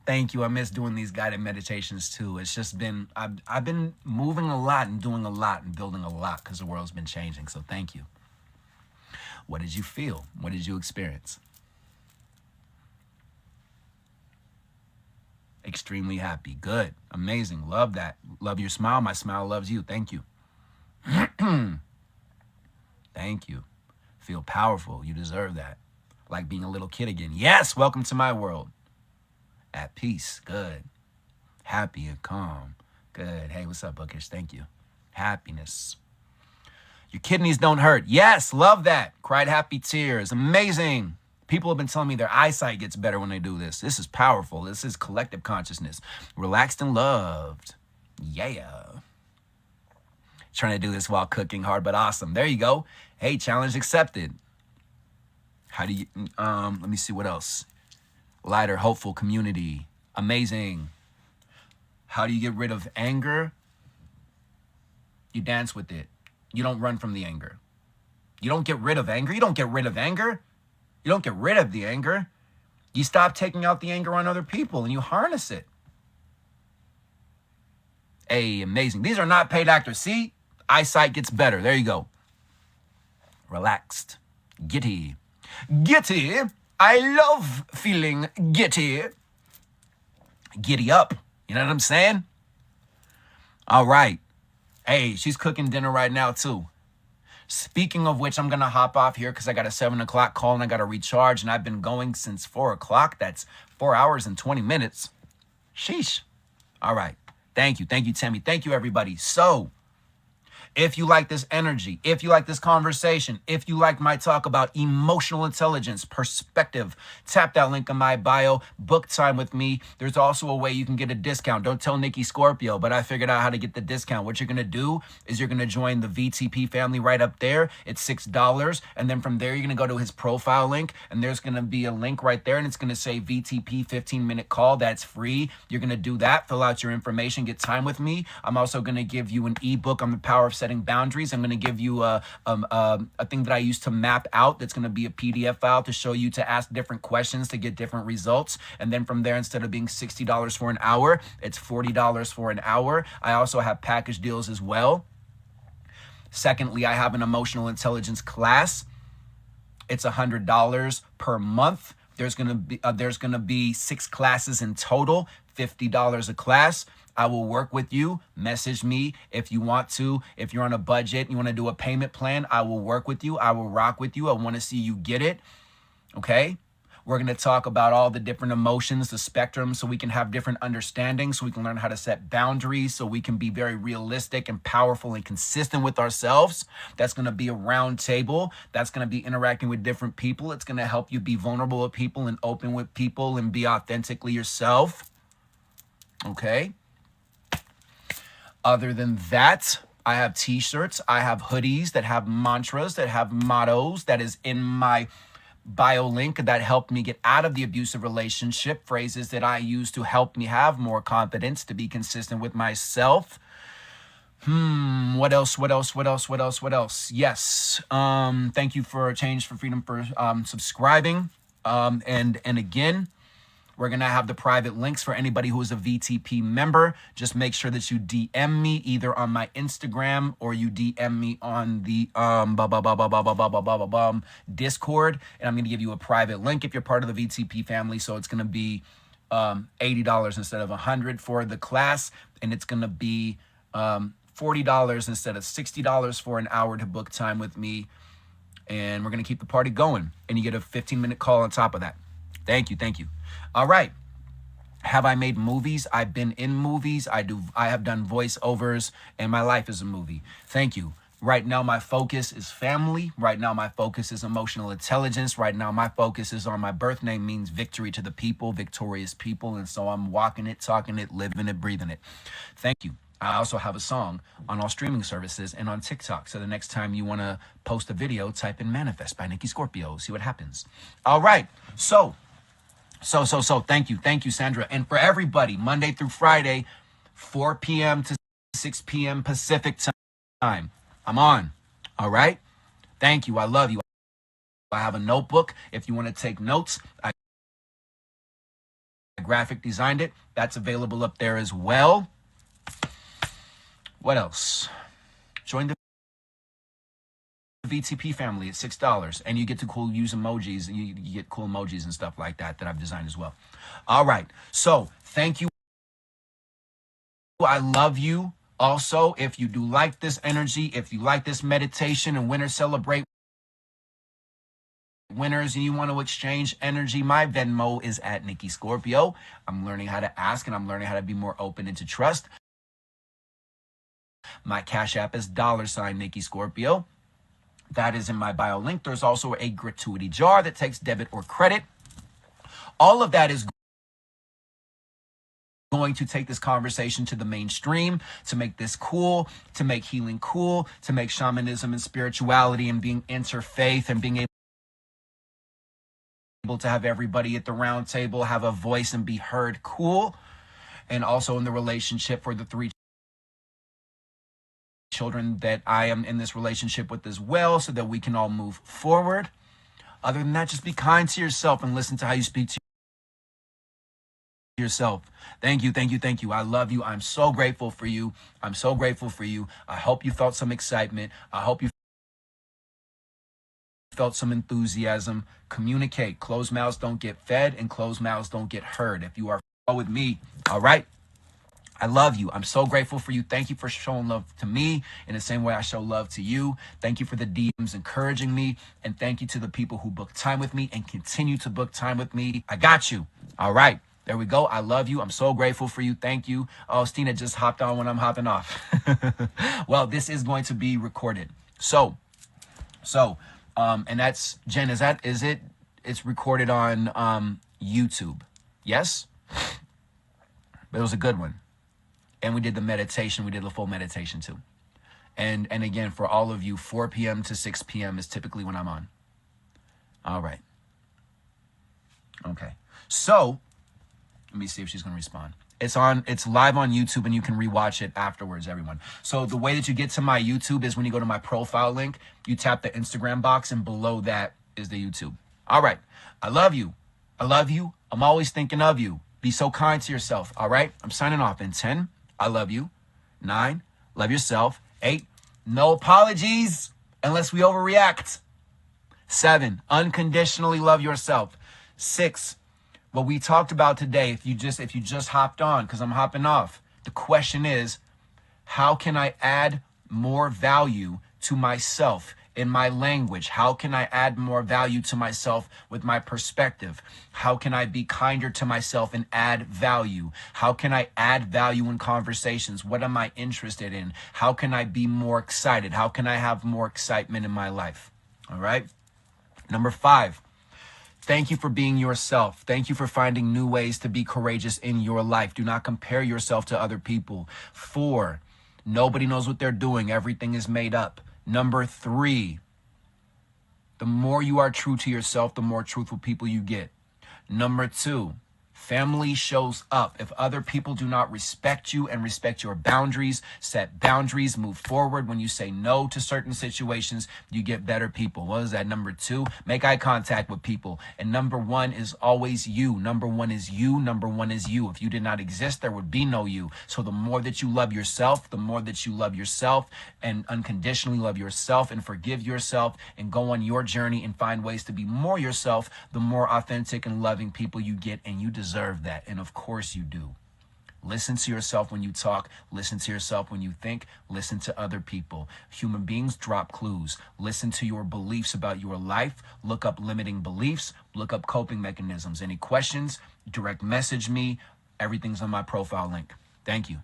Thank you. I miss doing these guided meditations too. It's just been, I've been moving a lot and doing a lot and building a lot because the world's been changing. So thank you. What did you feel? What did you experience? Extremely happy. Good. Amazing. Love that. Love your smile. My smile loves you. Thank you. Thank you. Feel powerful. You deserve that. Like being a little kid again. Yes. Welcome to my world. At peace. Good. Happy and calm. Good. Hey, what's up, Bookish? Thank you. Happiness. Your kidneys don't hurt. Yes. Love that. Cried happy tears. Amazing. People have been telling me their eyesight gets better when they do this. This is powerful. This is collective consciousness. Relaxed and loved. Yeah. Trying to do this while cooking hard, but awesome. There you go. Hey, challenge accepted. How do you, let me see what else. Lighter, hopeful community. Amazing. How do you get rid of anger? You dance with it. You don't run from the anger. You don't get rid of anger. You don't get rid of anger. You don't get rid of the anger. You stop taking out the anger on other people and you harness it. Hey, amazing. These are not paid actors. See? Eyesight gets better. There you go. Relaxed. Giddy. Giddy. I love feeling giddy. Giddy up. You know what I'm saying? All right. Hey, she's cooking dinner right now too. Speaking of which, I'm going to hop off here because I got a 7 o'clock call and I got to recharge. And I've been going since 4 o'clock. That's 4 hours and 20 minutes. Sheesh. All right. Thank you. Thank you, Tammy. Thank you, everybody. So, if you like this energy, if you like this conversation, if you like my talk about emotional intelligence, perspective, tap that link in my bio, book time with me. There's also a way you can get a discount. Don't tell Nikki Scorpio, but I figured out how to get the discount. What you're going to do is you're going to join the VTP family right up there. It's $6. And then from there, you're going to go to his profile link and there's going to be a link right there and it's going to say VTP 15-minute call. That's free. You're going to do that, fill out your information, get time with me. I'm also going to give you an ebook on the power of setting boundaries. I'm going to give you a thing that I use to map out. That's going to be a PDF file to show you to ask different questions to get different results. And then from there, instead of being $60 for an hour, it's $40 for an hour. I also have package deals as well. Secondly, I have an emotional intelligence class. It's $100 per month. There's gonna be 6 classes in total, $50 a class. I will work with you. Message me if you want to. If you're on a budget, you want to do a payment plan, I will work with you. I will rock with you. I want to see you get it. Okay? We're going to talk about all the different emotions, the spectrum, so we can have different understandings, so we can learn how to set boundaries, so we can be very realistic and powerful and consistent with ourselves. That's going to be a round table. That's going to be interacting with different people. It's going to help you be vulnerable with people and open with people and be authentically yourself. Okay? Other than that, I have t-shirts. I have hoodies that have mantras, that have mottos, that is in my bio link that helped me get out of the abusive relationship, phrases that I use to help me have more confidence, to be consistent with myself. What else? Yes. Thank you for Change for Freedom for subscribing. And again, we're going to have the private links for anybody who is a VTP member. Just make sure that you DM me either on my Instagram or you DM me on the Discord. And I'm going to give you a private link if you're part of the VTP family. So it's going to be $80 instead of $100 for the class. And it's going to be $40 instead of $60 for an hour to book time with me. And we're going to keep the party going. And you get a 15-minute call on top of that. Thank you. All right. Have I made movies? I've been in movies. I have done voiceovers, and my life is a movie. Thank you. Right now, my focus is family. Right now, my focus is emotional intelligence. Right now, my focus is on my birth name means victory to the people, victorious people. And so I'm walking it, talking it, living it, breathing it. Thank you. I also have a song on all streaming services and on TikTok. So the next time you want to post a video, type in Manifest by Nikki Scorpio. See what happens. All right. So thank you, Sandra. And for everybody, Monday through Friday, 4 p.m. to 6 p.m. Pacific time, I'm on. All right. Thank you. I love you. I have a notebook. If you want to take notes, I graphic designed it. That's available up there as well. What else? Join the VTP family at $6, and you get to use emojis, and you get cool emojis and stuff like that I've designed as well. All right. So thank you. I love you. Also, if you do like this energy, if you like this meditation and winner celebrate winners and you want to exchange energy, my Venmo is at Nikki Scorpio. I'm learning how to ask, and I'm learning how to be more open and to trust. My Cash App is $Nikki Scorpio. That is in my bio link. There's also a gratuity jar that takes debit or credit. All of that is going to take this conversation to the mainstream, to make this cool, to make healing cool, to make shamanism and spirituality and being interfaith and being able to have everybody at the round table have a voice and be heard cool. And also in the relationship for the 3 children that I am in this relationship with as well, so that we can all move forward. Other than that, just be kind to yourself and listen to how you speak to yourself. Thank you. I love you. I'm so grateful for you. I hope you felt some excitement. I hope you felt some enthusiasm. Communicate. Closed mouths don't get fed, and closed mouths don't get heard. If you are with me, all right? I love you. I'm so grateful for you. Thank you for showing love to me in the same way I show love to you. Thank you for the DMs encouraging me. And thank you to the people who book time with me and continue to book time with me. I got you. All right. There we go. I love you. I'm so grateful for you. Thank you. Oh, Stina just hopped on when I'm hopping off. Well, this is going to be recorded. And that's, Jen, is it? It's recorded on YouTube. Yes? But it was a good one. And we did the meditation. We did the full meditation too. And again, for all of you, 4 p.m. to 6 p.m. is typically when I'm on. All right. Okay. So let me see if she's going to respond. It's live on YouTube, and you can rewatch it afterwards, everyone. So the way that you get to my YouTube is when you go to my profile link, you tap the Instagram box, and below that is the YouTube. All right. I love you. I'm always thinking of you. Be so kind to yourself. All right. I'm signing off in 10. I love you. 9, love yourself. 8, no apologies unless we overreact. 7, unconditionally love yourself. 6, what we talked about today, if you just hopped on, because I'm hopping off, the question is, how can I add more value to myself in my language? How can I add more value to myself with my perspective? How can I be kinder to myself and add value? How can I add value in conversations? What am I interested in? How can I be more excited? How can I have more excitement in my life? All right. Number 5, thank you for being yourself. Thank you for finding new ways to be courageous in your life. Do not compare yourself to other people. 4, Nobody knows what they're doing. Everything is made up. Number 3, the more you are true to yourself, the more truthful people you get. Number 2, family shows up. If other people do not respect you and respect your boundaries, set boundaries, move forward. When you say no to certain situations, you get better people. What is that? Number 2, make eye contact with people. And number 1 is always you. Number 1 is you. Number 1 is you. If you did not exist, there would be no you. So the more that you love yourself, the more that you love yourself and unconditionally love yourself and forgive yourself and go on your journey and find ways to be more yourself, the more authentic and loving people you get, and you deserve that. And of course you do. Listen to yourself when you talk. Listen to yourself when you think. Listen to other people. Human beings drop clues. Listen to your beliefs about your life. Look up limiting beliefs. Look up coping mechanisms. Any questions, direct message me. Everything's on my profile link. Thank you.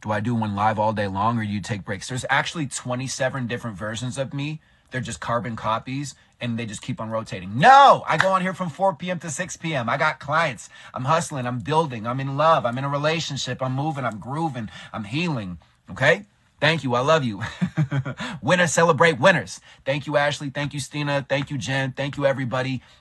Do I do one live all day long, or do you take breaks? There's actually 27 different versions of me. They're just carbon copies, and they just keep on rotating. No, I go on here from 4 p.m. to 6 p.m. I got clients. I'm hustling. I'm building. I'm in love. I'm in a relationship. I'm moving. I'm grooving. I'm healing. Okay? Thank you. I love you. Winners celebrate winners. Thank you, Ashley. Thank you, Stina. Thank you, Jen. Thank you, everybody.